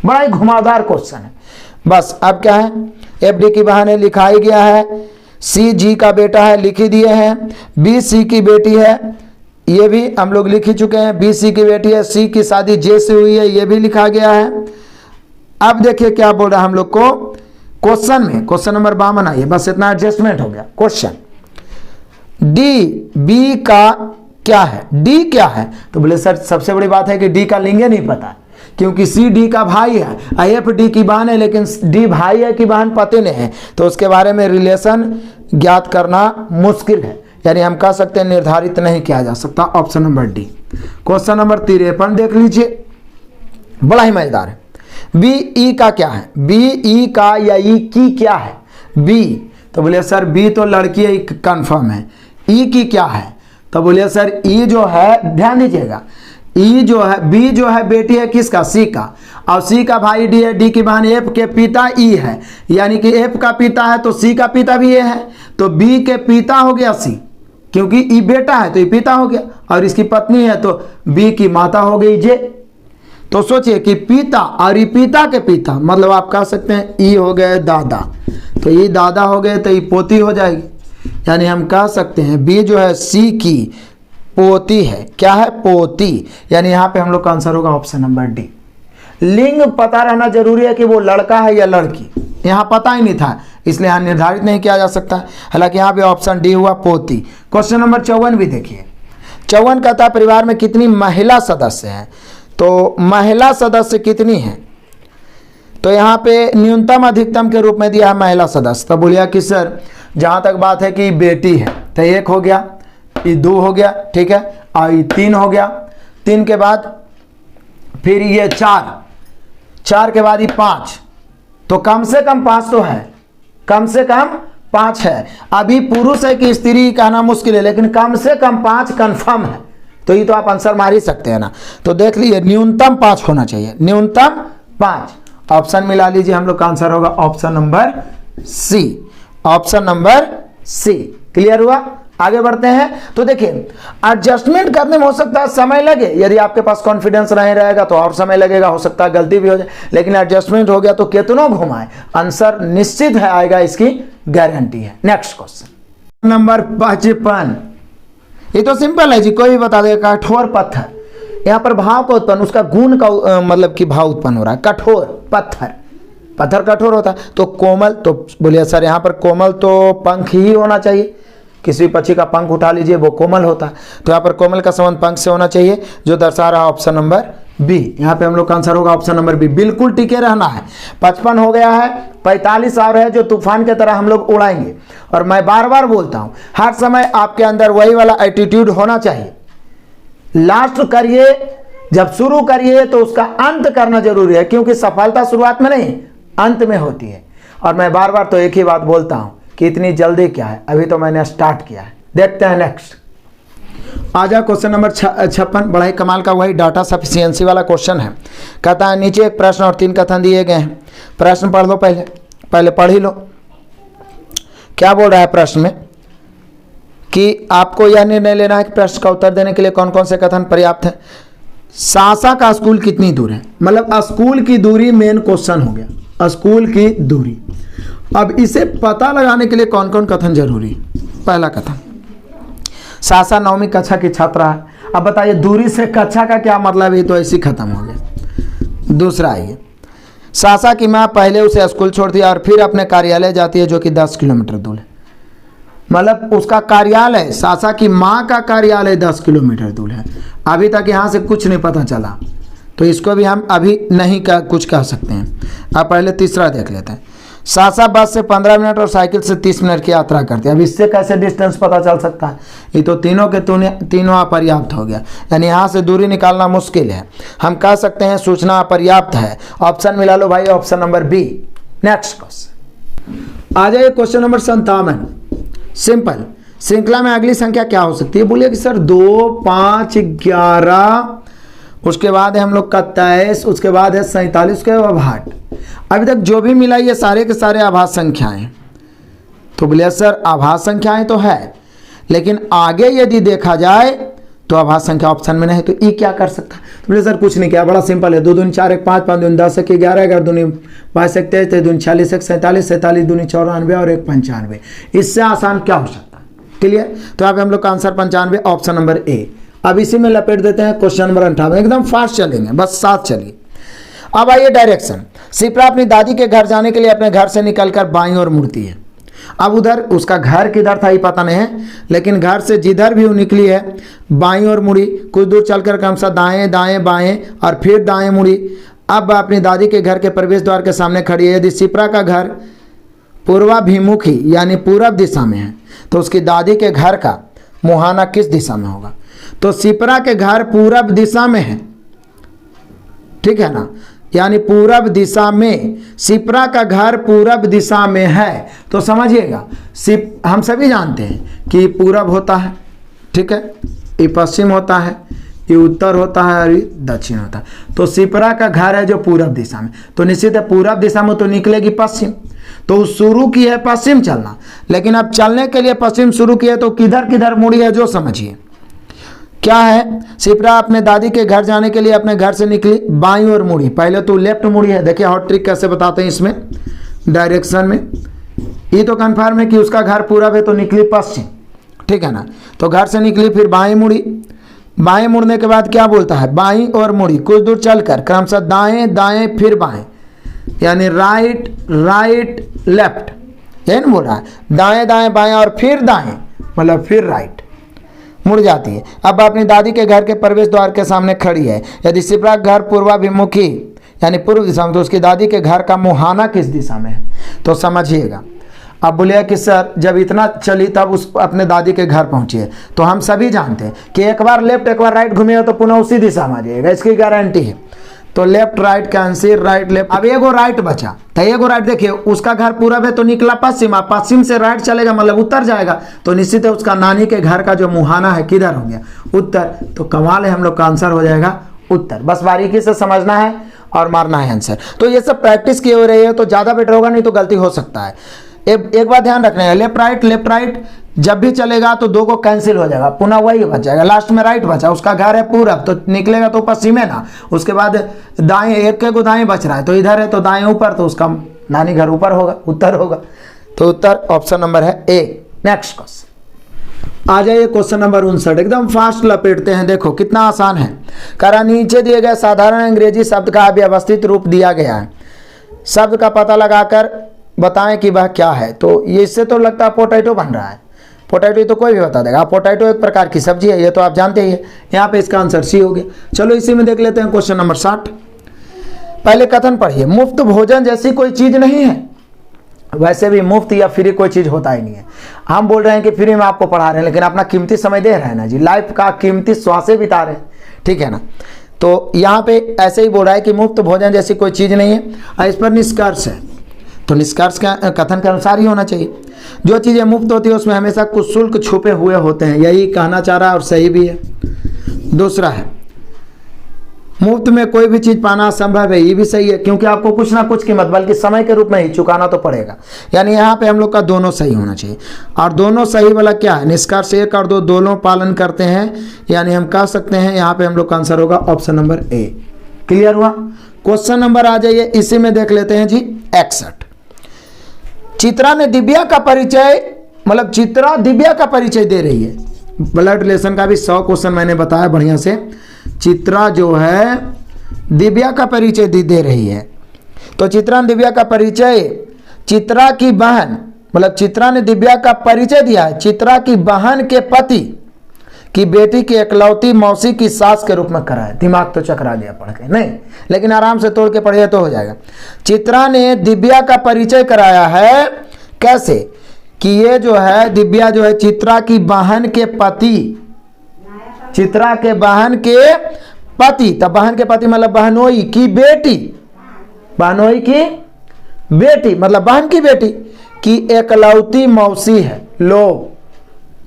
बड़ा ही घुमावदार क्वेश्चन है। बस अब क्या है, एफ डी की बहाने लिखाई गया है, सी जी का बेटा है लिख ही दिए हैं, बी सी की बेटी है ये भी हम लोग लिख ही चुके हैं, बी सी की बेटी है, सी की शादी जे से हुई है ये भी लिखा गया है। अब देखिए क्या बोल रहा है हम लोग को क्वेश्चन में, क्वेश्चन नंबर 52 आइए, बस इतना एडजस्टमेंट हो गया। क्वेश्चन डी बी का क्या है, डी क्या है, तो बोले सर सबसे बड़ी बात है कि डी का लिंग नहीं पता, क्योंकि सी डी का भाई है, एफ डी की बहन है, लेकिन डी भाई है कि बहन पति ने है, तो उसके बारे में रिलेशन ज्ञात करना मुश्किल है, यानी हम कह सकते हैं निर्धारित नहीं किया जा सकता। Option number D. Question number 53 देख लीजिए, बड़ा ही मजेदार है। बी ई का क्या है, बी ई का या ई की क्या है, बी, तो बोले सर बी तो लड़की है कंफर्म है, ई की क्या है, तो बोले सर ई जो है, ध्यान दीजिएगा, ई जो है, बी जो है बेटी है किसका, सी का, और सी का भाई डी है, डी की बहन एफ के पिता ई है, यानी कि एफ का पिता है तो सी का पिता भी ये है, तो बी के पिता हो गया सी, क्योंकि ई बेटा है तो ये पिता हो गया, और इसकी पत्नी है तो बी की माता हो गई जे। तो सोचिए कि पिता और ई पिता के पिता, मतलब आप कह सकते हैं ई हो गए दादा, तो ये दादा हो गए तो ये पोती हो जाएगी, यानी हम कह सकते हैं बी जो है सी की पोती है, क्या है, पोती, यानी यहाँ पे हम लोग का आंसर होगा ऑप्शन नंबर डी। लिंग पता रहना जरूरी है कि वो लड़का है या लड़की, यहाँ पता ही नहीं था इसलिए यहाँ निर्धारित नहीं किया जा सकता, हालांकि यहाँ पे ऑप्शन डी हुआ पोती। क्वेश्चन नंबर 54 भी देखिए, 54 कहता है परिवार में कितनी महिला सदस्य हैं, तो महिला सदस्य कितनी है, तो यहाँ पे न्यूनतम अधिकतम के रूप में दिया है महिला सदस्य, तो बोलिए कि सर जहाँ तक बात है कि बेटी है तो 1 हो गया, ये 2 हो गया, ठीक है, और ये 3 हो गया, 3 के बाद फिर ये 4 के बाद ये 5, तो कम से कम 5 तो है, कम से कम 5 है। अभी पुरुष है कि स्त्री कहना मुश्किल है, लेकिन कम से कम 5 कंफर्म है, तो ये तो आप आंसर मार ही सकते हैं ना। तो देख लीजिए न्यूनतम 5 होना चाहिए, न्यूनतम 5। ऑप्शन मिला लीजिए, हम लोग का आंसर होगा option number C, option number C. Clear हुआ? आगे बढ़ते हैं। तो देखिए एडजस्टमेंट करने में हो सकता है समय लगे, यदि आपके पास कॉन्फिडेंस नहीं रहेगा तो और समय लगेगा, हो सकता है गलती भी हो जाए, लेकिन एडजस्टमेंट हो गया तो कितनों घुमाए आंसर निश्चित है आएगा, इसकी गारंटी है। नेक्स्ट क्वेश्चन नंबर 55, ये तो सिंपल है जी, कोई भी बता देगा। कठोर पत्थर, यहाँ पर भाव का उत्पन्न, उसका गुण का मतलब कि भाव उत्पन्न हो रहा है। कठोर पत्थर, पत्थर कठोर होता है, तो कोमल, तो बोलिए सर यहाँ पर कोमल तो पंख ही होना चाहिए, किसी भी पक्षी का पंख उठा लीजिए वो कोमल होता है, तो यहाँ पर कोमल का संबंध पंख से होना चाहिए, जो दर्शा रहा ऑप्शन नंबर बी। यहाँ पे हम लोग का आंसर होगा ऑप्शन नंबर बी। बिल्कुल टिके रहना है। 55 हो गया है, 45 और है जो तूफान की तरह हम लोग उड़ाएंगे। और मैं बार बार बोलता हूँ, हर समय आपके अंदर वही वाला एटीट्यूड होना चाहिए। लास्ट करिए, जब शुरू करिए तो उसका अंत करना जरूरी है, क्योंकि सफलता शुरुआत में नहीं अंत में होती है। और मैं बार बार तो एक ही बात बोलता हूँ कि इतनी जल्दी क्या है, अभी तो मैंने स्टार्ट किया है। देखते हैं नेक्स्ट। आजा क्वेश्चन नंबर 56, बड़ा ही कमाल का वही डाटा सफिशिएंसी वाला क्वेश्चन है। कहता है नीचे एक प्रश्न और 3 कथन दिए गए हैं, प्रश्न पढ़ लो, पहले पढ़ ही लो। क्या बोल रहा है प्रश्न में कि आपको यह निर्णय लेना है कि प्रश्न का उत्तर देने के लिए कौन कौन से कथन पर्याप्त है। सासा का स्कूल कितनी दूर है, मतलब स्कूल की दूरी मेन क्वेश्चन हो गया, स्कूल की दूरी। अब इसे पता लगाने के लिए कौन कौन कथन जरूरी। पहला कथन, सासा 9वीं कक्षा की छात्रा है। अब बताइए दूरी से कक्षा का क्या मतलब है, तो ऐसे खत्म हो गया। दूसरा है, सासा की माँ पहले उसे स्कूल छोड़ती है और फिर अपने कार्यालय जाती है, जो कि 10 किलोमीटर दूर है। मतलब उसका कार्यालय, सासा की माँ का कार्यालय 10 किलोमीटर दूर है। अभी तक यहाँ से कुछ नहीं पता चला, तो इसको भी हम अभी नहीं कुछ कह सकते हैं। अब पहले तीसरा देख लेते हैं। सासा बस से 15 मिनट और साइकिल से 30 मिनट की यात्रा करते हैं। अब इससे कैसे डिस्टेंस पता चल सकता है? ये तो तीनों के तीनों अपर्याप्त हो गया, यानी यहाँ से दूरी निकालना मुश्किल है। हम कह सकते हैं सूचना अपर्याप्त है। ऑप्शन मिला लो भाई, option number B. Next question आ जाइए, क्वेश्चन नंबर 57। सिंपल, श्रृंखला में अगली संख्या क्या हो सकती है? बोलिए कि सर 2, 5, 11, उसके बाद है हम लोग का 23, उसके बाद है 47, उसके बाद 62। अभी तक जो भी मिला ये सारे के सारे आभास संख्याएं। तो बोलिए सर आभास संख्याएं तो है, लेकिन आगे यदि देखा जाए तो आभास संख्या ऑप्शन में नहीं, तो ई क्या कर सकता है? तो बोले सर कुछ नहीं किया, बड़ा सिंपल है। 2 दूनी 4, 1 5, 5 दूनी 10, 1 11, 11 दूनी 22, 1 23, 23 दूनी 46, 1 47, 47 दूनी 94 और 1 95। इससे आसान क्या हो सकता है? क्लियर? तो यहाँ पे हम लोग का आंसर 95, ऑप्शन नंबर ए। अब इसी में लपेट देते हैं क्वेश्चन नंबर 58। एकदम फास्ट चलेंगे, बस साथ चलिए। अब आइए डायरेक्शन। शिप्रा अपनी दादी के घर जाने के लिए अपने घर से निकलकर बाईं ओर मुड़ती है। अब उधर उसका घर किधर था ये पता नहीं है, लेकिन घर से जिधर भी वो निकली है बाईं ओर मुड़ी। कुछ दूर चलकर क्रमशः दाएं दाएं बाएं और फिर दाएं मुड़ी। अब अपनी दादी के घर के प्रवेश द्वार के सामने खड़ी है। यदि शिप्रा का घर पूर्वाभिमुखी यानी पूरब दिशा में है, तो उसकी दादी के घर का मुहाना किस दिशा में होगा? तो शिप्रा के घर पूरब दिशा में है, ठीक है ना, यानी पूरब दिशा में। शिप्रा का घर पूरब दिशा में है, तो समझिएगा हम सभी जानते हैं कि पूरब होता है, ठीक है, ये पश्चिम होता है, ये उत्तर होता है और ये दक्षिण होता है। तो शिप्रा का घर है जो पूरब दिशा में, तो निश्चित है पूरब दिशा में तो निकलेगी पश्चिम। तो शुरू की है पश्चिम चलना, लेकिन अब चलने के लिए पश्चिम शुरू किया तो किधर किधर मुड़ी है जो समझिए। क्या है? शिप्रा अपने दादी के घर जाने के लिए अपने घर से निकली, बाईं ओर मुड़ी। पहले तो लेफ्ट मुड़ी है। देखिए हॉट ट्रिक कैसे बताते हैं इसमें डायरेक्शन में। ये तो कन्फर्म है कि उसका घर पूरब है तो निकली पश्चिम, ठीक है ना। तो घर से निकली, फिर बाईं मुड़ी। बाएं मुड़ने के बाद क्या बोलता है? बाईं ओर मुड़ी। कुछ दूर चलकर क्रमशः दाएं दाएं फिर बाएं, यानी राइट राइट लेफ्ट, यही ना बोल रहा है? दाएं दाएं बाएं और फिर दाएं, मतलब फिर राइट मुड़ जाती है। अब अपनी दादी के घर के प्रवेश द्वार के सामने खड़ी है। यदि शिप्रा का घर पूर्वाभिमुखी यानी पूर्व दिशा में, तो उसकी दादी के घर का मुहाना किस दिशा में है? तो समझिएगा। अब बोलिए कि सर जब इतना चली तब उस अपने दादी के घर पहुंची है, तो हम सभी जानते हैं कि एक बार लेफ्ट एक बार राइट घूमिए तो पुनः उसी दिशा में आ जाएगा, इसकी गारंटी है। तो left right cancel, right left. अब एगो राइट बचा, तो एगो राइट देखिए, उसका घर पूरब है तो निकला पश्चिम, पश्चिम से राइट चलेगा मतलब उत्तर जाएगा, तो निश्चित है उसका नानी के घर का जो मुहाना है किधर हो गया? उत्तर। तो कमाल है, हम लोग का आंसर हो जाएगा उत्तर। बस बारीकी से समझना है और मारना है आंसर। तो ये सब प्रैक्टिस की हो रही है तो ज़्यादा बेटर होगा, नहीं तो गलती हो सकता है। एक बात ध्यान रखना है, लेफ्ट राइट जब भी चलेगा तो 2 को कैंसिल हो जाएगा, पुनः वही बच जाएगा। लास्ट में राइट बचा, उसका घर है पूरब तो निकलेगा तो पश्चिम है ना। उसके बाद दाएं, एक को दाएं बच रहा है तो इधर है तो दाएं ऊपर, तो उसका नानी घर ऊपर होगा, उत्तर होगा। तो उत्तर ऑप्शन नंबर है ए। नेक्स्ट क्वेश्चन आ जाइए, क्वेश्चन नंबर 59। एकदम फास्ट लपेटते हैं, देखो कितना आसान है। करा नीचे दिए गए साधारण अंग्रेजी शब्द का व्यवस्थित रूप दिया गया है। शब्द का पता लगाकर बताएं कि वह क्या है। तो ये इससे तो लगता है पोटैटो बन रहा है। पोटैटो तो कोई भी बता देगा। पोटैटो एक प्रकार की सब्जी है, ये तो आप जानते ही है। यहाँ पे इसका आंसर सी हो गया। चलो इसी में देख लेते हैं क्वेश्चन नंबर 60। पहले कथन पढ़िए। मुफ्त भोजन जैसी कोई चीज नहीं है। वैसे भी मुफ्त या फ्री कोई चीज होता ही नहीं है। हम बोल रहे हैं कि फ्री में आपको पढ़ा रहे हैं, लेकिन अपना कीमती समय दे रहे हैं ना जी, लाइफ का कीमती श्वासें बिता रहे हैं, ठीक है ना। तो यहाँ पे ऐसे ही बोल रहा है कि मुफ्त भोजन जैसी कोई चीज नहीं है। इस पर निष्कर्ष है, तो निष्कर्ष का कथन के अनुसार ही होना चाहिए। जो चीज़ें मुफ्त होती है उसमें हमेशा कुछ शुल्क छुपे हुए होते हैं, यही कहना चाह रहा है और सही भी है। दूसरा है मुफ्त में कोई भी चीज़ पाना असंभव है, ये भी सही है, क्योंकि आपको कुछ ना कुछ कीमत बल्कि समय के रूप में ही चुकाना तो पड़ेगा। यानी यहाँ पे हम लोग का दोनों सही होना चाहिए। और दोनों सही वाला क्या है? निष्कर्ष 1 और 2 दोनों पालन करते हैं, यानी हम कह सकते हैं यहाँ पे हम लोग का आंसर होगा ऑप्शन नंबर ए। क्लियर हुआ? क्वेश्चन नंबर आ जाइए, इसी में देख लेते हैं जी 61। चित्रा ने दिव्या का परिचय, मतलब चित्रा दिव्या का परिचय दे रही है। ब्लड रिलेशन का भी 100 क्वेश्चन मैंने बताया बढ़िया से। चित्रा जो है दिव्या का परिचय दे रही है। तो चित्रा ने दिव्या का परिचय चित्रा की बहन मतलब चित्रा ने दिव्या का परिचय दिया है चित्रा की बहन के पति की बेटी की एकलौती मौसी की सास के रूप में कराया। दिमाग तो चकरा गया पढ़ के, नहीं लेकिन आराम से तोड़ के पढ़िए तो हो जाएगा। चित्रा ने दिव्या का परिचय कराया है कैसे कि ये जो है दिव्या जो है चित्रा की बहन के पति, चित्रा के बहन के पति, तब बहन के पति मतलब बहनोई की बेटी, बहनोई की बेटी मतलब बहन की बेटी की एकलौती मौसी है। लो,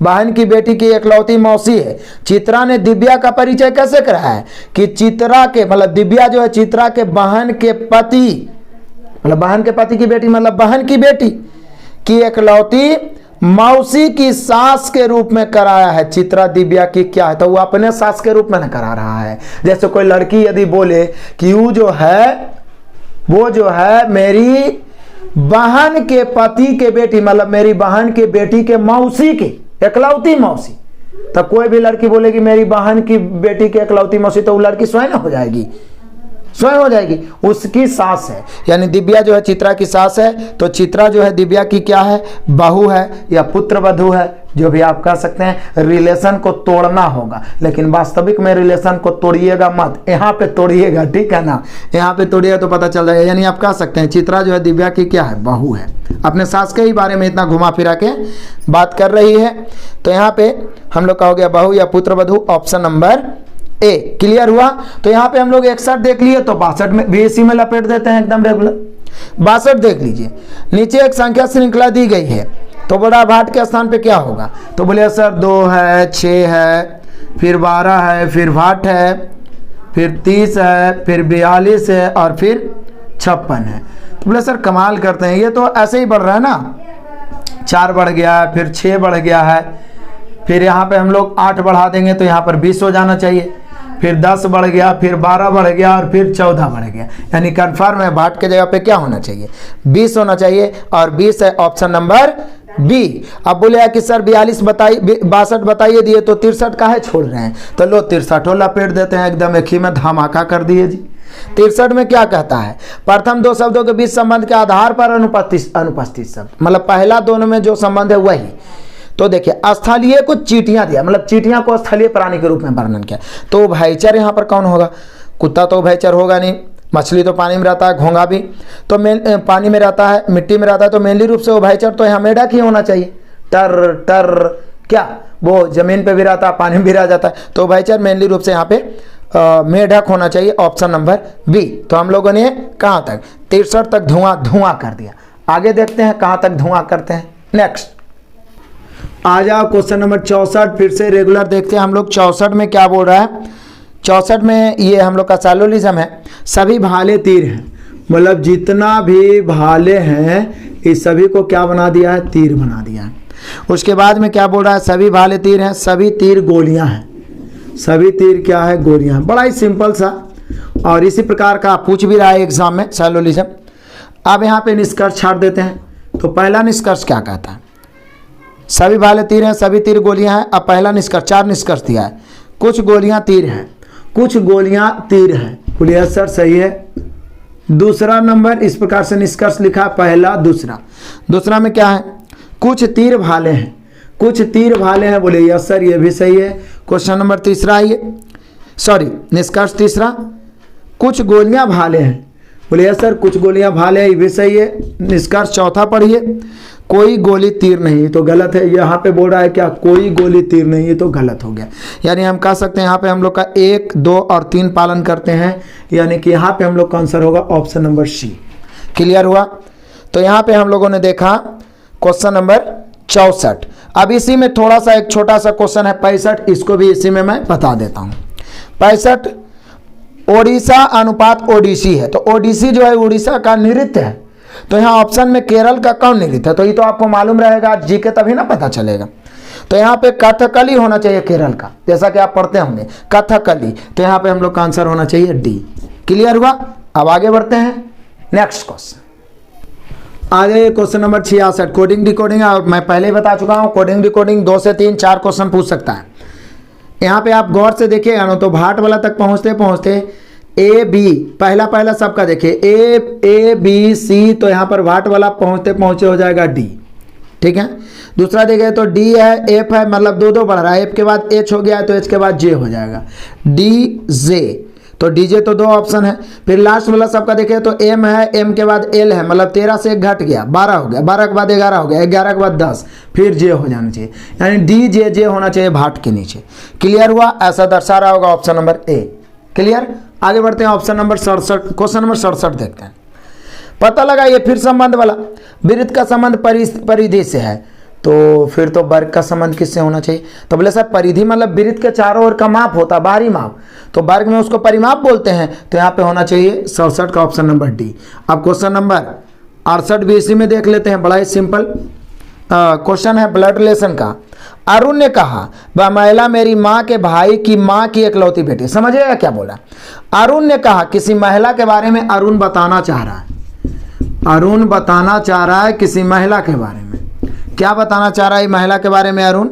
बहन की बेटी की एकलौती मौसी है। चित्रा ने दिव्या का परिचय कैसे कराया है कि चित्रा के मतलब दिव्या जो है चित्रा के बहन के पति मतलब बहन के पति की बेटी मतलब बहन की बेटी की एकलौती मौसी की सास के रूप में कराया है। चित्रा दिव्या की क्या है तो वो अपने सास के रूप में न करा रहा है। जैसे कोई लड़की यदि बोले कि वो जो है मेरी बहन के पति के बेटी मतलब मेरी बहन के बेटी के मौसी की एकलौती मौसी, तो कोई भी लड़की बोलेगी मेरी बहन की बेटी की एकलौती मौसी तो वो लड़की स्वयं हो जाएगी, स्वयं हो जाएगी, उसकी सास है। यानी दिव्या जो है चित्रा की सास है, तो चित्रा जो है दिव्या की क्या है, बहू है या पुत्र वधू है, जो भी आप कह सकते हैं। रिलेशन को तोड़ना होगा, लेकिन वास्तविक में रिलेशन को तोड़िएगा मत, यहाँ पे तोड़िएगा, ठीक है ना, यहाँ पे तोड़िएगा तो पता चल जाएगा। यानी आप कह सकते हैं चित्रा जो है दिव्या की क्या है, बहू है। अपने सास के ही बारे में इतना घुमा फिरा के बात कर रही है, तो यहाँ पे हम लोग का हो गया बहू या पुत्र वधू, ऑप्शन नंबर ए। क्लियर हुआ। तो यहाँ पे हम लोग 61 देख लिए, तो 62 में भी इसी में लपेट देते हैं एकदम रेगुलर। 62 देख लीजिए, नीचे एक संख्या श्रृंखला दी गई है, तो बड़ा भाट के स्थान पे क्या होगा, तो बोले सर 2 है, 6 है, फिर 12 है, फिर भाट है, फिर 30 है, फिर 42 है और फिर 56 है। तो बोले सर कमाल करते हैं, ये तो ऐसे ही बढ़ रहा है ना, 4 बढ़ गया है, फिर 6 बढ़ गया है, फिर यहाँ पे हम लोग 8 बढ़ा देंगे तो यहाँ पर 20 हो जाना चाहिए, फिर 10 बढ़ गया, फिर 12 बढ़ गया और फिर 14 बढ़ गया। यानी कन्फर्म है भाट के जगह पे क्या होना चाहिए, 20 होना चाहिए, और 20 है ऑप्शन नंबर बी। अब बोले कि सर 42 बताइए, 62 बताइए दिए, तो 63 काहे छोड़ रहे हैं, तो लो 63 लपेट देते हैं एकदम, एक ही में धमाका कर दिए जी। 63 में क्या कहता है, प्रथम 2 शब्दों के बीच संबंध के आधार पर अनुपस्थित शब्द, मतलब पहला दोनों में जो संबंध है वही। तो देखिए स्थलीय को चींटियां दिया, मतलब चींटियां को स्थलीय प्राणी के रूप में वर्णन किया, तो भयचर यहाँ पर कौन होगा, कुत्ता तो भयचर होगा नहीं, मछली तो पानी में रहता है, घोंगा भी तो पानी में रहता है, मिट्टी में रहता है, तो मेनली रूप से वो भयचर तो यहाँ मेढक ही होना चाहिए। टर टर क्या वो जमीन पे भी रहता है, पानी में भी रह जाता है, तो भयचर मेनली रूप से यहाँ पे मेढक होना चाहिए, ऑप्शन नंबर बी। तो हम लोगों ने कहाँ तक 63 तक धुआं कर दिया। आगे देखते हैं कहाँ तक धुआं करते हैं। नेक्स्ट आ जाओ क्वेश्चन नंबर 64, फिर से रेगुलर देखते हैं हम लोग। 64 में क्या बोल रहा है, 64 में ये हम लोग का सैलोलिज्म है। सभी भाले तीर हैं, मतलब जितना भी भाले हैं इस सभी को क्या बना दिया है, तीर बना दिया है। उसके बाद में क्या बोल रहा है, सभी भाले तीर हैं, सभी तीर गोलियां हैं। सभी तीर क्या है, गोलियां हैं। बड़ा ही सिंपल सा, और इसी प्रकार का पूछ भी रहा है एग्जाम में सैलोलिज्म। अब यहाँ पे निष्कर्ष छाड़ देते हैं। तो पहला निष्कर्ष क्या कहता है, सभी भाले तीर हैं, सभी तीर गोलियां हैं। अब पहला निष्कर्ष, 4 निष्कर्ष दिया है, कुछ गोलियां तीर हैं, कुछ गोलियां तीर हैं। बोलिए सर सही है। दूसरा नंबर इस प्रकार से निष्कर्ष लिखा, पहला दूसरा। दूसरा में क्या है, कुछ तीर भाले हैं, कुछ तीर भाले हैं। बोले यस सर ये भी सही है। क्वेश्चन नंबर तीसरा है ये, सॉरी निष्कर्ष तीसरा, कुछ गोलियां भाले हैं। बोले यस सर कुछ गोलियां भाले हैं, ये भी सही है। निष्कर्ष चौथा पढ़िए, कोई गोली तीर नहीं, तो गलत है। यहाँ पे बोल रहा है क्या, कोई गोली तीर नहीं, है तो गलत हो गया। यानी हम कह सकते हैं यहाँ पे हम लोग का 1, 2 और 3 पालन करते हैं, यानी कि यहाँ पे हम लोग का आंसर होगा ऑप्शन नंबर सी। क्लियर हुआ। तो यहाँ पे हम लोगों ने देखा क्वेश्चन नंबर 64। अब इसी में थोड़ा सा एक छोटा सा क्वेश्चन है 65, इसको भी इसी में मैं बता देता हूँ। 65 ओडिशा अनुपात ओडिसी है, तो ओडिसी जो है उड़ीसा का नृत्य है। तो यहाँ ऑप्शन में केरल का कौन नृत्य है, तो ये तो आपको मालूम रहेगा जी के, तभी ना पता चलेगा। तो यहाँ पे कथकली होना चाहिए केरल का, जैसा कि आप पढ़ते होंगे कथकली, तो यहाँ पे हम लोग का आंसर होना चाहिए डी। क्लियर हुआ। अब आगे बढ़ते हैं नेक्स्ट क्वेश्चन। आगे क्वेश्चन नंबर 66, कोडिंग डिकोडिंग। और मैं पहले ही बता चुका हूँ कोडिंग डिकोडिंग 2 से 3 4 क्वेश्चन पूछ सकता है। यहाँ पे आप गौर से देखिएगा ना, तो भाट वाला तक पहुँचते पहुँचते ए बी पहला सबका देखिए ए बी सी, तो यहाँ पर भाट वाला पहुँचते पहुँचे हो जाएगा डी। ठीक है। दूसरा देखें तो डी है, एफ है, मतलब दो दो बढ़ रहा है, एफ के बाद एच हो गया है तो एच के बाद जे हो जाएगा, डी जे, तो डीजे तो दो ऑप्शन है। फिर लास्ट वाला सबका देखें तो एम है, एम के बाद एल है, मतलब 13 से एक घट गया 12 हो गया, 12 के बाद 11 हो गया, 11 के बाद 10, फिर जे हो जाना चाहिए, यानी डी जे जे होना चाहिए भाट के नीचे। क्लियर हुआ? ऐसा दर्शा रहा होगा ऑप्शन नंबर ए। क्लियर? आगे बढ़ते हैं ऑप्शन नंबर 67, क्वेश्चन नंबर 67 देखते हैं। पता लगा ये फिर संबंध वाला, वृत्त का संबंध परिधि से है, तो फिर तो वर्ग का संबंध किससे होना चाहिए? तो बोले सर परिधि मतलब वृत्त के चारों ओर का माप होता है, बाहरी माप, तो वर्ग में उसको परिमाप बोलते हैं, तो यहाँ पे होना चाहिए 67 का ऑप्शन नंबर डी। अब क्वेश्चन नंबर 68 भी इसी में देख लेते हैं, बड़ा ही सिंपल क्वेश्चन है ब्लड रिलेशन का। अरुण ने कहा वह महिला मेरी माँ के भाई की माँ की इकलौती बेटी। समझिएगा क्या बोला? अरुण ने कहा, किसी महिला के बारे में अरुण बताना चाह रहा है, अरुण बताना चाह रहा है किसी महिला के बारे में। क्या बताना चाह रहा है महिला के बारे में अरुण?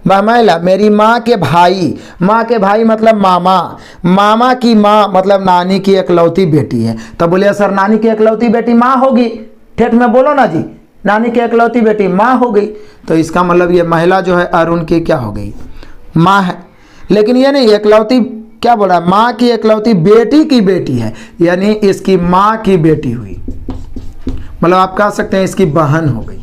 वह महिला मेरी माँ के भाई, माँ के भाई मतलब मामा, मामा की माँ मतलब नानी की इकलौती बेटी है। तो बोले सर नानी की इकलौती बेटी माँ होगी, ठेठ में बोलो ना जी, नानी की इकलौती बेटी माँ हो गई, तो इसका मतलब ये महिला जो है अरुण की क्या हो गई? माँ है। लेकिन ये नहीं, इकलौती क्या बोला? माँ की इकलौती बेटी की बेटी है, यानी इसकी माँ की बेटी हुई, मतलब आप कह सकते हैं इसकी बहन हो गई।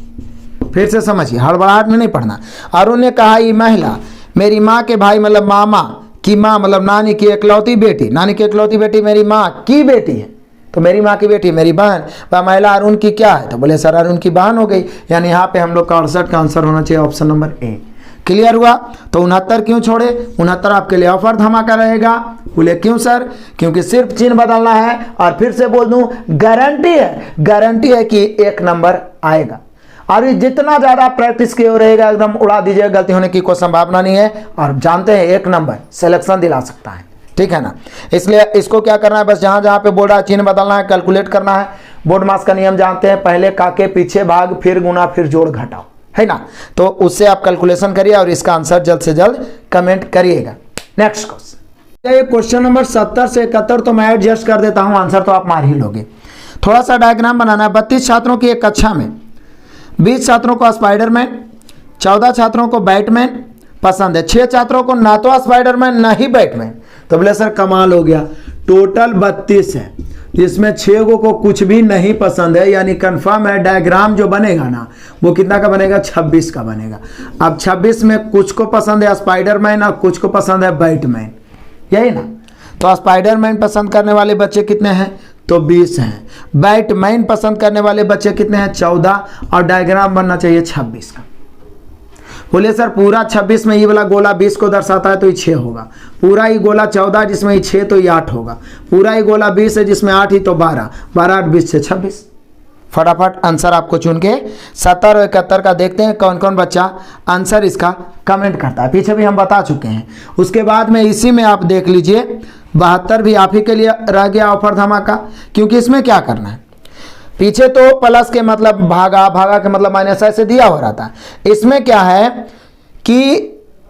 फिर से समझिए, हड़बड़ाहट में नहीं पढ़ना। अरुण ने कहा ये महिला मेरी माँ के भाई मतलब मामा की माँ मतलब नानी की इकलौती बेटी, नानी की इकलौती बेटी मेरी माँ की बेटी है, तो मेरी माँ की बेटी मेरी बहन, वह महिला अरुण की क्या है? तो बोले सर अरुण की बहन हो गई, यानी यहाँ पे हम लोग का 68 का आंसर होना चाहिए ऑप्शन नंबर ए। क्लियर हुआ? तो 69 क्यों छोड़े? 69 आपके लिए ऑफर धमाका रहेगा। बोले क्यों सर? क्योंकि सिर्फ चिन्ह बदलना है, और फिर से बोल दूं गारंटी है, गारंटी है कि 1 नंबर आएगा, और ये जितना ज्यादा प्रैक्टिस किए रहेगा एकदम उड़ा दीजिएगा, गलती होने की कोई संभावना नहीं है, और जानते हैं 1 नंबर सिलेक्शन दिला सकता है, ठीक है ना। इसलिए इसको क्या करना है, बस जहां जहां पे बोल रहा है चिन्ह बदलना है, कैलकुलेट करना है। बोर्ड मास का नियम जानते हैं, पहले काके पीछे भाग फिर गुना फिर जोड़ घटाओ, है ना, तो उससे आप कैलकुलेशन करिए और इसका आंसर जल्द से जल्द कमेंट करिएगा। नेक्स्ट क्वेश्चन, क्वेश्चन नंबर 70 से 71 तो मैं एडजस्ट कर देता हूं, आंसर तो आप मार ही लोगे। थोड़ा सा डायग्राम बनाना है। 32 छात्रों की एक कक्षा में 20 छात्रों को स्पाइडरमैन, 14 छात्रों को बैटमैन पसंद है, 6 छात्रों को ना तो स्पाइडरमैन ना ही बैटमैन। तो बोले सर कमाल हो गया, टोटल 32 है, जिसमें 6 को कुछ भी नहीं पसंद है, यानी कंफर्म है डायग्राम जो बनेगा ना वो कितना का बनेगा? 26 का बनेगा। अब 26 में कुछ को पसंद है स्पाइडरमैन और कुछ को पसंद है बैटमैन, यही ना। तो स्पाइडरमैन पसंद करने वाले बच्चे कितने हैं? तो 20 हैं। बैटमैन पसंद करने वाले बच्चे कितने हैं? 14, और डायग्राम बनना चाहिए 26 का। बोले सर पूरा 26 में ये वाला गोला 20 को दर्शाता है तो ये 6 होगा, पूरा ही गोला 14 जिसमें ये 6 तो ये 8 होगा, पूरा ही गोला 20 है जिसमें 8 ही तो 12, 12 8 20 से 26। फटाफट आंसर आपको चुन के 70 और 71 का देखते हैं कौन कौन बच्चा आंसर इसका कमेंट करता है। पीछे भी हम बता चुके हैं। उसके बाद में इसी में आप देख लीजिए 72 भी आप ही के लिए रह गया ऑफर धमाका, क्योंकि इसमें क्या करना है, पीछे तो प्लस के मतलब भागा, भागा के मतलब माइनस ऐसे दिया हो रहा था। इसमें क्या है कि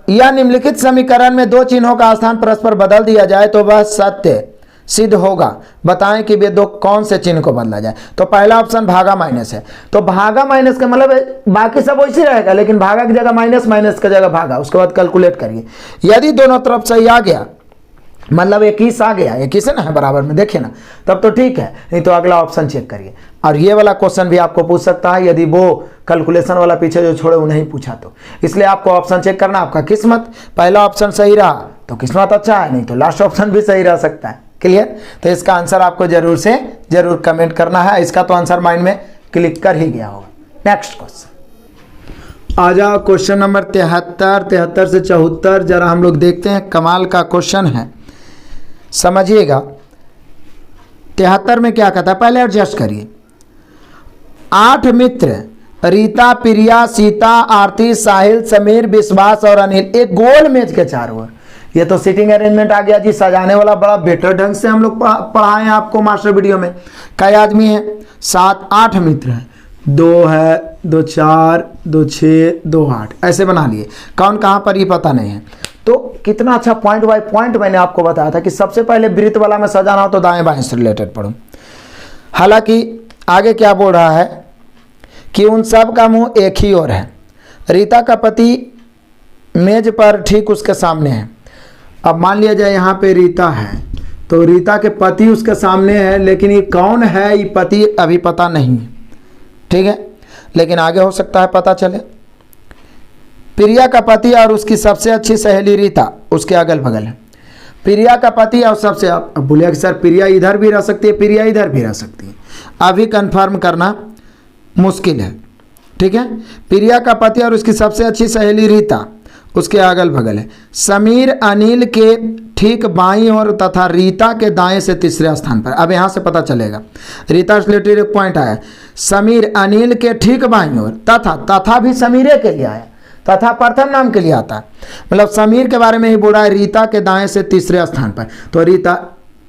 यह निम्नलिखित समीकरण में 2 चिन्हों का स्थान परस्पर बदल दिया जाए तो वह सत्य सिद्ध होगा, बताएं कि वे 2 कौन से चिन्ह को बदला जाए। तो पहला ऑप्शन भागा माइनस है, तो भागा माइनस का मतलब बाकी सब वैसे रहेगा, लेकिन भागा की जगह माइनस, माइनस की जगह भागा, उसके बाद कैलकुलेट करिए। यदि दोनों तरफ सही आ गया, मतलब 21 आ गया, 21 है ना बराबर में, देखिए ना, तब तो ठीक है, नहीं तो अगला ऑप्शन चेक करिए। और ये वाला क्वेश्चन भी आपको पूछ सकता है यदि वो कैलकुलेशन वाला पीछे जो छोड़े वो नहीं पूछा तो, इसलिए आपको ऑप्शन चेक करना। आपका किस्मत, पहला ऑप्शन सही रहा तो किस्मत अच्छा है, नहीं तो लास्ट ऑप्शन भी सही रह सकता है। क्लियर? तो इसका आंसर आपको जरूर से जरूर कमेंट करना है। इसका तो आंसर माइंड में क्लिक कर ही गया होगा। नेक्स्ट क्वेश्चन आ जाओ, क्वेश्चन नंबर 73 से 74 जरा हम लोग देखते हैं, कमाल का क्वेश्चन है, समझिएगा। 73 में क्या कहता है, पहले एडजस्ट करिए। 8 मित्र रीता, प्रिया, सीता, आरती, साहिल, समीर, विश्वास और अनिल एक गोल मेज के चारों ओर, ये तो सीटिंग अरेंजमेंट आ गया जी, सजाने वाला बड़ा बेटर ढंग से हम लोग पढ़ाए हैं आपको मास्टर वीडियो में। कई आदमी हैं? 7, 8 मित्र हैं, 2 है, 2 4, 2 6, 2 8 ऐसे बना लिए। कौन कहाँ पर ये पता नहीं है। तो कितना अच्छा पॉइंट बाय पॉइंट मैंने आपको बताया था कि सबसे पहले वृत्त वाला में सजाना हो तो दाएं बाएं से रिलेटेड पढ़ो। हालांकि आगे क्या बोल रहा है कि उन सब का मुंह एक ही ओर है। रीता का पति मेज पर ठीक उसके सामने है। अब मान लिया जाए यहाँ पे रीता है, तो रीता के पति उसके सामने है, लेकिन ये कौन है ये पति अभी पता नहीं है, ठीक है, लेकिन आगे हो सकता है पता चले। प्रिया का पति और उसकी सबसे अच्छी सहेली रीता उसके अगल बगल है। प्रिया का पति और सबसे, अब बोलिए कि सर प्रिया इधर भी रह सकती है, प्रिया इधर भी रह सकती है, अभी कंफर्म करना मुश्किल है, ठीक है। प्रिया का पति और उसकी सबसे अच्छी सहेली रीता उसके अगल बगल है। समीर अनिल के ठीक बाईं ओर तथा रीता के दाएं से तीसरे स्थान पर। अब यहाँ से पता चलेगा, रीता से रिलेटेड एक पॉइंट आया, समीर अनिल के ठीक बाईं ओर, तथा भी समीरे के लिए आया, तथा प्रथम नाम के लिए आता है, मतलब समीर के बारे में ही बोल रहा है, रीता के दाएं से तीसरे स्थान पर। तो रीता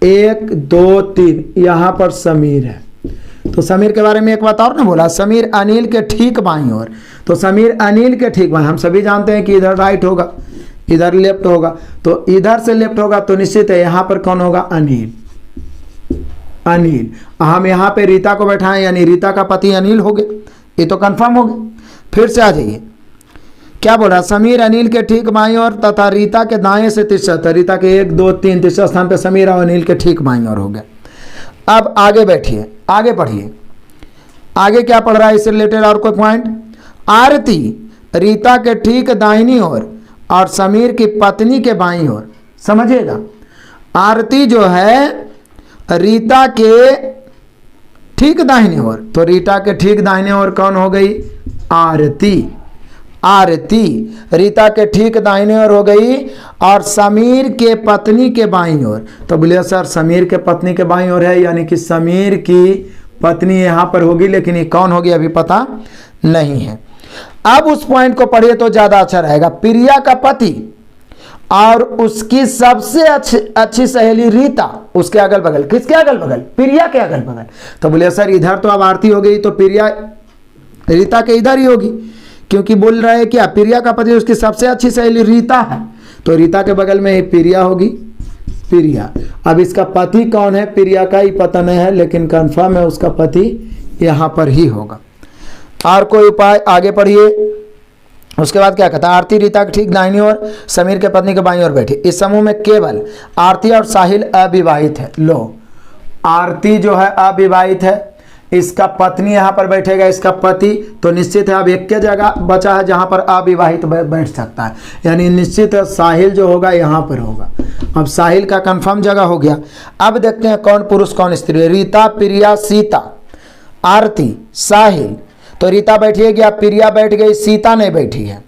1 2 3 यहाँ पर समीर है, तो समीर के बारे में एक बात और ना बोला, समीर अनिल के ठीक बाईं ओर, तो समीर अनिल के ठीक बाईं, हम सभी जानते हैं कि इधर राइट होगा, इधर लेफ्ट होगा, तो इधर से लेफ्ट होगा तो निश्चित है यहाँ पर कौन होगा, अनिल। अनिल हम यहाँ पे रीता को बैठाएं, यानी रीता का पति अनिल हो गए, ये तो कंफर्म हो गए। फिर से आ जाइए, क्या बोला, समीर अनिल के ठीक बाईं ओर तथा रीता के दाएं से तीसरा, तो रीता के 1 2 3 तीसरा स्थान पे समीर और अनिल के ठीक बाईं ओर हो गया। अब आगे बैठिए, आगे पढ़िए, आगे क्या पढ़ रहा है इससे रिलेटेड और कोई पॉइंट। आरती रीता के ठीक दाहिनी ओर और समीर की पत्नी के बाईं ओर, समझिएगा, आरती जो है रीता के ठीक दाहिनी ओर, तो रीता के ठीक दाहिने ओर कौन हो गई, आरती। आरती रीता के ठीक दाहिने ओर हो गई और समीर के पत्नी के बाईं ओर, तो बोलिए सर समीर के पत्नी के बाईं ओर है, यानी कि समीर की पत्नी यहाँ पर होगी, लेकिन ये कौन होगी अभी पता नहीं है। अब उस पॉइंट को पढ़िए तो ज्यादा अच्छा रहेगा। प्रिया का पति और उसकी सबसे अच्छी सहेली रीता उसके अगल बगल, किसके अगल बगल, प्रिया के अगल बगल, तो बोलिए सर इधर तो अब आरती हो गई, तो प्रिया रीता के इधर ही होगी, क्योंकि बोल रहा है क्या, प्रिया का पति उसकी सबसे अच्छी सहेली रीता है, तो रीता के बगल में ही प्रिया होगी, प्रिया। अब इसका पति कौन है, प्रिया का ही पता नहीं है, लेकिन कंफर्म है उसका पति यहाँ पर ही होगा। और कोई उपाय, आगे पढ़िए। उसके बाद क्या कहता है, आरती रीता के ठीक दाहिनी ओर, समीर के पत्नी के बाईं ओर बैठी। इस समूह में केवल आरती और साहिल अविवाहित है। लो, आरती जो है अविवाहित है, इसका पत्नी यहाँ पर बैठेगा, इसका पति, तो निश्चित है अब एक के जगह बचा है जहाँ पर अविवाहित बैठ सकता है, यानी निश्चित है साहिल जो होगा यहाँ पर होगा। अब साहिल का कंफर्म जगह हो गया। अब देखते हैं कौन पुरुष कौन स्त्री। रीता, प्रिया, सीता, आरती, साहिल, तो रीता बैठिएगी, अब प्रिया बैठ गई, सीता नहीं बैठी है,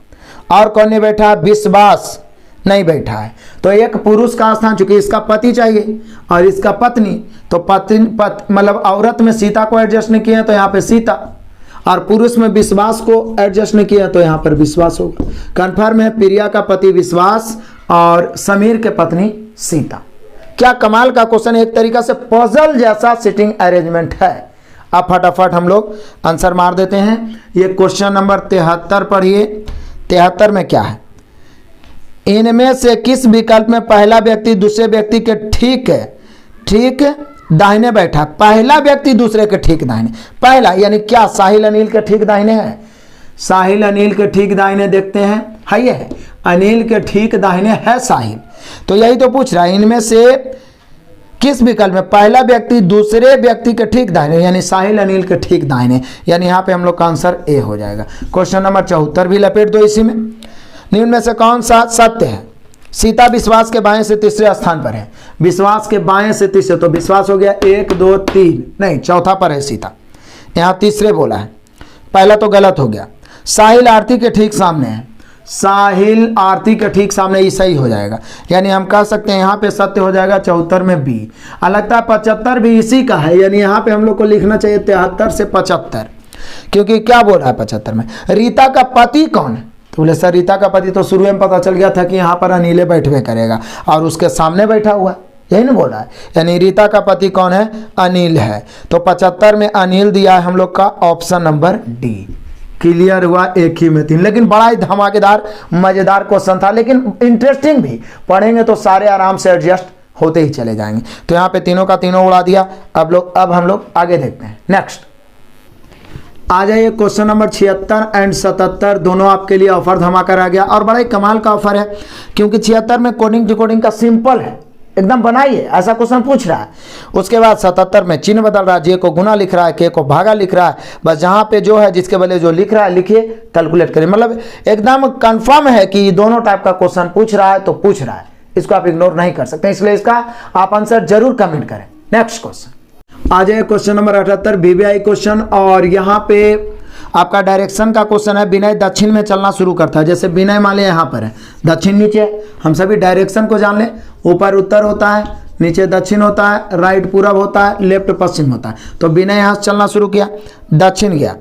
और कौन नहीं बैठा, विश्वास नहीं बैठा है। तो एक पुरुष का स्थान, चूंकि इसका पति चाहिए और इसका पत्नी, तो पत्नी मतलब औरत में सीता को एडजस्ट नहीं किया तो यहाँ पे सीता, और पुरुष में विश्वास को एडजस्ट नहीं किया तो यहाँ पर विश्वास होगा। कन्फर्म है, प्रिया का पति विश्वास और समीर के पत्नी सीता। क्या कमाल का क्वेश्चन, एक तरीका से पजल जैसा सिटिंग अरेंजमेंट है। अब फटाफट हम लोग आंसर मार देते हैं। ये क्वेश्चन नंबर 73 पढ़िए। 73 में क्या है, इनमें से किस विकल्प में पहला व्यक्ति दूसरे व्यक्ति के ठीक दाहिने बैठा। पहला व्यक्ति दूसरे के ठीक दाहिने, पहला यानी क्या, साहिल अनिल के ठीक दाहिने है, साहिल अनिल के ठीक दाहिने देखते हैं, है ये है अनिल के ठीक दाहिने है साहिल। तो यही तो पूछ रहा है, इनमें से किस विकल्प में पहला व्यक्ति दूसरे व्यक्ति के ठीक दाहिने, यानी साहिल अनिल के ठीक दाहिने, यानी यहाँ पे हम लोग का आंसर ए हो जाएगा। क्वेश्चन नंबर 74 भी लपेट दो इसी में। निम्न में से कौन सा सत्य है। सीता विश्वास के बाएं से तीसरे स्थान पर है, विश्वास के बाएं से तीसरे, तो विश्वास हो गया 1 2 3, नहीं चौथा पर है सीता, यहाँ तीसरे बोला है, पहला तो गलत हो गया। साहिल आरती के ठीक सामने है, साहिल आरती के ठीक सामने, ये सही हो जाएगा, यानी हम कह सकते हैं यहाँ पे सत्य हो जाएगा 74 में बी। लगता है 75 भी इसी का है, यानी यहाँ पे हम लोग को लिखना चाहिए 73 से 75, क्योंकि क्या बोल रहा है 75 में, रीता का पति कौन है, तो बोले सर रीता का पति तो शुरू में पता चल गया था कि यहाँ पर अनिले बैठवे करेगा और उसके सामने बैठा हुआ है, यही ना बोला है, यानी रीता का पति कौन है, अनिल है। तो 75 में अनिल दिया है हम लोग का ऑप्शन नंबर डी। क्लियर हुआ, एक ही में 3, लेकिन बड़ा ही धमाकेदार मजेदार क्वेश्चन था, लेकिन इंटरेस्टिंग भी। पढ़ेंगे तो सारे आराम से एडजस्ट होते ही चले जाएंगे। तो यहाँ पे तीनों का तीनों उड़ा दिया। अब हम लोग आगे देखते हैं। नेक्स्ट आ जाइए क्वेश्चन नंबर 76 एंड 77 दोनों आपके लिए ऑफर धमाकर आ गया और बड़ा ही कमाल का ऑफर है, क्योंकि 76 में कोडिंग डिकोडिंग का सिंपल है, एकदम बनाइए ऐसा क्वेश्चन पूछ रहा है। उसके बाद 77 में चिन्ह बदल रहा है, जे को गुना लिख रहा है, के को भागा लिख रहा है, बस जहाँ पे जो है जिसके बदले जो लिख रहा है लिखिए, कैलकुलेट करिए। मतलब एकदम कंफर्म है कि दोनों टाइप का क्वेश्चन पूछ रहा है तो पूछ रहा है, इसको आप इग्नोर नहीं कर सकते, इसलिए इसका आप आंसर जरूर कमेंट करें। नेक्स्ट क्वेश्चन आ जाए क्वेश्चन नंबर 78 बीबीआई क्वेश्चन, और यहाँ पे आपका डायरेक्शन का क्वेश्चन है। विनय दक्षिण में चलना शुरू करता है, जैसे विनय मान लिया यहाँ पर है, दक्षिण नीचे, हम सभी डायरेक्शन को जान लें, ऊपर उत्तर होता है, नीचे दक्षिण होता है, राइट पूरब होता है, लेफ्ट पश्चिम होता है। तो विनय यहाँ से चलना शुरू किया, दक्षिण गया,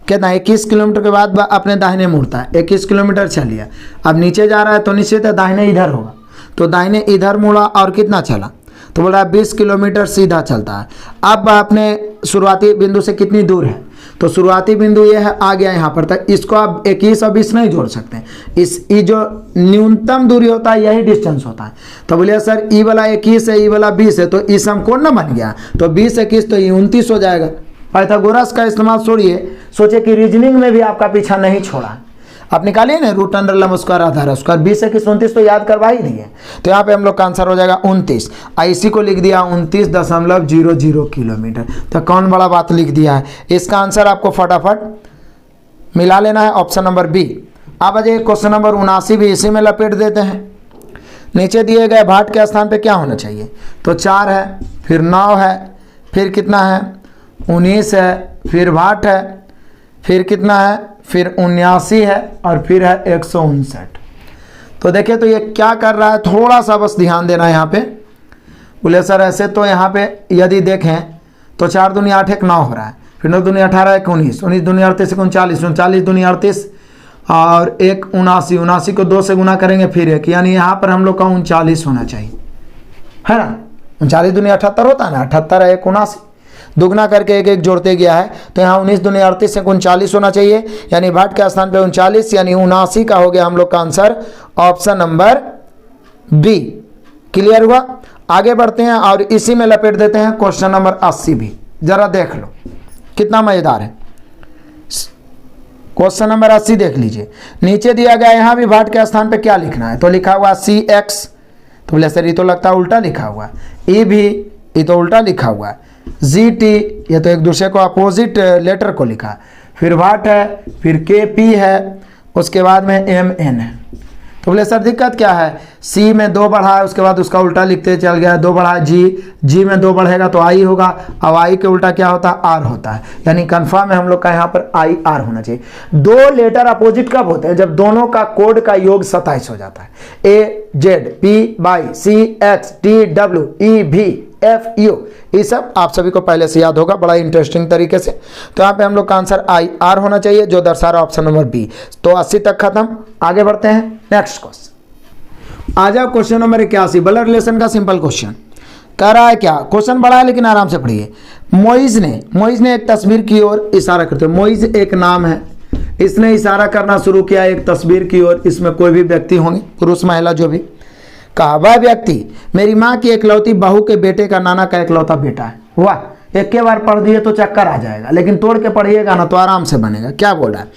कितना 21 किलोमीटर के बाद अपने दाहिने मुड़ता है, 21 किलोमीटर चलिए। अब नीचे जा रहा है तो निश्चित है दाहिने इधर होगा, तो दाहिने इधर मुड़ा और कितना चला, तो बोल रहा है 20 किलोमीटर सीधा चलता है। अब अपने शुरुआती बिंदु से कितनी दूर है, तो शुरुआती बिंदु ये है, आ गया यहाँ पर तक, इसको आप 21 और 20 नहीं जोड़ सकते, ये जो न्यूनतम दूरी होता है यही डिस्टेंस होता है। तो बोलिए सर ई वाला 21 है, ई वाला 20 है, तो ई समकोण ना बन गया, तो 20 21 तो ये 29 हो जाएगा। पाइथागोरस का इस्तेमाल छोड़िए, सोचे कि रीजनिंग में भी आपका पीछा नहीं छोड़ा, आप निकालिए ना रूट अंडर लंब स्क्वायर आधार स्क्वायर, 20 21 29 तो याद करवा ही दिए, तो यहाँ पे हम लोग का आंसर हो जाएगा 29। इसी को लिख दिया 29.00 किलोमीटर, तो कौन बड़ा बात लिख दिया है। इसका आंसर आपको फटाफट मिला लेना है, ऑप्शन नंबर बी। अब आ जाइए क्वेश्चन नंबर 79 भी इसी में लपेट देते हैं। नीचे दिए गए भाट के स्थान पे क्या होना चाहिए, तो 4 है, फिर 9 है, फिर कितना है 19 है, फिर भाट है, फिर कितना है, फिर 79 है, और फिर है 159। तो देखिए तो ये क्या कर रहा है, थोड़ा सा बस ध्यान देना है यहाँ पे। बोले सर ऐसे तो यहाँ पे यदि देखें तो 4 दूनी 8 1 9 हो रहा है, फिर 9 दूनी 18 1 19, 19 दूनी 38 39, 39 दूनी 38 और 1 79, 79 को 2 से गुना करेंगे फिर 1, यानी यहाँ पर हम लोग का 39 होना चाहिए, है ना। 39 दूनी 78 होता है ना, 78 है 1 79, दुगना करके 1 1 जोड़ते गया है, तो यहाँ 19 दूनी 38 से 39 होना चाहिए, यानी भाट के स्थान पे 39, यानी 79 का हो गया हम लोग का answer, option number B. Clear हुआ। आगे बढ़ते हैं और इसी में लपेट देते हैं क्वेश्चन नंबर 80 भी, जरा देख लो कितना मजेदार है। क्वेश्चन नंबर 80 देख लीजिए, नीचे दिया गया, यहाँ भी भाट के स्थान पे क्या लिखना है, तो लिखा हुआ CX, तो बोले सर ये तो लगता है उल्टा लिखा हुआ है, E भी ये तो उल्टा लिखा हुआ है, GT ये तो एक दूसरे को अपोजिट लेटर को लिखा, फिर वाट है, फिर KP है, उसके बाद में MN है। तो बोले सर दिक्कत क्या है, C में 2 बढ़ा है, उसके बाद उसका उल्टा लिखते चल गया, 2 बढ़ा है G में 2 बढ़ेगा तो I होगा, अब I के उल्टा क्या होता है, R होता है, यानी कंफर्म है हम लोग का यहाँ पर IR होना चाहिए। 2 लेटर अपोजिट कब होते हैं, जब दोनों का कोड का योग 27 हो जाता है, AZPYCXTWEVFU, ये सब आप सभी को पहले से याद होगा बड़ा इंटरेस्टिंग तरीके से। तो यहाँ पे हम लोग का आंसर IR होना चाहिए, जो दर्शा रहा ऑप्शन नंबर बी। तो 80 तक खत्म, आगे बढ़ते हैं नेक्स्ट क्वेश्चन। आ जाओ क्वेश्चन नंबर 81, ब्लड रिलेशन का सिंपल क्वेश्चन। कह रहा है क्या, क्वेश्चन बड़ा है लेकिन आराम से पढ़िए। मोइज ने एक तस्वीर की ओर इशारा करते हुए, मोइज एक नाम है, इसने इशारा करना शुरू किया एक तस्वीर की ओर, इसमें कोई भी व्यक्ति होंगे, पुरुष महिला जो भी। कहा वह व्यक्ति मेरी माँ की एकलौती बहू के बेटे का नाना का एकलौता बेटा है। वाह, एक के बार पढ़ दिए तो चक्कर आ जाएगा, लेकिन तोड़ के पढ़िएगा ना तो आराम से बनेगा। क्या बोल रहा है,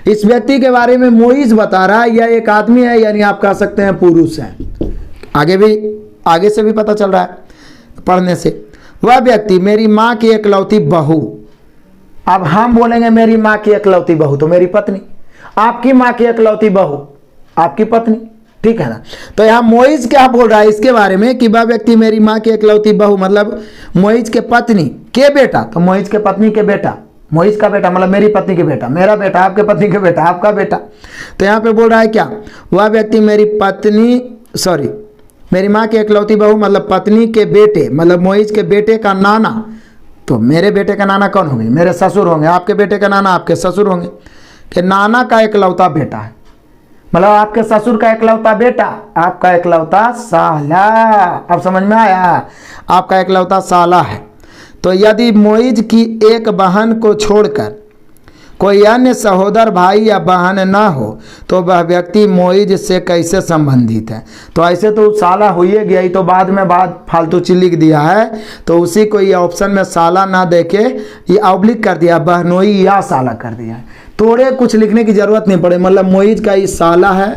इस व्यक्ति के बारे में मोइज बता रहा है, यह एक आदमी है, यानी आप कह सकते हैं पुरुष है। आगे से भी पता चल रहा है पढ़ने से। वह व्यक्ति मेरी माँ की एकलौती बहू, अब हम बोलेंगे मेरी माँ की एकलौती बहू तो मेरी पत्नी, आपकी माँ की एकलौती बहू आपकी पत्नी, ठीक है ना। तो यहाँ मोइज क्या बोल रहा है इसके बारे में कि वह व्यक्ति मेरी माँ की एकलौती बहू, मतलब मोइज के पत्नी के बेटा, तो मोइज के पत्नी के बेटा, मोइज का बेटा मतलब मेरी पत्नी के बेटा, मेरा बेटा, आपके पत्नी के बेटा, आपका बेटा। तो यहाँ पे बोल रहा है क्या, वह व्यक्ति मेरी माँ की एकलौती बहू मतलब पत्नी के बेटे, मतलब मोइज के बेटे का नाना। तो मेरे बेटे का नाना कौन होंगे, मेरे ससुर होंगे, आपके बेटे का नाना आपके ससुर होंगे, कि नाना का एकलौता बेटा है, मतलब आपके ससुर का एकलौता बेटा, आपका एकलौता साला। अब समझ में आया, आपका एकलौता साला है। तो यदि मोइज की एक बहन को छोड़कर कोई अन्य सहोदर भाई या बहन ना हो तो वह व्यक्ति मोइज से कैसे संबंधित है। तो ऐसे तो साला हो ही गया, ही तो बाद में फालतू चीज लिख दिया है, तो उसी को ये ऑप्शन में साला ना देके ये ऑब्लिक कर दिया, बहनोई या साला कर दिया है। थोड़े कुछ लिखने की जरूरत नहीं पड़े, मतलब मोइज का ये साला है,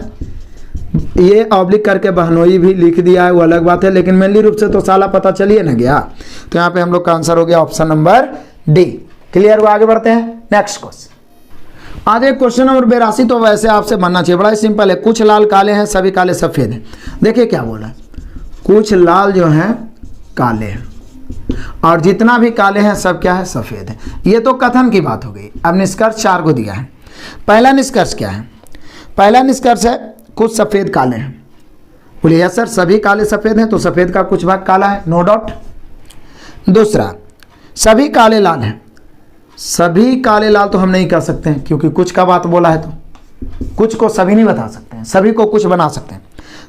ये ऑब्लिक करके बहनोई भी लिख दिया है, वो अलग बात है, लेकिन मेनली रूप से तो साला पता चलिए ना गया। तो यहाँ पे हम लोग का आंसर हो गया ऑप्शन नंबर डी। क्लियर हुआ? आगे बढ़ते हैं नेक्स्ट क्वेश्चन। आज एक क्वेश्चन नंबर 82, तो वैसे आपसे बनना चाहिए, बड़ा ही सिंपल है। कुछ लाल काले हैं, सभी काले सफेद हैं। देखिए क्या बोला है, कुछ लाल जो हैं काले हैं और जितना भी काले हैं सब क्या है, सफेद है। ये तो कथन की बात हो गई। अब निष्कर्ष 4 को दिया है। पहला निष्कर्ष क्या है? पहला निष्कर्ष है कुछ सफेद काले हैं। बोलिए यस सर, सभी काले सफेद हैं, तो सफेद का कुछ भाग काला है, नो डाउट। दूसरा, सभी काले लाल हैं। सभी काले लाल तो हम नहीं कह सकते हैं, क्योंकि कुछ का बात बोला है, तो कुछ को सभी नहीं बता सकते हैं, सभी को कुछ बना सकते हैं।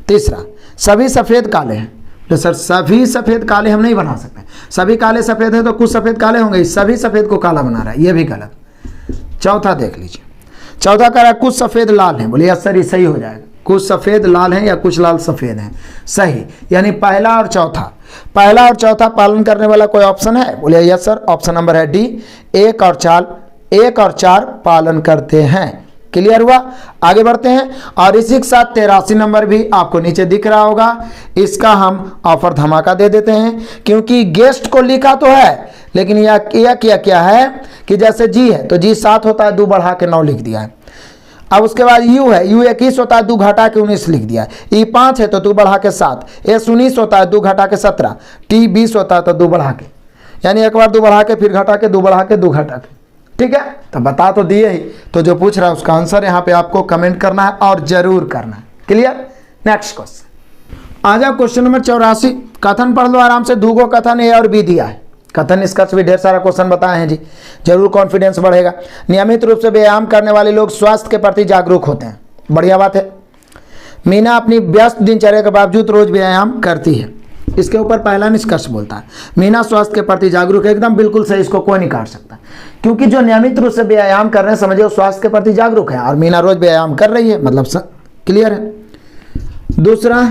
तीसरा, सभी सफेद काले हैं। तो सर सभी सफेद काले हम नहीं बना सकते, सभी काले सफेद हैं तो कुछ सफेद काले होंगे, सभी सफेद को काला बना रहा है, ये भी गलत। चौथा देख लीजिए, चौथा कह रहा है कुछ सफेद लाल हैं। बोलिए यस सर, ये सही हो जाएगा, कुछ सफेद लाल हैं या कुछ लाल सफेद हैं, सही। यानी पहला और चौथा, पहला और चौथा पालन करने वाला कोई ऑप्शन है? बोलिए यस सर, ऑप्शन नंबर है डी, 1 और 4 पालन करते हैं। क्लियर हुआ? आगे बढ़ते हैं। और इसी के साथ 83 नंबर भी आपको नीचे दिख रहा होगा, इसका हम ऑफर धमाका दे देते हैं, क्योंकि गेस्ट को लिखा तो है, लेकिन यह क्या है कि जैसे जी है तो जी 7 होता है, 2 बढ़ा के 9 लिख दिया है। अब उसके बाद यू है, यू 21 होता है, 2 घटा के 19 लिख दिया है। ई 5 है तो 2 बढ़ा के 7, एस 19 होता है, 2 घटा के 17, टी 20 होता है तो 2 बढ़ा के, यानी एक बार 2 बढ़ा के फिर घटा के 2 बढ़ा के 2 घटा के। ठीक है, तो बता तो दिए ही, तो जो पूछ रहा है उसका आंसर यहाँ पे आपको कमेंट करना है और जरूर करना है। क्लियर? नेक्स्ट क्वेश्चन आ जाओ, क्वेश्चन नंबर 84। कथन पढ़ लो आराम से, 2 कथन ए और बी दिया है। कथन निष्कर्ष भी ढेर सारा क्वेश्चन बताए हैं जी, जरूर कॉन्फिडेंस बढ़ेगा। नियमित रूप से व्यायाम करने वाले लोग स्वास्थ्य के प्रति जागरूक होते हैं, बढ़िया बात है। मीना अपनी व्यस्त दिनचर्या के बावजूद रोज व्यायाम करती है। इसके ऊपर पहला निष्कर्ष बोलता है मीना स्वास्थ्य के प्रति जागरूक है। एकदम बिल्कुल सही, इसको कोई नहीं काट सकता, क्योंकि जो नियमित रूप से व्यायाम कर रहे हैं समझिए वो स्वास्थ्य के प्रति जागरूक है, और मीना रोज व्यायाम कर रही है, मतलब क्लियर है। दूसरा,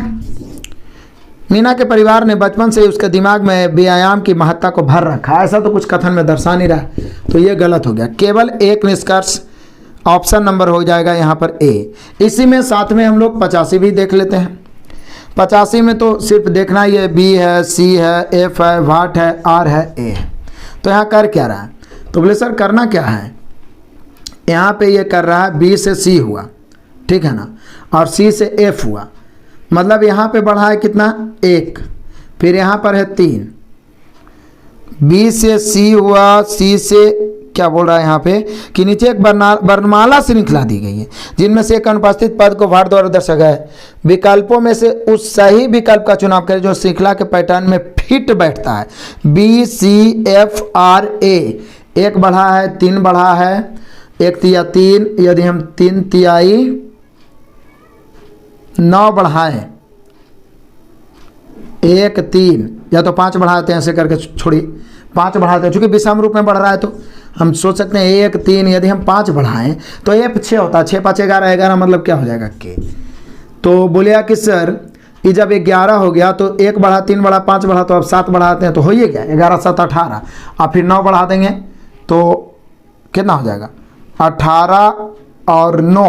मीना के परिवार ने बचपन से ही उसके दिमाग में व्यायाम की महत्ता को भर रखा, ऐसा तो कुछ कथन में दर्शा नहीं रहा, तो ये गलत हो गया। केवल एक निष्कर्ष, ऑप्शन नंबर हो जाएगा यहाँ पर ए। इसी में साथ में हम लोग 85 भी देख लेते हैं। 85 में तो सिर्फ देखना ये बी है, सी है, एफ है, वाट है, आर है, ए है। तो यहाँ कर क्या रहा है? तो बोले सर करना क्या है, यहाँ पे ये कर रहा है बी से सी हुआ, ठीक है ना, और सी से एफ हुआ, मतलब यहाँ पे बढ़ा है कितना, 1, फिर यहाँ पर है 3, बी से सी हुआ, सी से क्या बोल रहा है यहाँ पे कि नीचे एक वर्णमाला श्रृंखला दी गई है, जिनमें से एक अनुपस्थित पद को भार द्वारा दर्शाया गया है। विकल्पों में से उस सही विकल्प का चुनाव करें जो श्रृंखला के पैटर्न में फिट बैठता है। बी, सी, एफ, आर, ए। 1 बढ़ा है, 3 बढ़ा है, 1 तिया 3, यदि हम 3 तिहाई 9 बढ़ाएं, 1 3, या तो 5 बढ़ाते हैं, ऐसे करके छोड़िए 5 बढ़ाते हैं, चूंकि विषम रूप में बढ़ रहा है तो हम सोच सकते हैं 1 3, यदि हम 5 बढ़ाएं तो ये 6 होता है, 6 5 11, 11 मतलब क्या हो जाएगा के। तो बोलिया कि सर ये जब 11 हो गया तो 1 बढ़ा, 3 बढ़ा, 5 बढ़ा, तो अब 7 बढ़ाते हैं तो हो ही गया 11 7 18, और फिर 9 बढ़ा देंगे तो कितना हो जाएगा, 18 और 9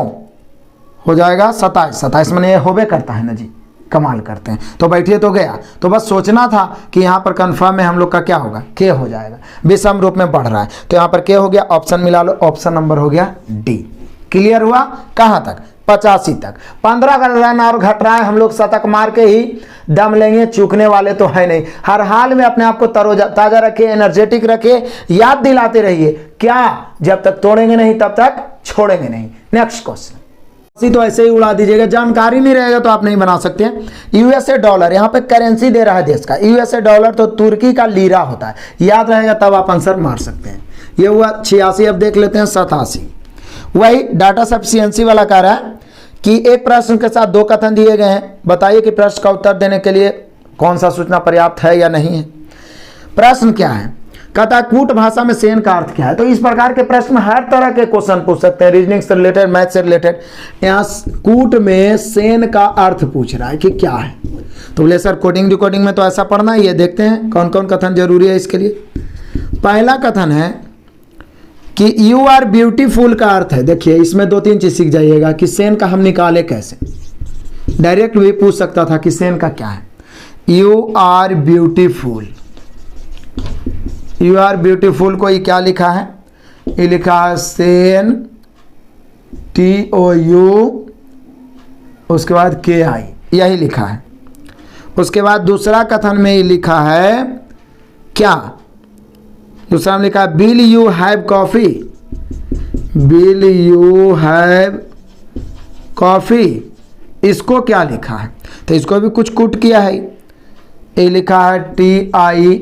हो जाएगा 27। 27 में ये होबे करता है ना जी, कमाल करते हैं। तो बैठिए तो गया, तो बस सोचना था कि यहाँ पर कंफर्म में हम लोग का क्या होगा, के हो जाएगा, विषम रूप में बढ़ रहा है, तो यहाँ पर के हो गया, ऑप्शन मिला लो, ऑप्शन नंबर हो गया डी। क्लियर हुआ? कहाँ तक? 85 तक। 15 का रन और घट रहा है, हम लोग शतक मार के ही दम लेंगे, चूकने वाले तो है नहीं। हर हाल में अपने आप को ताजा रखिए, एनर्जेटिक रखिए, याद दिलाते रहिए, क्या जब तक तोड़ेंगे नहीं तब तक छोड़ेंगे नहीं। नेक्स्ट क्वेश्चन तो ऐसे ही उड़ा दीजिएगा, जानकारी नहीं रहेगा तो आप नहीं बना सकते हैं। यूएसए डॉलर, यहाँ पे करेंसी दे रहा है देश का, यूएसए डॉलर तो तुर्की का लीरा होता है, याद रहेगा तब आप आंसर मार सकते हैं। ये हुआ 86। अब देख लेते हैं 87। वही डाटा सफिशिएंसी वाला कह रहा है कि एक प्रश्न के साथ 2 कथन दिए गए हैं, बताइए कि प्रश्न का उत्तर देने के लिए कौन सा सूचना पर्याप्त है या नहीं है। प्रश्न क्या है, कहता है कूट भाषा में सेन का अर्थ क्या है। तो इस प्रकार के प्रश्न हर तरह के क्वेश्चन पूछ सकते हैं, रीजनिंग से रिलेटेड, मैथ से रिलेटेड। यहाँ कूट में सेन का अर्थ पूछ रहा है कि क्या है। तो बोले सर कोडिंग डिकोडिंग में तो ऐसा पढ़ना ही है। देखते हैं कौन कौन कथन जरूरी है इसके लिए। पहला कथन है कि यू आर ब्यूटीफुल का अर्थ है। देखिए इसमें 2-3 चीज सीख जाइएगा कि सेन का हम निकाले कैसे। डायरेक्ट भी पूछ सकता था कि सेन का क्या है। You are beautiful, you are beautiful को ये क्या लिखा है, ये लिखा है सेन TOU, उसके बाद KI, यही लिखा है। उसके बाद दूसरा कथन में ये लिखा है क्या, दूसरा में लिखा है bill you have coffee, bill you have coffee, इसको क्या लिखा है। तो इसको भी कुछ कूट किया है। ये लिखा है TI,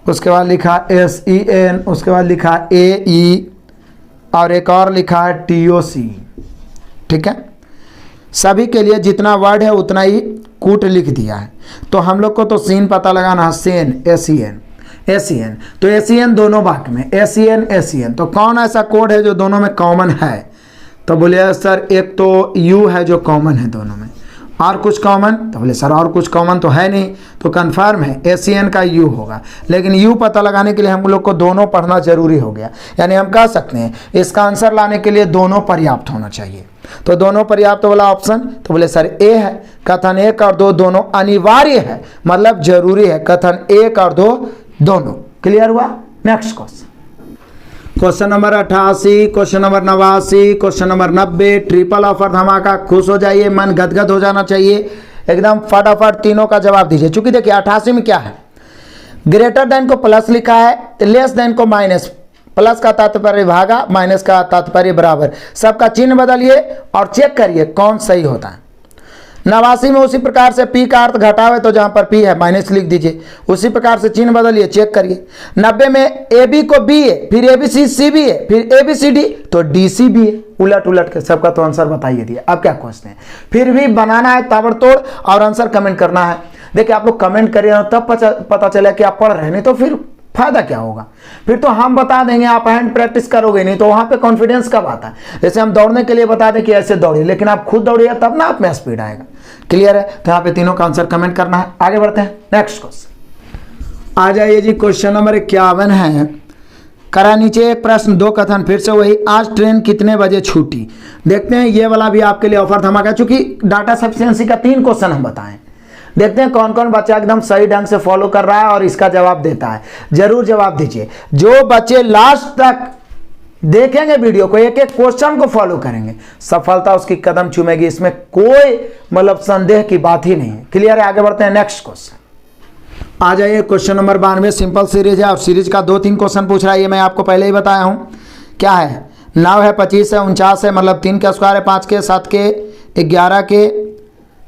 उसके बाद लिखा SEN, उसके बाद लिखा AE और एक और लिखा है TOC। ठीक है, सभी के लिए जितना वर्ड है उतना ही कूट लिख दिया है। तो हम लोग को तो सीन पता लगाना है, सेन SEN, तो SEN दोनों वाक्य में SEN। तो कौन ऐसा कोड है जो दोनों में कॉमन है। तो बोले सर एक तो यू है जो कॉमन है दोनों में, और कुछ कॉमन। तो बोले सर और कुछ कॉमन तो है नहीं। तो कन्फर्म है SEN का यू होगा, लेकिन यू पता लगाने के लिए हम लोग को दोनों पढ़ना जरूरी हो गया। यानी हम कह सकते हैं इसका आंसर लाने के लिए दोनों पर्याप्त होना चाहिए। तो दोनों पर्याप्त वाला ऑप्शन, तो बोले सर ए है। कथन 1 और 2 दोनों अनिवार्य है, मतलब जरूरी है। कथन 1 और 2 दोनों क्लियर हुआ। Next question number 88, question number 89, question number 90। Triple offer धमाका, खुश हो जाइए, मन गदगद हो जाना चाहिए, एकदम फटाफट तीनों का जवाब दीजिए। चूंकि देखिए 88 में क्या है, ग्रेटर देन को प्लस लिखा है, लेस देन को माइनस, प्लस का तात्पर्य भागा, माइनस का तात्पर्य बराबर। सबका चिन्ह बदलिए और चेक करिए कौन सही होता है। 89 में उसी प्रकार से P का अर्थ घटावे, तो जहां पर P है माइनस लिख दीजिए। उसी प्रकार से चिन्ह बदलिए, चेक करिए। 90 में AB को B है, फिर ABC CB है, फिर ABCD तो DC भी है। उलट उलट के सबका तो आंसर बताइए दिए। अब क्या क्वेश्चन है, फिर भी बनाना है ताबड़तोड़ और आंसर कमेंट करना है। देखिए आप लोग कमेंट करिए तब पता चले कि आप पढ़ रहे हैं, नहीं तो फिर फायदा क्या होगा। फिर तो हम बता देंगे, आप हैंड प्रैक्टिस करोगे नहीं, तो वहां पे कॉन्फिडेंस कब आता है। जैसे हम दौड़ने के लिए बता दें कि ऐसे दौड़िए, लेकिन आप खुद दौड़िए तब ना आप में स्पीड आएगा। क्लियर है। तो यहाँ पे तीनों का आंसर कमेंट करना है। आगे बढ़ते हैं नेक्स्ट क्वेश्चन। आ जाइए जी, क्वेश्चन नंबर 51 है। करा नीचे एक प्रश्न 2 कथन, फिर से वही, आज ट्रेन कितने बजे छूटी। देखते हैं ये वाला भी आपके लिए ऑफर धमाका, चूंकि डाटा सफिशिएंसी का 3 क्वेश्चन हम बताएं। देखते हैं कौन कौन बच्चा एकदम सही ढंग से फॉलो कर रहा है और इसका जवाब देता है। जरूर जवाब दीजिए। जो बच्चे लास्ट तक देखेंगे वीडियो को, एक एक क्वेश्चन को फॉलो करेंगे, सफलता उसकी कदम चूमेगी, इसमें कोई मतलब संदेह की बात ही नहीं है। क्लियर है। आगे बढ़ते हैं नेक्स्ट क्वेश्चन। आ जाइए क्वेश्चन नंबर 92। सिंपल सीरीज है और सीरीज का 2-3 क्वेश्चन पूछ रहा है। ये मैं आपको पहले ही बताया हूं। क्या है, 9 है, 25 है, 49 है, मतलब 3 का स्क्वायर है, 5 के, 7 के, 11 के,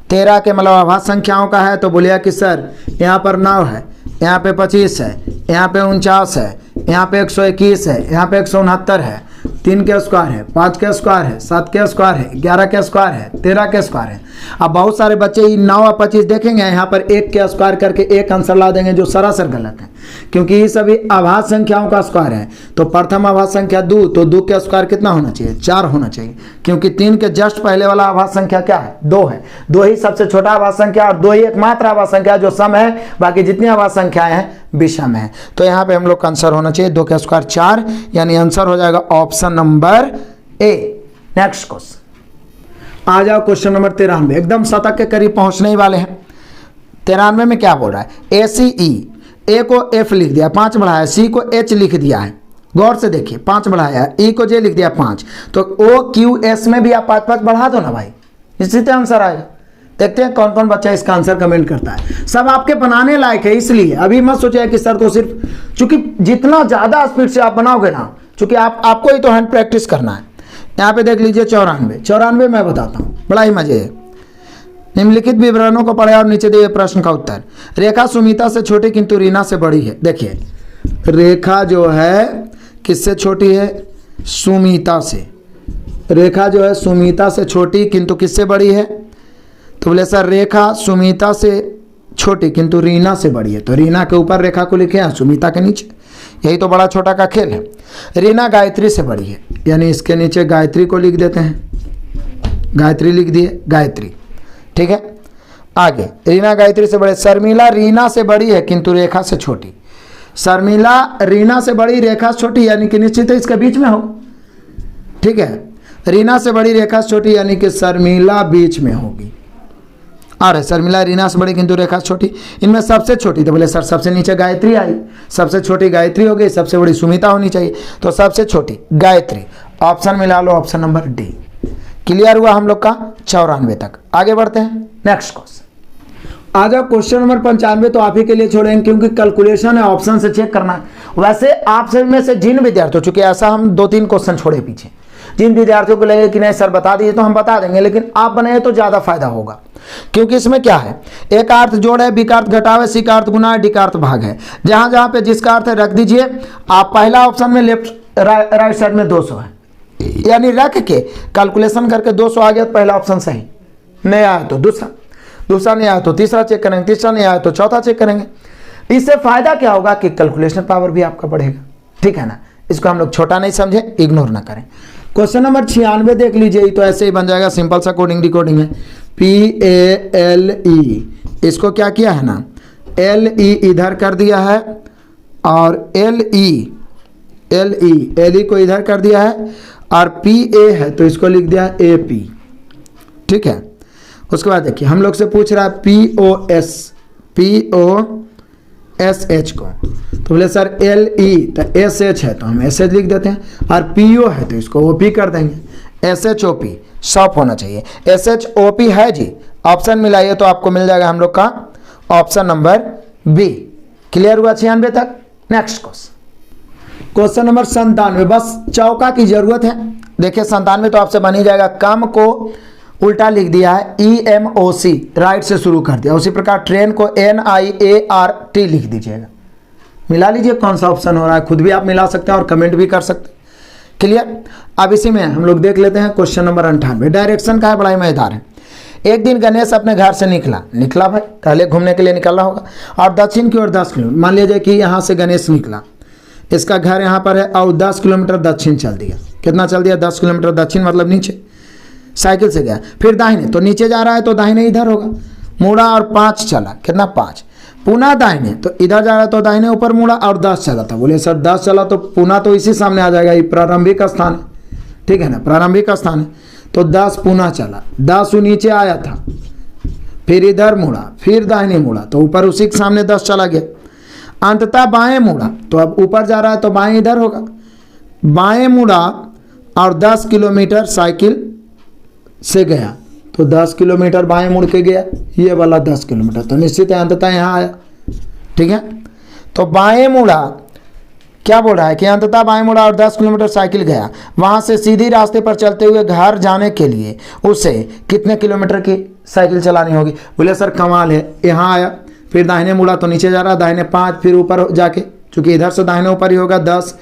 13 के, मतलब आभाज्य संख्याओं का है। तो बोलिए कि सर यहाँ पर 9 है, यहाँ पे 25 है, यहाँ पे 49 है, यहाँ पे 121 है, यहाँ पे 169 है, 3 के स्क्वायर है, 5 के स्क्वायर है, 7 के स्क्वायर है, 11 के स्क्वायर है, 13 के स्क्वायर है। अब बहुत सारे बच्चे ये 9 और 25 देखेंगे, यहाँ पर 1 के स्क्वायर करके एक आंसर ला देंगे, जो सरासर गलत है, क्योंकि ये सभी आभाज्य संख्याओं का स्क्वायर है। तो प्रथम आभाज्य संख्या 2, तो 2 के स्क्वायर कितना होना चाहिए, 4 होना चाहिए, क्योंकि 3 के जस्ट पहले वाला आभाज्य संख्या क्या है, 2 है। 2 ही सबसे छोटा आभाज्य संख्या और 2 ही एकमात्र आभाज्य संख्या जो सम है, बाकी जितनी आभाज्य संख्याएं हैं विषम है। तो यहाँ पे हम लोग का आंसर होना चाहिए 2 का स्क्वायर 4, यानी आंसर हो जाएगा option number A. Next question. आ जाओ क्वेश्चन नंबर 93। एकदम शतक के करीब पहुंचने ही वाले हैं। 93 में क्या बोल रहा है, ACE, ए को F लिख दिया, 5 बढ़ाया, C को H लिख दिया है। गौर से देखिए, 5 बढ़ाया, E को J लिख दिया 5, तो OQS में भी आप 5-5 बढ़ा दो ना भाई, इसी से आंसर आएगा। देखते हैं कौन कौन बच्चा इसका आंसर कमेंट करता है। सब आपके बनाने लायक है, इसलिए अभी मत सोचिए कि सर तो सिर्फ, चूंकि जितना ज्यादा स्पीड से आप बनाओगे ना, चूंकि आपको ही तो हैंड प्रैक्टिस करना है। यहाँ पे देख लीजिए 94 मैं बताता हूँ, बड़ा ही मजे है। निम्नलिखित विवरणों को पढ़े और नीचे दिए प्रश्न का उत्तर। रेखा सुमिता से छोटी किंतु रीना से बड़ी है। देखिए रेखा जो है किससे छोटी है, सुमिता से। रेखा जो है सुमिता से छोटी किंतु किससे बड़ी है, तो बोले सर रेखा सुमिता से छोटी किंतु रीना से बड़ी है। तो रीना के ऊपर रेखा को लिखे हैं, सुमिता के नीचे। यही तो बड़ा छोटा का खेल है। रीना गायत्री से बड़ी है, यानी इसके नीचे गायत्री को लिख देते हैं, गायत्री लिख दिए, गायत्री। ठीक है, आगे रीना गायत्री से बड़े। शर्मिला रीना से बड़ी है किंतु रेखा से छोटी। शर्मिला रीना से बड़ी, रेखा से छोटी, यानी कि निश्चित है इसके बीच में हो। ठीक है, रीना से बड़ी, रेखा से छोटी, यानी कि शर्मिला बीच में होगी। अरे शर्मिला रीना से बड़ी किंतु रेखा से छोटी, इनमें सबसे छोटी, तो बोले सर सबसे नीचे गायत्री आई, सबसे छोटी गायत्री हो गई, सबसे बड़ी सुमिता होनी चाहिए, तो सबसे छोटी गायत्री। ऑप्शन मिला लो, ऑप्शन नंबर डी। क्लियर हुआ हम लोग का 94 तक। आगे बढ़ते हैं, नेक्स्ट क्वेश्चन। आ जाओ क्वेश्चन नंबर 95, तो आप ही के लिए छोड़ेंगे क्योंकि कैलकुलेशन है, ऑप्शन से चेक करना है। वैसे आप सब में से जिन विद्यार्थियों, चूंकि ऐसा हम 2-3 क्वेश्चन छोड़े पीछे, जिन विद्यार्थियों को लगे कि नहीं सर बता दिए तो हम बता देंगे, लेकिन आप बने तो ज्यादा फायदा होगा। क्योंकि इसमें क्या है, एक अर्थ जोड़ है, बी का अर्थ घटाव है, सी का अर्थ गुना है, डी का अर्थ भाग है। जहां जहां पे जिसका अर्थ है रख दीजिए। आप पहला ऑप्शन में लेफ्ट राइट साइड में 200 है, यानी रख के कैलकुलेशन करके 200 आ गया तो पहला ऑप्शन सही, नहीं आया तो दूसरा नहीं आया तो तीसरा चेक करेंगे, तीसरा नहीं आया तो चौथा चेक करेंगे। इससे फायदा क्या होगा कि कैलकुलेशन पावर भी आपका बढ़ेगा। ठीक है ना, इसको हम लोग छोटा नहीं समझे, इग्नोर ना करें। क्वेश्चन नंबर 96 देख लीजिए, तो ऐसे ही बन जाएगा, सिंपल सा कोडिंग डिकोडिंग है। PALE, इसको क्या किया है ना, LE इधर कर दिया है और LE को इधर कर दिया है, और PA है तो इसको लिख दिया AP। ठीक है, उसके बाद देखिए हम लोग से पूछ रहा है POSH को, तो बोले सर LE तो SH है तो हम SH लिख देते हैं, और PO है तो इसको OP कर देंगे। SHOP सॉप होना चाहिए, SHOP है जी। ऑप्शन मिलाइए तो आपको मिल जाएगा हम लोग का ऑप्शन नंबर बी। क्लियर हुआ 96 तक। नेक्स्ट क्वेश्चन नंबर 97, बस चौका की जरूरत है। देखिए 97 तो आपसे बन ही जाएगा। कम को उल्टा लिख दिया है, EMOC राइट से शुरू कर दिया। उसी प्रकार ट्रेन को NIART लिख दीजिएगा। मिला लीजिए कौन सा ऑप्शन हो रहा है, खुद भी आप मिला सकते हैं और कमेंट भी कर सकते हैं। क्लियर। अब इसी में हम लोग देख लेते हैं क्वेश्चन नंबर 98। डायरेक्शन का है, बड़ा ही मजेदार है। एक दिन गणेश अपने घर से निकला भाई, पहले घूमने के लिए निकलना होगा, और दक्षिण की ओर 10 किलोमीटर, मान लीजिए कि यहाँ से गणेश निकला, इसका घर यहाँ पर है, और 10 किलोमीटर दक्षिण चल दिया। कितना चल दिया, 10 किलोमीटर दक्षिण मतलब नीचे, साइकिल से गया। फिर दाहिने, तो नीचे जा रहा है तो दाहिने इधर होगा, मुड़ा और 5 चला, कितना 5। पुनः दाहिने, तो इधर जा रहा है तो दाहिने ऊपर मुड़ा और 10 चला था। बोले सर 10 चला तो पुनः तो इसी सामने आ जाएगा, ये प्रारंभिक स्थान है। ठीक है ना, प्रारंभिक स्थान है, तो 10 पुनः चला, 10 नीचे आया था, फिर इधर मुड़ा, फिर दाहिने मुड़ा, तो ऊपर उसी के सामने 10 चला गया। अंततः बाएं मुड़ा, तो अब ऊपर जा रहा है तो बाएं इधर होगा, बाएं मुड़ा और 10 किलोमीटर साइकिल से गया, तो 10 किलोमीटर बाएं मुड़ के गया, ये वाला 10 किलोमीटर, तो निश्चित है अंततः यहाँ आया। ठीक है, तो बाएं मुड़ा, क्या बोल रहा है कि अंततः बाएं मुड़ा और 10 किलोमीटर साइकिल गया। वहां से सीधी रास्ते पर चलते हुए घर जाने के लिए उसे कितने किलोमीटर की साइकिल चलानी होगी। बोले सर कमाल है, यहाँ आया, फिर दाहिने मुड़ा तो नीचे जा रहा, दाहिने 5, फिर ऊपर जाके, चूंकि इधर से दाहिने ऊपर ही होगा 10,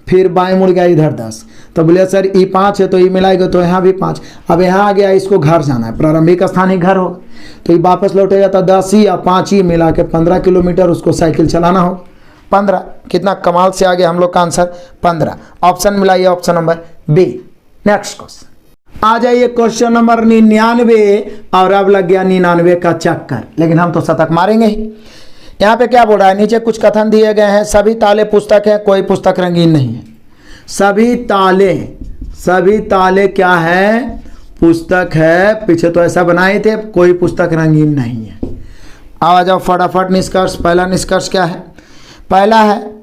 फिर बाएं मुड़ गया इधर 10, तो बोले सर ई 5 है तो ई मिलाएगा तो यहाँ भी 5। अब यहाँ आ गया, इसको घर जाना है, प्रारंभिक स्थान ही घर होगा, तो ये वापस लौटेगा तो 10 ही या 5 ही मिला के 15 किलोमीटर उसको साइकिल चलाना हो। 15, कितना कमाल से आ गया हम लोग का आंसर 15। ऑप्शन मिलाइए, option number B. Next question आ जाइए, क्वेश्चन नंबर 99, और अब लग गया 99 का चक्कर, लेकिन हम तो शतक मारेंगे ही। यहाँ पे क्या बोल रहा है, नीचे कुछ कथन दिए गए हैं। सभी ताले पुस्तक है, कोई पुस्तक रंगीन नहीं है। सभी ताले क्या है, पुस्तक है। पीछे तो ऐसा बनाए थे, कोई पुस्तक रंगीन नहीं है। आ जाओ फटाफट निष्कर्ष। पहला निष्कर्ष क्या है, पहला है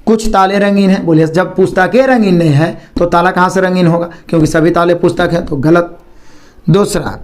कुछ ताले रंगीन है। बोलिए जब पुस्तकें रंगीन नहीं है तो ताला कहाँ से रंगीन होगा, क्योंकि सभी ताले पुस्तक है, तो गलत। दूसरा,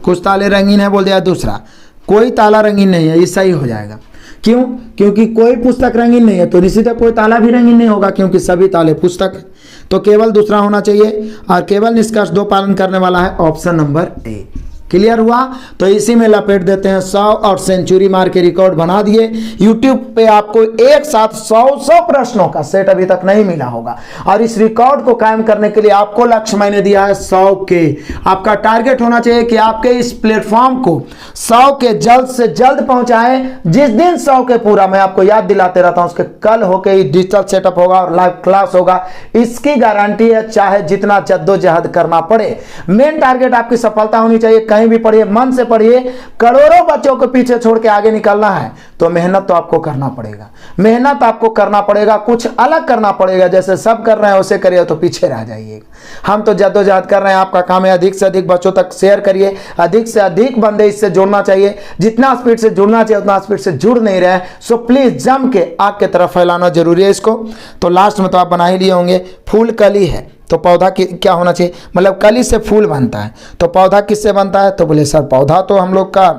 कुछ ताले रंगीन है बोल दिया। दूसरा, कोई ताला रंगीन नहीं है, ये सही हो जाएगा। क्यों, क्योंकि कोई पुस्तक रंगीन नहीं है तो निश्चित है कोई ताला भी रंगीन नहीं होगा, क्योंकि सभी ताले पुस्तक है, तो केवल दूसरा होना चाहिए। और केवल निष्कर्ष 2 पालन करने वाला है ऑप्शन नंबर ए। क्लियर हुआ? तो इसी में लपेट देते हैं 100 और सेंचुरी मार के रिकॉर्ड बना दिए। यूट्यूब पे आपको एक साथ 100 प्रश्नों का सेट अभी तक नहीं मिला होगा और इस रिकॉर्ड को कायम करने के लिए आपको लक्ष्य मैंने दिया है 100 के। आपका टारगेट होना चाहिए कि आपके इस प्लेटफॉर्म को 100 के जल्द से जल्द पहुंचाएं। जिस दिन 100 के पूरा, मैं आपको याद दिलाते रहता हूं, उसके कल होके ही डिजिटल सेटअप होगा और लाइव क्लास होगा। इसकी गारंटी है, चाहे जितना जद्दोजहद करना पड़े। मेन टारगेट आपकी सफलता होनी चाहिए। कहीं भी पढ़िए, मन से पढ़िए। करोड़ों बच्चों को पीछे छोड़ के आगे निकलना है तो मेहनत तो आपको करना पड़ेगा, मेहनत आपको करना पड़ेगा, कुछ अलग करना पड़ेगा। जैसे सब कर रहे हैं वैसे करिए तो पीछे रह जाइएगा। हम तो जद्दोजहद कर रहे हैं, आपका काम है अधिक से अधिक बच्चों तक शेयर करिए, अधिक से अधिक बंदे इससे जुड़ना चाहिए। जितना स्पीड से जुड़ना चाहिए उतना स्पीड से जुड़ नहीं रहे, सो प्लीज जम के आग की तरफ फैलाना जरूरी है इसको। तो लास्ट में तो आप बना ही लिए होंगे, फूल कली है तो पौधा क्या होना चाहिए, मतलब कली से फूल बनता है तो पौधा किससे बनता है? तो बोले सर पौधा तो हम लोग का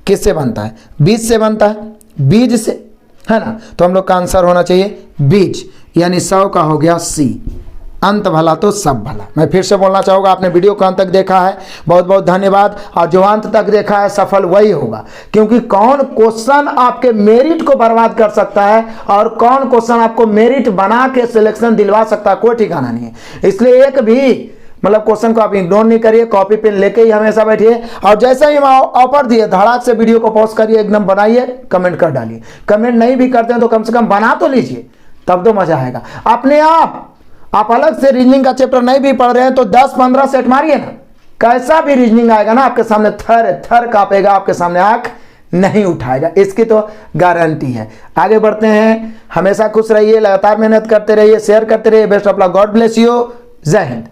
किससे बनता है? बीज से बनता है, बीज से, है ना? तो हम लोग का आंसर होना चाहिए बीज, यानी 100 का हो गया सी। अंत भला तो सब भला। मैं फिर से बोलना चाहूँगा, आपने वीडियो को अंत तक देखा है, बहुत बहुत धन्यवाद। और जो अंत तक देखा है सफल वही होगा, क्योंकि कौन क्वेश्चन आपके मेरिट को बर्बाद कर सकता है और कौन क्वेश्चन आपको मेरिट बना के सिलेक्शन दिलवा सकता है, कोई ठिकाना नहीं है। इसलिए एक भी मतलब क्वेश्चन को आप इग्नोर नहीं करिए, कॉपी पेन लेके ही हमेशा बैठिए। और जैसे ही हम ऑफर दिए, धड़ाक से वीडियो को पॉज करिए, एकदम बनाइए, कमेंट कर डालिए। कमेंट नहीं भी करते हैं तो कम से कम बना तो लीजिए, तब तो मजा आएगा। अपने आप अलग से रीजनिंग का चैप्टर नहीं भी पढ़ रहे हैं तो 10-15 सेट मारिए ना, कैसा भी रीजनिंग आएगा ना आपके सामने थर थर कांपेगा, आपके सामने आंख नहीं उठाएगा, इसकी तो गारंटी है। आगे बढ़ते हैं, हमेशा खुश रहिए, लगातार मेहनत करते रहिए, शेयर करते रहिए। Best of luck, God bless you, जय हिंद।